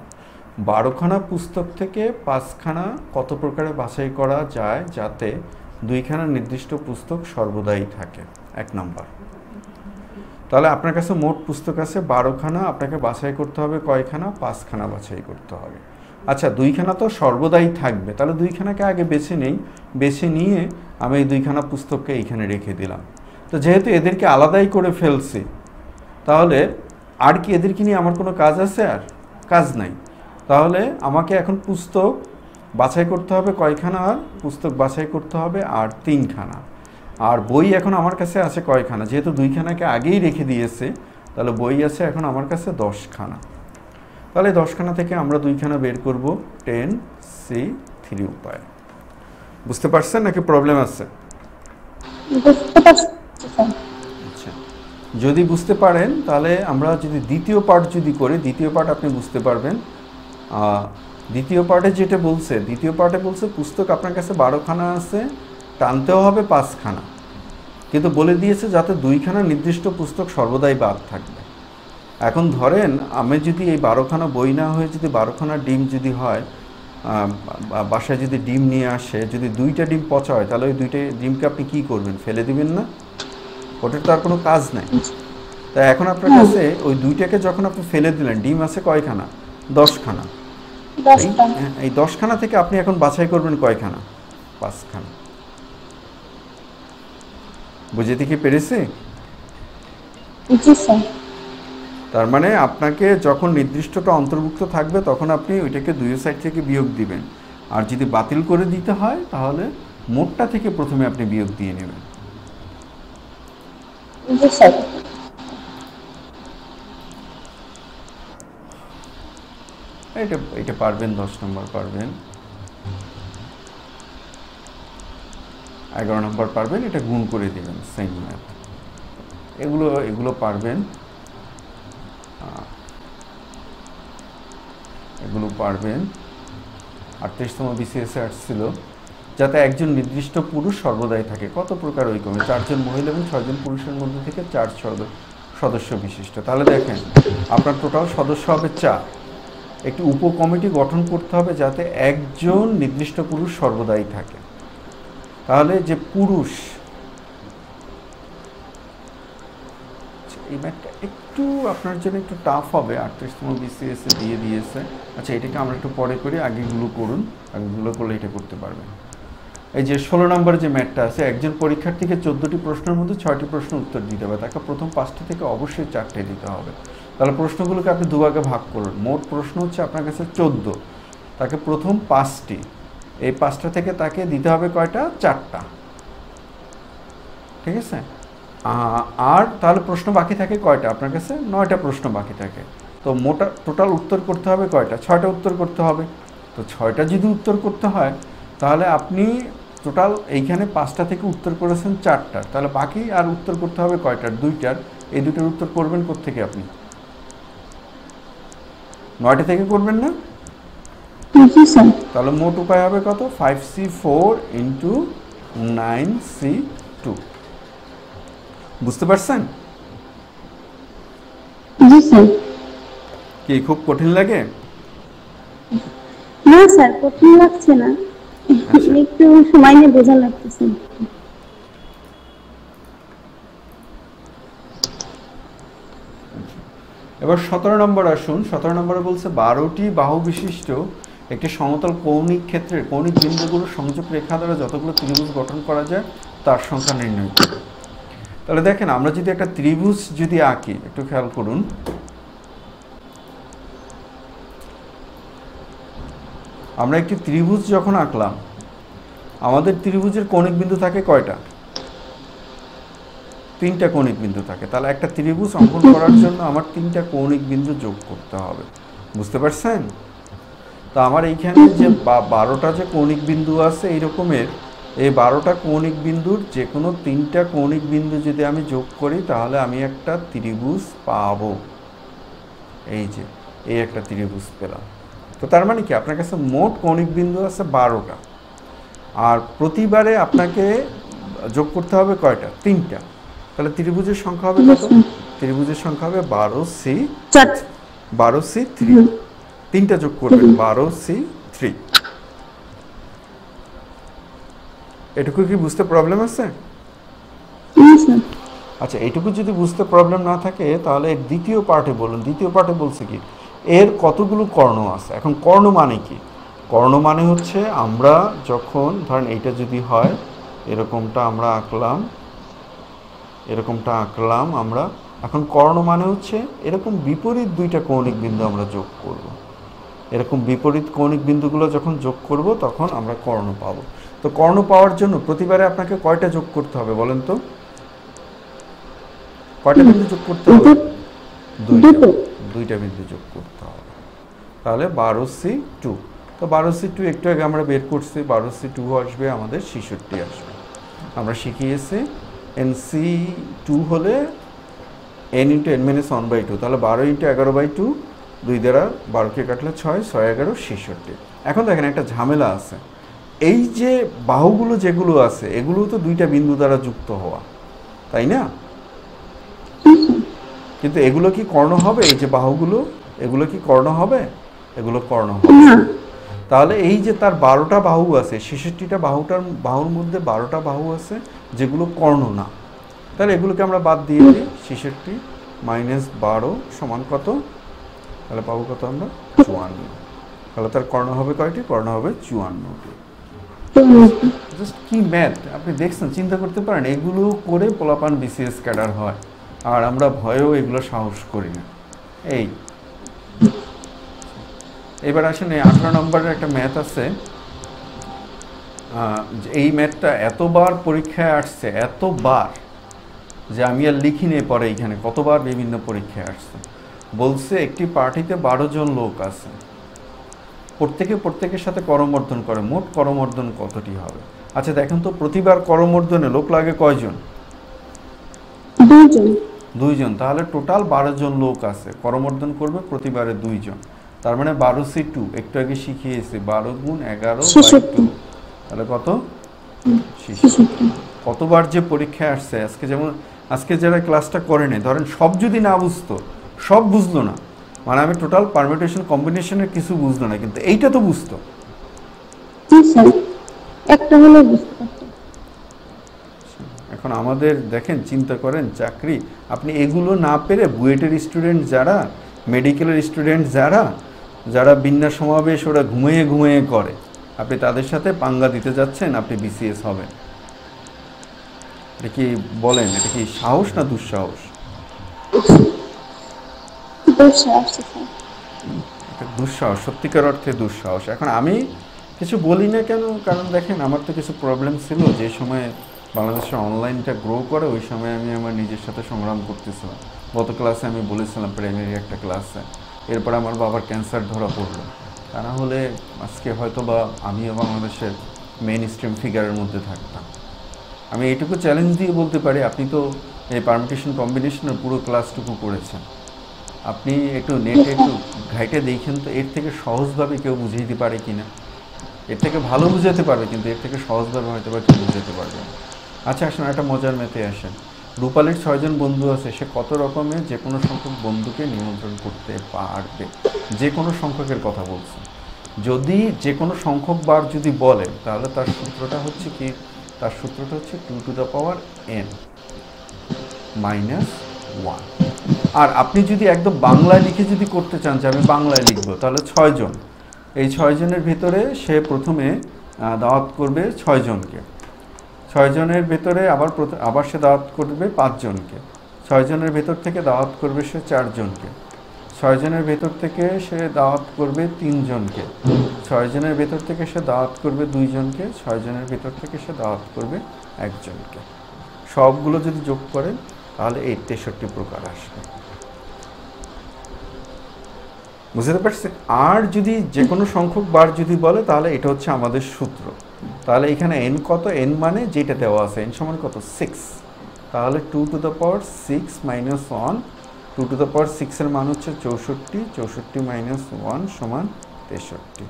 12খানা পুস্তক থেকে 5খানা কত প্রকারে বাছাই করা যায় যাতে 2খানা নির্দিষ্ট পুস্তক সর্বদাই থাকে? 1 নম্বর। তাহলে আপনার কাছে মোট পুস্তক আছে 12খানা, আপনাকে বাছাই করতে হবে কয়খানা? 5খানা বাছাই করতে হবে। আচ্ছা, 2খানা তো সর্বদাই থাকবে, তাহলে 2খানাকে আগে বেছে নেই। বেছে নিয়ে আমি এই 2খানা পুস্তককে এইখানে রেখে দিলাম। তো যেহেতু এদেরকে আলাদাই করে ফেলছি, তাহলে আর কি এদেরকে নিয়ে আমার কোনো কাজ আছে? আর কাজ নাই। তাহলে আমাকে এখন পুস্তক বাছাই করতে হবে কয়খানা? আর পুস্তক বাছাই করতে হবে আর 3খানা। আর বই এখন আমার কাছে আছে কয়খানা? যেহেতু 2খানাকে আগেই রেখে দিয়েছে, তাহলে বই আছে এখন আমার কাছে 10খানা। তাহলে 10খানা থেকে আমরা 2খানা বের করব 10C3 উপায়। বুঝতে পারছেন নাকি প্রবলেম আছে? আচ্ছা, যদি বুঝতে পারেন তাহলে আমরা যদি দ্বিতীয় পার্ট যদি করি, দ্বিতীয় পার্ট আপনি বুঝতে পারবেন। দ্বিতীয় পার্টে যেটা বলছে, দ্বিতীয় পার্টে বলছে পুস্তক আপনার কাছে 12খানা আছে, টানতেও হবে 5খানা, কিন্তু বলে দিয়েছে যাতে 2খানা নির্দিষ্ট পুস্তক সর্বদাই বাদ থাকবে। এখন ধরেন আমি যদি এই 12খানা বই না হয়ে যদি 12খানা ডিম যদি হয়, বাসায় যদি ডিম নিয়ে আসে, যদি 2টা ডিম পচা হয়, তাহলে ওই 2টা ডিমকে আপনি কি করবেন? ফেলে দিবেন না? ওটার তো আর কোনো কাজ নাই। তাই এখন আপনার কাছে ওই 2টাকে যখন আপনি ফেলে দিলেন, ডিম আছে কয়খানা? 10খানা। এই 10খানা থেকে আপনি এখন বাছাই করবেন কয়খানা? 5খানা। বুঝতে কি পেরেছি? জি স্যার। তার মানে আপনাকে যখন নির্দিষ্টটা অন্তর্ভুক্ত থাকবে তখন আপনি ওইটাকে 2 সাইড থেকে বিয়োগ দিবেন, আর যদি বাতিল করে দিতে হয় তাহলে মোটটা থেকে প্রথমে আপনি বিয়োগ দিয়ে নেবেন। জি স্যার। এটা পারবেন, 10 নম্বর পারবেন, 11 নম্বর পারবেন। এটা গুণ করে দিবেন, সেম ম্যাথ। এগুলো পারবেন, এগুলো পারবেন। 38তম বিসিএসে আসছিল যাতে একজন নির্দিষ্ট পুরুষ সর্বদাই থাকে। কত প্রকার ঐক্যমে? 4 জন মহিলা এবং 6 জন পুরুষের মধ্যে থেকে 4 সদস্য বিশিষ্ট। তাহলে দেখেন আপনার টোটাল সদস্য হবে 4। একটি উপকমিটি গঠন করতে হবে যাতে একজন নির্দিষ্ট পুরুষ সর্বদাই থাকে। তাহলে যে পুরুষ, এই ম্যাথটা একটু আপনার জন্য একটু টাফ হবে, 38তম বিসিএসে দিয়ে দিয়েছে। আচ্ছা, এটাকে আমরা একটু পরে করি, আগেগুলো করুন, আগেগুলো করলে এটা করতে পারবেন। এই যে 16 নম্বরে যে ম্যাথটা আছে, একজন পরীক্ষার্থীকে 14টি প্রশ্নের মধ্যে 6টি প্রশ্ন উত্তর দিতে হবে, তাকে প্রথম 5টি থেকে অবশ্যই 4টে দিতে হবে। তাহলে প্রশ্নগুলোকে আপনি দুভাগে ভাগ করুন। মোট প্রশ্ন হচ্ছে আপনার কাছে 14, তাকে প্রথম 5টি, এই 5টা থেকে তাকে দিতে হবে কয়টা? 4টা। ঠিক আছে? আর তাহলে প্রশ্ন বাকি থাকে কয়টা? আপনার কাছে 9টা প্রশ্ন বাকি থাকে। তো টোটাল উত্তর করতে হবে কয়টা? 6টা উত্তর করতে হবে। তো 6টা যদি উত্তর করতে হয় তাহলে আপনি টোটাল এইখানে 5টা থেকে উত্তর করেছেন 4টার, তাহলে বাকি আর উত্তর করতে হবে কয়টার? 2টার। এই 2টার উত্তর করবেন কোত্থেকে আপনি? 9টা থেকে করবেন না? জি স্যার। তাহলে মোট উপায় হবে কত? 5c4 into 9c2। বুঝতে পারছেন? জি স্যার। কি খুব কঠিন লাগে? না স্যার, কঠিন লাগছে না, একটু সময় নিয়ে বোঝা লাগতেছে। এবার 17 নম্বর আসুন। 17 নম্বরে বলছে 12টি বাহু বিশিষ্ট একটি সমতল কৌণিক ক্ষেত্রের কৌণিক বিন্দুগুলোর সংযোগ রেখা দ্বারা যতগুলো ত্রিভুজ গঠন করা যায় তার সংখ্যা নির্ণয় করুন। তাহলে দেখেন, আমরা যদি একটা ত্রিভুজ যদি আঁকি, একটু খেয়াল করুন। আমরা একটি ত্রিভুজ যখন আঁকলাম, আমাদের ত্রিভুজের কৌণিক বিন্দু থাকে কয়টা? 3টা কৌণিক বিন্দু থাকে। তাহলে একটা ত্রিভুজ অঙ্কন করার জন্য আমার 3টা কৌণিক বিন্দু যোগ করতে হবে। বুঝতে পারছেন? তো আমার এইখানে যে 12টা যে কৌণিক বিন্দু আছে এই রকমের, এই 12টা কৌণিক বিন্দুর যে কোনো 3টা কৌণিক বিন্দু যদি আমি যোগ করি তাহলে আমি একটা ত্রিভুজ পাবো। এই যে এই একটা ত্রিভুজ পেলাম। তো তার মানে কি, আপনার কাছে মোট কৌণিক বিন্দু আছে 12টা, আর প্রতিবারে আপনাকে যোগ করতে হবে কয়টা? 3টা। তাহলে ত্রিভুজের সংখ্যা হবে কত? ত্রিভুজের সংখ্যা হবে 12c3। 3টা যোগ করবেন, 12c3। এটুকু কি বুঝতে প্রবলেম আছে? আচ্ছা, এইটুকু যদি বুঝতে প্রবলেম না থাকে তাহলে এর দ্বিতীয় পার্টে বলুন। দ্বিতীয় পার্টে বলছে কি, এর কতগুলো কর্ণ আছে। এখন কর্ণ মানে কি? কর্ণ মানে হচ্ছে আমরা যখন ধরেন এইটা যদি হয় এরকমটা আমরা আঁকলাম, এরকমটা আঁকলাম আমরা। এখন কর্ণ মানে হচ্ছে এরকম বিপরীত 2টা কৌণিক বিন্দু আমরা যোগ করব। এরকম বিপরীত কৌণিক বিন্দুগুলো যখন যোগ করব তখন আমরা কর্ণ পাবো। তো কর্ণ পাওয়ার জন্য প্রতিবারে আপনাকে কয়টা যোগ করতে হবে বলেন তো? কয়টা বিন্দু যোগ করতে হবে? 2টা বিন্দু যোগ করতে হবে। তাহলে 12c2। তো 12c2 একটু আগে আমরা বের করছি, 12c2 আসবে আমাদের 66 আসবে। আমরা শিখিয়েছি nc2 হলে n × n-1/2। তাহলে 12 × 11/2, 2 দ্বারা 12কে কাটলে 6, 6 11 66। এখন দেখেন একটা ঝামেলা আছে। এই যে বাহুগুলো যেগুলো আছে এগুলো তো 2টা বিন্দু দ্বারা যুক্ত হওয়া, তাই না? কিন্তু এগুলো কি কর্ণ হবে? এই যে বাহুগুলো, এগুলো কি কর্ণ হবে? এগুলো কর্ণ হবে। তাহলে এই যে তার 12টা বাহু আছে, 66টা বাহুর মধ্যে 12টা বাহু আছে যেগুলো কর্ণ না। তাহলে এগুলোকে আমরা বাদ দিয়ে দিই। 66 - 12 সমান কত? তাহলে পাবো কত আমরা? 54। তাহলে তার কর্ণ হবে কয়টি? কর্ণ হবে 54টি। জাস্ট কি ম্যাথ আপনি দেখছেন, চিন্তা করতে পারেন। এগুলো করে পোলাপান বিসিএস ক্যাডার হয়, আর আমরা ভয়েও এগুলো সাহস করি না। এবার আসেন, 18 নম্বরের একটা ম্যাথ আছে। এই ম্যাথটা এতবার পরীক্ষায় আসছে, এতবার যে আমি আর লিখিনি পরে এইখানে কতবার বিভিন্ন পরীক্ষায় আসছে। বলছে একটি পার্টিতে 12 জন লোক আছে, প্রত্যেকের সাথে করমর্দন করে, মোট করমর্দন কতটি হবে? আচ্ছা দেখেন তো, প্রতিবার করমর্দনে লোক লাগে কয়জন? 2 জন। তাহলে টোটাল 12 জন লোক আছে, করমর্দন করবে প্রতিবারে 2 জন। তার মানে 12c2 একটু আগে শিখিয়েছি, 12 × 11/2। তাহলে কত? 66। কতবার যে পরীক্ষায় আসছে। আজকে যারা ক্লাসটা করে নেই, ধরেন সব যদি না বুঝতো, সব বুঝলো না, মানে আমি টোটাল পারমিউটেশন কম্বিনেশনের কিছু বুঝলো না, কিন্তু এইটা তো বুঝতো। এখন আমাদের দেখেন, চিন্তা করেন চাকরি, আপনি এগুলো না পেরে বুয়েটের স্টুডেন্ট যারা, মেডিকেলের স্টুডেন্ট যারা বিন্যাস সমাবেশ ওরা ঘুমিয়ে করে, আপনি তাদের সাথে পাঙ্গা দিতে যাচ্ছেন, আপনি বিসিএস হবেন। এটা কি বলেন, এটা কি সাহস না দুঃসাহস? দুঃসাহস, সত্যিকার অর্থে দুঃসাহস। এখন আমি কিছু বলি না কেন, কারণ দেখেন আমার তো কিছু প্রবলেম ছিল। যে সময় বাংলাদেশের অনলাইনটা গ্রো করে ওই সময় আমি আমার নিজের সাথে সংগ্রাম করতেছিলাম। গত ক্লাসে আমি বলেছিলাম, প্রাইমারি একটা ক্লাসে। এরপর আমার বাবার ক্যান্সার ধরা পড়লো। তা না হলে আজকে হয়তো বা আমিও বাংলাদেশের মেইন স্ট্রিম ফিগারের মধ্যে থাকতাম। আমি এইটুকু চ্যালেঞ্জ দিয়ে বলতে পারি, আপনি তো এই পারমিউটেশন কম্বিনেশনের পুরো ক্লাসটুকু করেছেন, আপনি একটু নেটে একটু ঘাইটে দেখেন তো এর থেকে সহজভাবে কেউ বুঝিয়ে দিতে পারে কিনা। এর থেকে ভালো বুঝাতে পারবে কিন্তু এর থেকে সহজভাবে হয়তো বা কেউ বুঝাতে পারবে না। আচ্ছা আসুন একটা মজার ম্যাথে আসেন। রূপালীর 6 জন বন্ধু আছে, সে কত রকমের যে কোনো সংখ্যক বন্ধুকে নিমন্ত্রণ করতে পারবে? যে কোনো সংখ্যকের কথা বলছে। যদি যে কোনো সংখ্যক বার যদি বলেন তাহলে তার সূত্রটা হচ্ছে কি, তার সূত্রটা হচ্ছে 2 টু দ্য পাওয়ার n -1। আর আপনি যদি একদম বাংলায় লিখে যদি করতে চান যে আমি বাংলায় লিখবো, তাহলে 6 জন, এই 6 জনের ভিতরে সে প্রথমে দাওয়াত করবে 6 জনকে, 6 জনের ভেতরে আবার সে দাওয়াত করবে 5 জনকে, 6 জনের ভেতর থেকে দাওয়াত করবে সে 4 জনকে, 6 জনের ভেতর থেকে সে দাওয়াত করবে 3 জনকে, 6 জনের ভেতর থেকে সে দাওয়াত করবে 2 জনকে, 6 জনের ভেতর থেকে সে দাওয়াত করবে 1 জনকে। সবগুলো যদি যোগ করেন তাহলে এই 63 প্রকার আসবে। বুঝতে পারছি? আর যদি যে কোনো সংখ্যক বার যদি বলে তাহলে এটা হচ্ছে আমাদের সূত্র। তাহলে এখানে n কত, n মানে যেটা দেওয়া আছে, n সমান কত 6, তাহলে 2 to the power 6 minus 1, 2 to the power 6 এর মান হচ্ছে 64, 64 মাইনাস 1 সমান 63।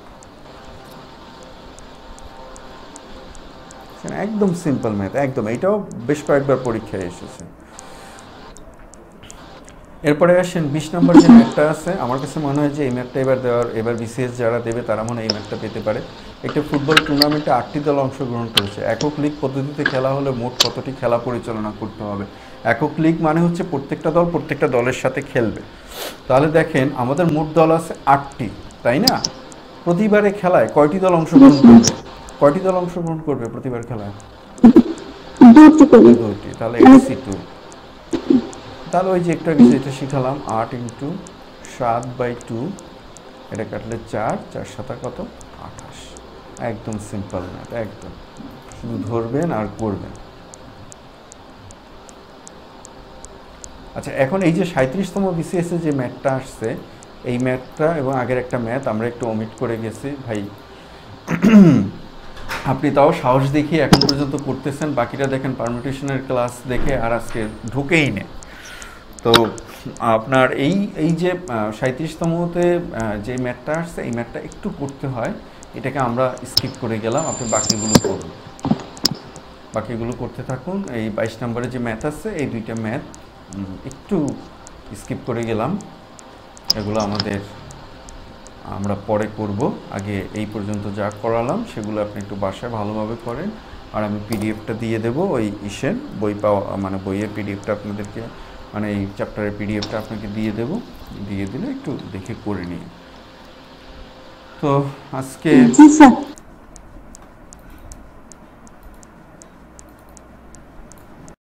একদম সিম্পল ম্যাথ, একদম। এটাও বেশ কয়েকবার পরীক্ষায় এসেছে। এরপরে আসেন 20 নম্বর যে ম্যাথটা আছে, আমার কাছে মনে হয় যে এই ম্যাথটা এবার বিসিএস যারা দেবে তারা মনে হয় এই ম্যাথটা পেতে পারে। একটা ফুটবল টুর্নামেন্টে 8টি দল অংশগ্রহণ করেছে। একক লীগ পদ্ধতিতে খেলা হলে মোট কতটি খেলা পরিচালনা করতে হবে? একক লীগ মানে হচ্ছে প্রত্যেকটা দল প্রত্যেকটা দলের সাথে খেলবে। তাহলে দেখেন আমাদের মোট দল আছে 8টি, তাই না? প্রতিবারে খেলায় কয়টি দল অংশগ্রহণ করবে? কয়টি দল অংশগ্রহণ করবে প্রতিবার খেলায়? 2টি। তাহলে AC2। তাহলে ওই যে একটু আগে যেটা শিখালাম 8 × 7/2, এটা কাটলে 4, 4 7 কত 28। একদম সিম্পল ম্যাথ, একদম শুধু ধরবেন আর করবেন। আচ্ছা এখন এই যে 37তম বিসিএস এ যে ম্যাথটা আসছে, এই ম্যাথটা এবং আগের একটা ম্যাথ আমরা একটু ওমিট করে গেছি ভাই। আপনি তাও সাহস দেখিয়ে এখন পর্যন্ত করতেছেন, বাকিটা দেখেন পারমিউটেশনের ক্লাস দেখে আর আজকে ঢুকেই নেই। তো আপনার এই যে 37তমতে যে ম্যাথটা আসছে এই ম্যাথটা একটু করতে হয়, এটাকে আমরা স্কিপ করে গেলাম, আপনি বাকিগুলো করুন, বাকিগুলো করতে থাকুন। এই 22 নম্বরে যে ম্যাথ আছে এই দুইটা ম্যাথ একটু স্কিপ করে গেলাম, এগুলো আমরা পরে করব। আগে এই পর্যন্ত যা করালাম সেগুলো আপনি একটু বাসায় ভালোভাবে করেন, আর আমি পিডিএফটা দিয়ে দেবো ওই বই পাওয়া মানে বইয়ের পিডিএফটা আপনাদেরকে, মানে এই চ্যাপ্টারের পিডিএফটা আপনাকে দিয়ে দিলে একটু দেখে করে নিন। তো আজকে